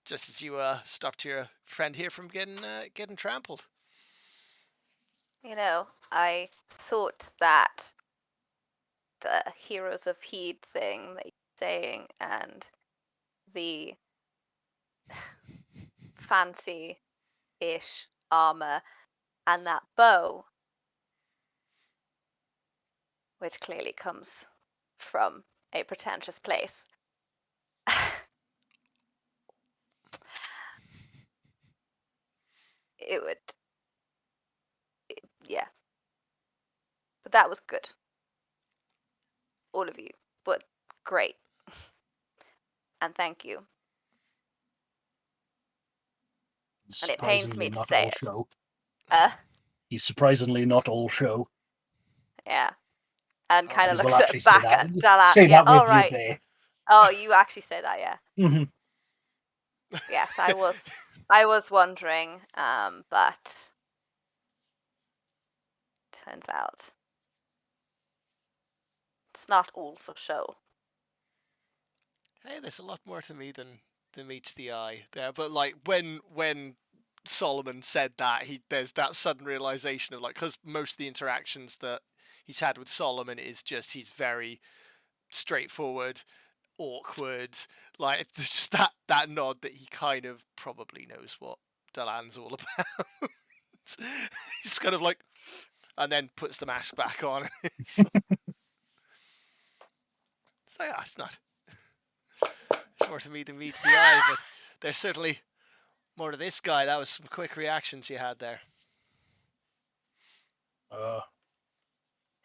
Just as you stopped your friend here from getting trampled. I thought that the Heroes of Heed thing that you're saying and the fancy-ish armor and that bow, which clearly comes from a pretentious place, yeah. But that was good. All of you, but great. And thank you. And it pains me to say it. He's surprisingly not all show. Yeah. And kind of We'll looks back at Dalan. Say Yeah, that with all right. you there. Oh, you actually say that, yeah. Mm-hmm. Yes, I was wondering, but turns out it's not all for show. Hey, there's a lot more to me than meets the eye there. But like when Solomon said that, there's that sudden realization of because most of the interactions that he's had with Solomon is just he's very straightforward, awkward. Like it's just that nod that he kind of probably knows what Dalan's all about. He's kind of like, and then puts the mask back on. So yeah, it's not. It's more to me than meets the eye, but there's certainly more to this guy. That was some quick reactions you had there.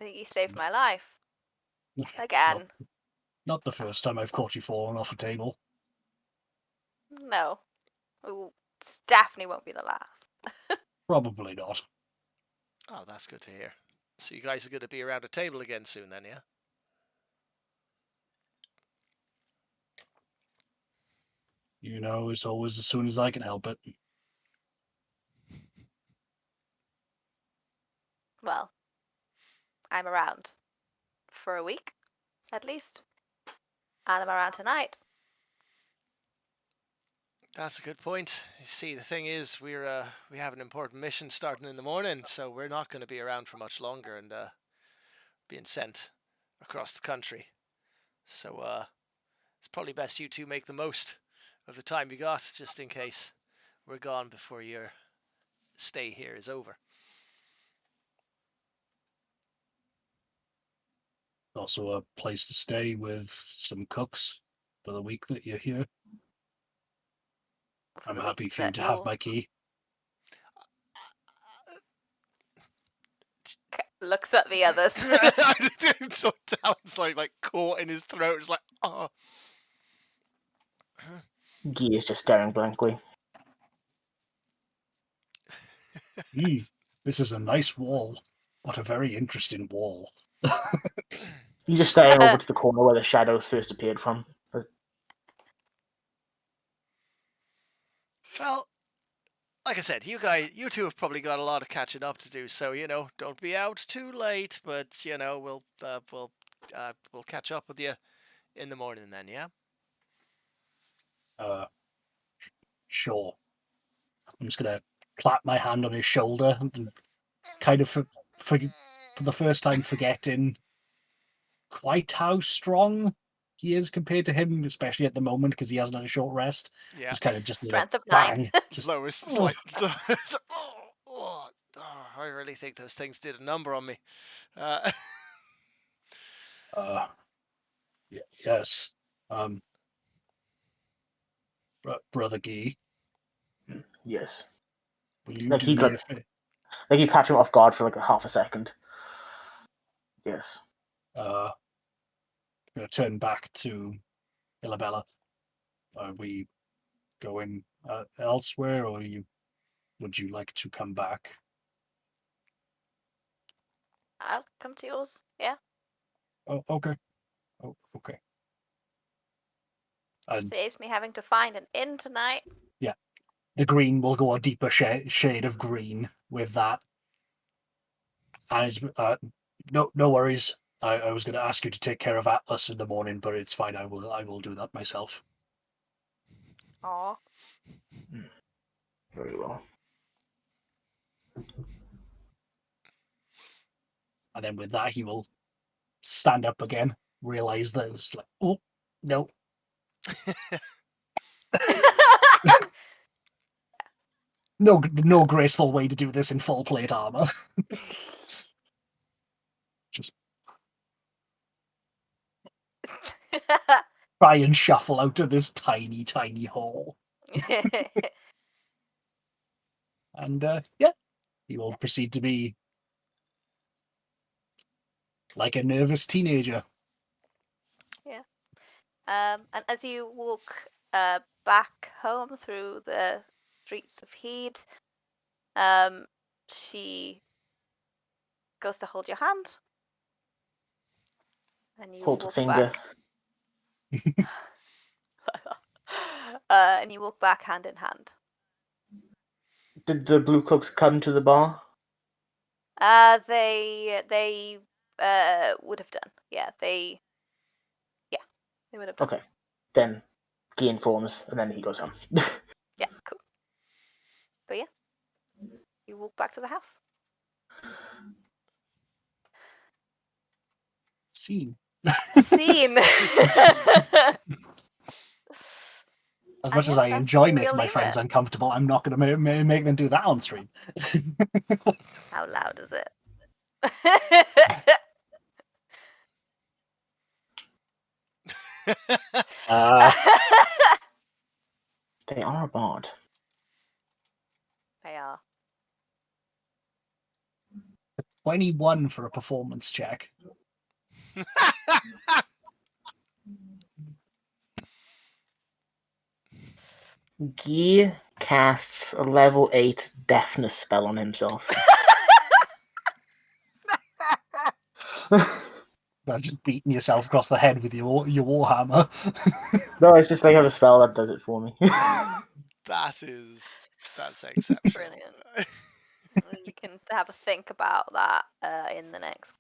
I think you saved my life. Again. Not the first time I've caught you falling off a table. No. Definitely won't be the last. Probably not. Oh, that's good to hear. So you guys are going to be around a table again soon then, yeah? You know, it's always as soon as I can help it. Well, I'm around for a week, at least. And I'm around tonight. That's a good point. You see, the thing is, we have an important mission starting in the morning, so we're not going to be around for much longer and being sent across the country. So it's probably best you two make the most of the time you got, just in case we're gone before your stay here is over. Also a place to stay with some cooks for the week that you're here. I'm happy for you to have my key. Looks at the others. So Talon's like caught in his throat. It's like, oh. Guy is just staring blankly. This is a nice wall, but a very interesting wall. He's just staring over to the corner where the shadow first appeared from. Well, like I said, you two have probably got a lot of catching up to do. So don't be out too late. But we'll catch up with you in the morning then. Yeah. Sure. I'm just gonna clap my hand on his shoulder and kind of for the first time forgetting quite how strong he is compared to him, especially at the moment because he hasn't had a short rest. Yeah. Just kind of just Strength of bang. 9. Just Lois is like, I really think those things did a number on me. yes. Brother Guy. Yes. Will you Like do me a favor? Like you catch him off guard for like a half a second. Yes. I'm gonna turn back to Ilabella. Are we going elsewhere, or would you like to come back? I'll come to yours. Yeah. Oh, okay. Oh, okay. Saves me having to find an inn tonight. Yeah. The green will go a deeper shade of green with that. And no worries. I was going to ask you to take care of Atlas in the morning, but it's fine. I will do that myself. Aw. Very well. And then with that, he will stand up again, realize that it's like, oh, no. No graceful way to do this in full plate armor. Just try and shuffle out of this tiny, tiny hole. And he will proceed to be like a nervous teenager. Yeah. And as you walk back home through the streets of Heed, she goes to hold your hand, and you Hold a walk finger. back. And you walk back hand in hand. Did the blue cloaks come to the bar? They would have done. Yeah, they would have done. Okay. Then Guy informs, and then he goes home. Yeah, cool. But yeah, you walk back to the house. Scene. Scene. As much as I enjoy making my friends uncomfortable, I'm not going to make them do that on stream. How loud is it? They are a bard. They are. 21 for a performance check. Guy casts a level 8 deafness spell on himself. Not just beating yourself across the head with your warhammer. No, it's just I have a spell that does it for me. That's exceptional. Brilliant. We can have a think about that in the next.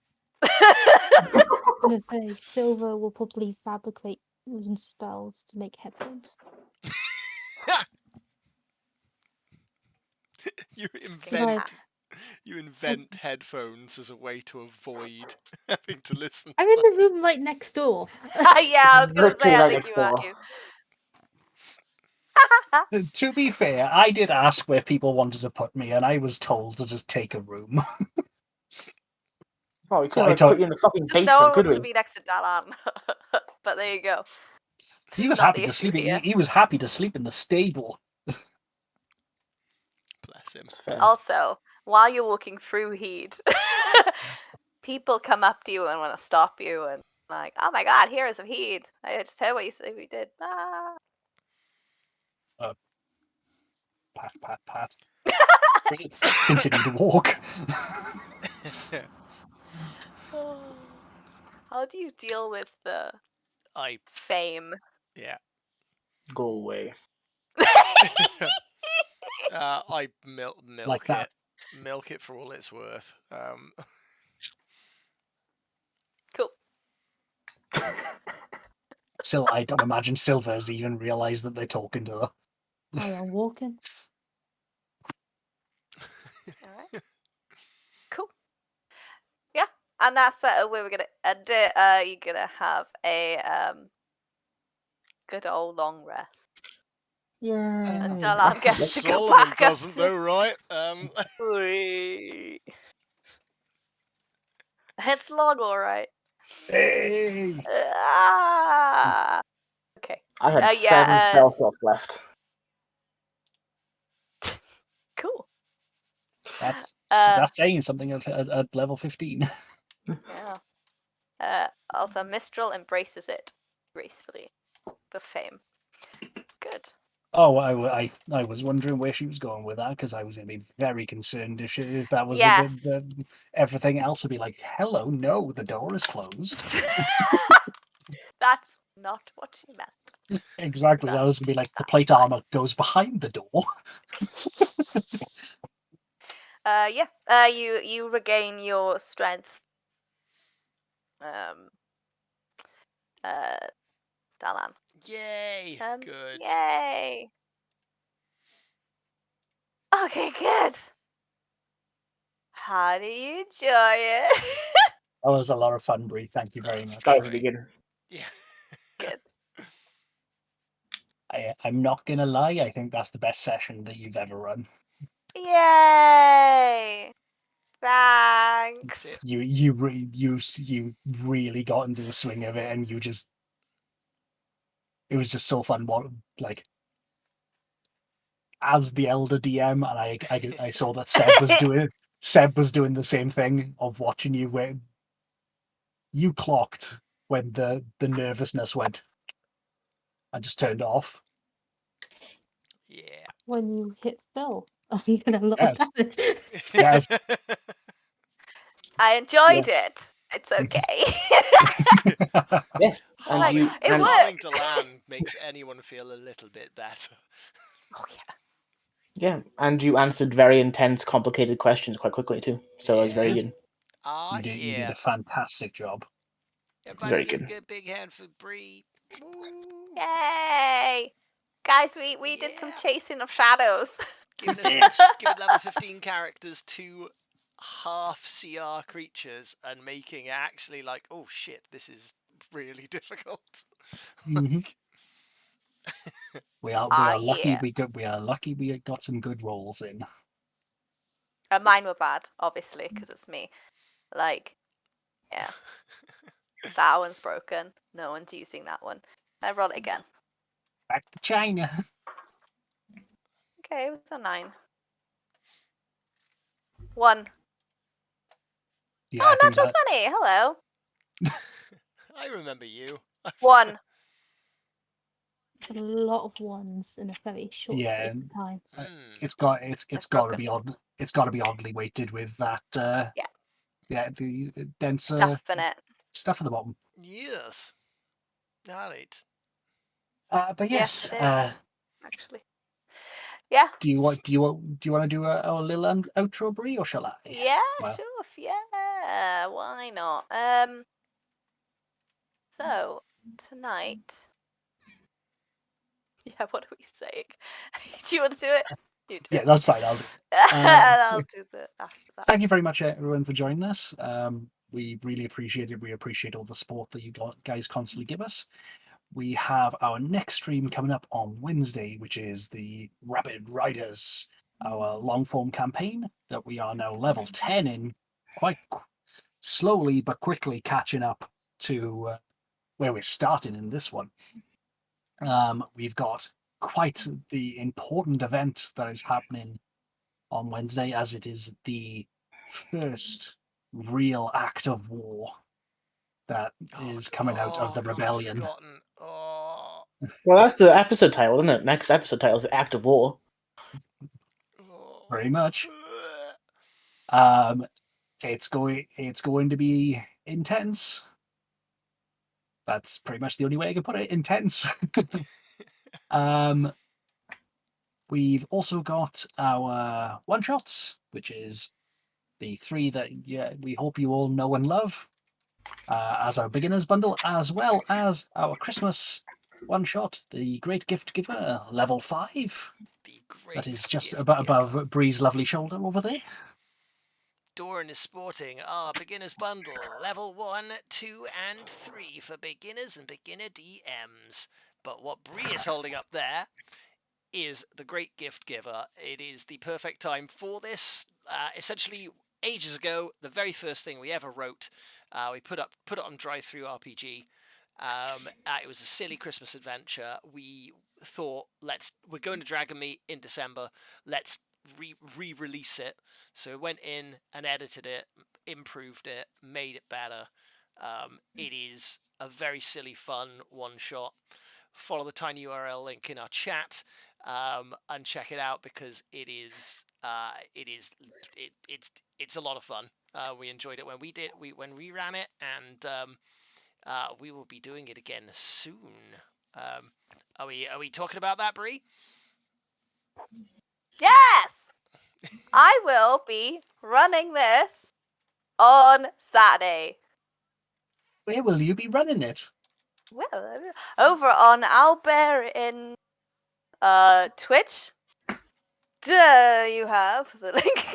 I'm gonna say Silver will probably fabricate wooden spells to make headphones. You Right. invent headphones as a way to avoid having to listen I'm to in the room right next door. Yeah, I was gonna say Literally I'm right thinking next about door. you. To be fair, I did ask where people wanted to put me, and I was told to just take a room. Oh, we So could have put you in the fucking No basement, one could wants we? to be next to Dalan. But there you go. He was Not happy the to issue sleep. here. He was happy to sleep in the stable. Bless him. That's fair. Also, while you're walking through Heed, people come up to you and want to stop you and like, oh my god, heroes of Heed. I just heard what you said we did. Ah. Pat, pat, pat. Continue to walk. How do you deal with the fame? Yeah. Go away. I milk Like that. it. Milk it for all it's worth. Cool. Still, I don't imagine Silver's even realised that they're talking to her. I am walking. Alright. Cool. Yeah. And that's where we're gonna end it. You're gonna have a good old long rest. Yeah. And Dalan gets to go Solomon back doesn't up though, right? Wee. It's long, alright. Hey! Okay. I had Yeah, 7 spell slots left. Cool. That's Uh, saying something at level 15. Yeah. Also, Mistral embraces it gracefully. The fame. Good. Oh, I was wondering where she was going with that, because I was going to be very concerned if that was Yes. everything else would be like, hello, no, the door is closed. That's not what she meant. Exactly. That was going to be like, the plate armor goes behind the door. Yeah. You regain your strength. Dalan. Yay! Good. Yay. Okay, good. How do you enjoy it? That was a lot of fun, Bree. Thank you very much. That was the beginning. Yeah. Good. I'm not going to lie, I think that's the best session that you've ever run. Yay! Thanks. You really got into the swing of it, and it was just so fun. Like, as the elder DM, and I saw that Seb was doing the same thing of watching you where you clocked when the nervousness went and just turned off. Yeah. When you hit Phil, you get a lot Yes. of damage. Yes. I enjoyed it. It's okay. Yes. And Like, you it and Harming worked. Delan makes anyone feel a little bit better. Oh yeah. yeah, and you answered very intense, complicated questions quite quickly too. So it was very Yeah. good. You did a fantastic job. Everybody Very give good. a big hand for Bree. Woo. Yay! Guys, we did some chasing of shadows. Giving it level 15 characters to half CR creatures and making it actually like, oh shit, this is really difficult. Mhm. We are lucky Yeah. we are lucky we got some good rolls in. Mine were bad, obviously, because it's me. Like, yeah. That one's broken. No one's using that one. I roll it again. Back to China. Okay, it was a 9. 1. Yeah, Oh, I think natural that 20. Hello. I remember you. 1. A lot of ones in a very short Yeah, space of time. it's got to broken. be odd. It's got to be oddly weighted with that. Yeah. The denser Stuff in it. stuff at the bottom. Yes. Alright. But Yes, yes, it is. Actually. Yeah. do you want to do a little outro, Bree, or shall I? Yeah, Well, sure. Yeah. Why not? So tonight. Yeah, what are we saying? Do you want to do it? You do yeah, it. that's fine. I'll do. And I'll do the after that. Thank you very much, everyone, for joining us. We really appreciate it. We appreciate all the support that you guys constantly give us. We have our next stream coming up on Wednesday, which is the Rapid Riders, our long form campaign that we are now level 10 in, quite slowly but quickly catching up to where we're starting in this one. We've got quite the important event that is happening on Wednesday, as it is the first real act of war that is coming out of the God, I've rebellion. forgotten. Oh. Well, that's the episode title, isn't it? Next episode title is Act of War. Very much. It's going to be intense. That's pretty much the only way I can put it. Intense. We've also got our one shots, which is the 3 that we hope you all know and love, as our beginners bundle, as well as our Christmas one shot, the Great Gift Giver, level 5. The great That is just gift above Bree's lovely shoulder over there. Doran is sporting our beginners bundle, level 1, 2, and 3 for beginners and beginner DMs. But what Bree is holding up there is the Great Gift Giver. It is the perfect time for this. Essentially, ages ago, the very first thing we ever wrote, we put it on Drive-Thru RPG. It was a silly Christmas adventure. We thought, we're going to Dragonmeet in December. Let's re-release it. So we went in and edited it, improved it, made it better. It is a very silly, fun one-shot. Follow the tiny URL link in our chat and check it out, because it's a lot of fun. We enjoyed it when we ran it, and we will be doing it again soon. Are we talking about that, Bree? Yes! I will be running this on Saturday. Where will you be running it? Well, over on Albert in Twitch. Duh, you have the link.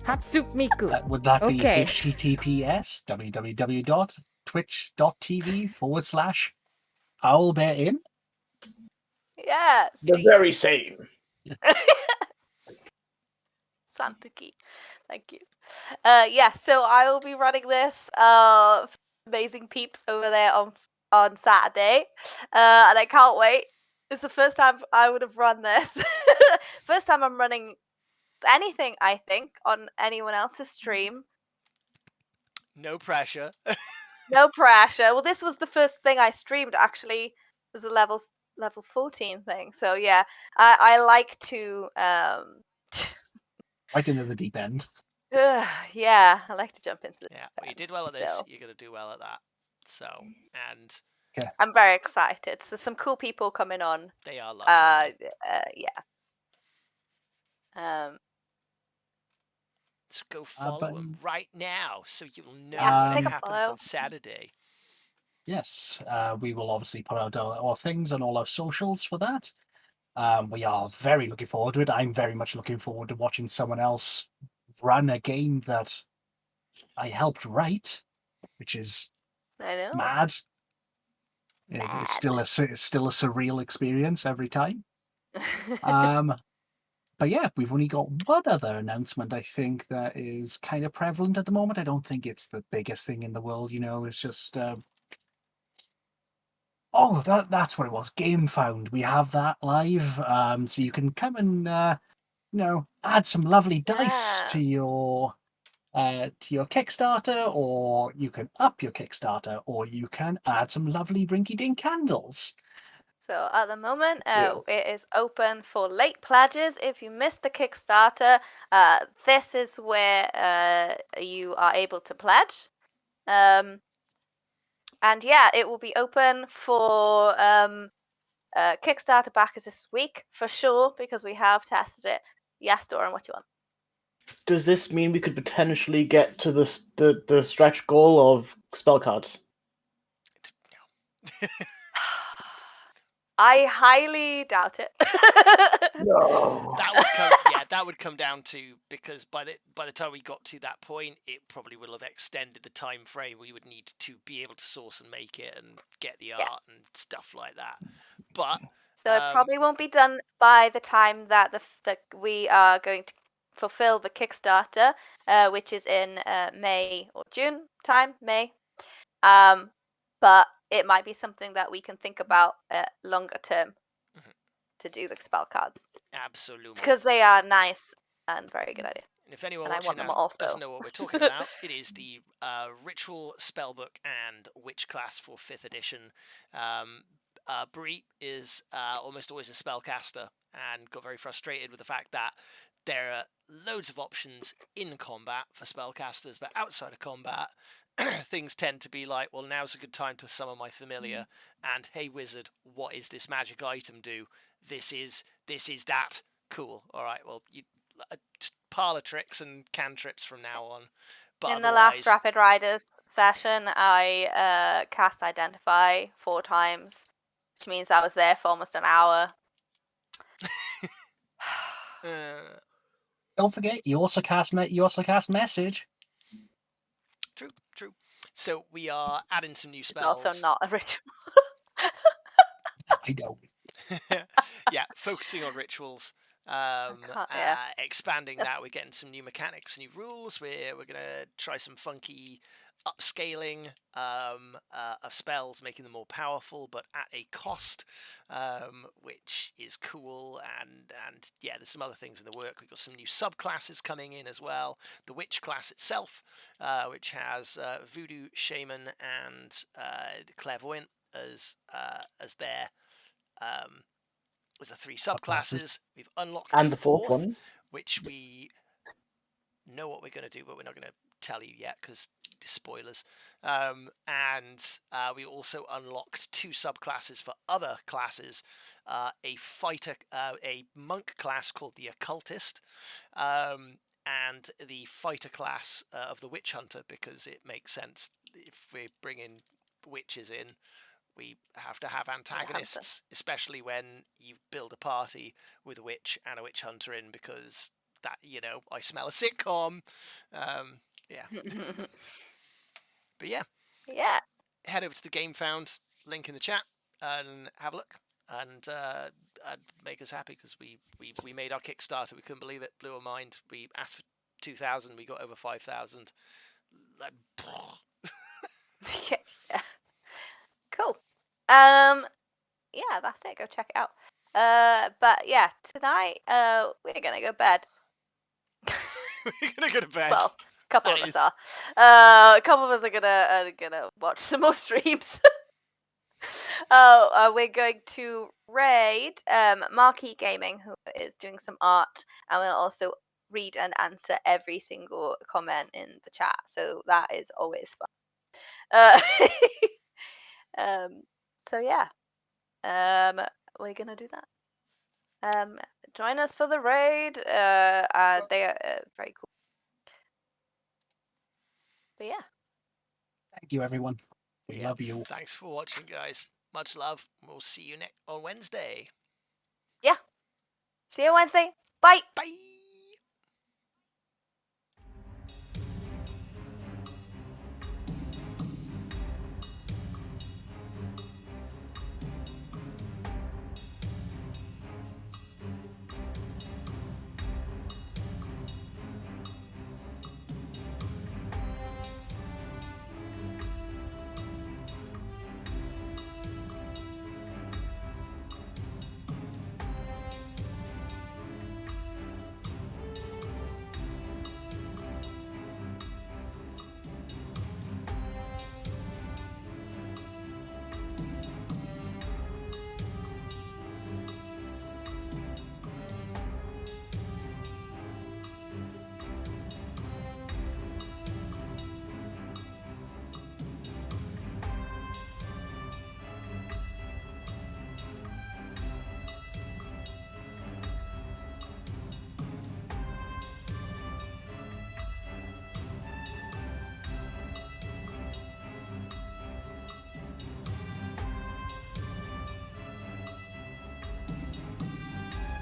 Hatsumiku. Would that be Okay. https www.twitch.tv/owlbearin? Yes. The very same. Santuki. Thank you. Yeah, so I will be running this amazing peeps over there on Saturday. And I can't wait. It's the first time I would have run this. First time I'm running anything, I think, on anyone else's stream. No pressure. No pressure. Well, this was the first thing I streamed, actually. It was a level 14 thing. So yeah, I like to Right into the deep end. yeah, I like to jump into the Yeah, well, you did well at this. so. You're going to do well at that. So, and I'm very excited. So some cool people coming on. they are lovely. Yeah. So go follow them right now, so you'll know Yeah, what take a happens follow. on Saturday. Yes, we will obviously put out our things on all our socials for that. We are very looking forward to it. I'm very much looking forward to watching someone else run a game that I helped write, which is I know. mad. It's still a surreal experience every time. But yeah, we've only got one other announcement, I think, that is kind of prevalent at the moment. I don't think it's the biggest thing in the world, it's just that's what it was. Game Found. We have that live. So you can come and add some lovely dice to your to your Kickstarter, or you can up your Kickstarter, or you can add some lovely rinky-dink candles. So at the moment, Ew. it is open for late pledges. If you missed the Kickstarter, this is where you are able to pledge. And yeah, it will be open for Kickstarter backers this week for sure, because we have tested it. Yes, Doran, what do you want? Does this mean we could potentially get to the stretch goal of spell cards? I highly doubt it. No. That would come down to, because by the time we got to that point, it probably would have extended the time frame we would need to be able to source and make it and get the art and stuff like that. But so it probably won't be done by the time that we are going to fulfill the Kickstarter, which is in May or June time, May. But it might be something that we can think about longer term to do the spell cards, absolutely, because they are nice and very good idea. and if anyone And I watching want them also. doesn't know what we're talking about, it is the Ritual Spellbook and Witch class for 5th edition. Bree is almost always a spellcaster and got very frustrated with the fact that there are loads of options in combat for spellcasters, but outside of combat, things tend to be like, well, now's a good time to summon my familiar, and hey, wizard, what is this magic item do? This is that. Cool. All right. Well, you just parlor tricks and cantrips from now on. But in the last Rapid Riders session, I cast Identify 4 times, which means I was there for almost an hour. Don't forget, you also cast Message. True. So we are adding some new It's spells. also not a ritual. I know. Yeah, focusing on rituals. Expanding that, we're getting some new mechanics, new rules. We're gonna try some funky upscaling of spells, making them more powerful, but at a cost, which is cool. And yeah, there's some other things in the work. We've got some new subclasses coming in as well. The witch class itself, which has voodoo, shaman, and clairvoyant as their was the 3 subclasses. We've unlocked And the the fourth one. which we know what we're going to do, but we're not going to tell you yet because spoilers. And we also unlocked 2 subclasses for other classes. A monk class called the Occultist, and the fighter class of the Witch Hunter, because it makes sense if we're bringing witches in. We have to have antagonists, especially when you build a party with a witch and a witch hunter in, because that, I smell a sitcom. Yeah. But yeah. Head over to the Game Found link in the chat and have a look, and make us happy, because we made our Kickstarter. We couldn't believe it. Blew our mind. We asked for 2,000. We got over 5,000. Like, yeah. Cool. Yeah, that's it. Go check it out. But yeah, tonight we're gonna go to bed. We're gonna go to bed. Well, a couple of us are. A couple of us are gonna watch some more streams. We're going to raid Marquee Gaming, who is doing some art, and we'll also read and answer every single comment in the chat. So that is always fun. So yeah, we're gonna do that. Join us for the raid. They are very cool. But yeah, Thank you, everyone. We love you. Thanks for watching, guys. Much love. We'll see you on Wednesday. Yeah. See you Wednesday. Bye. Bye.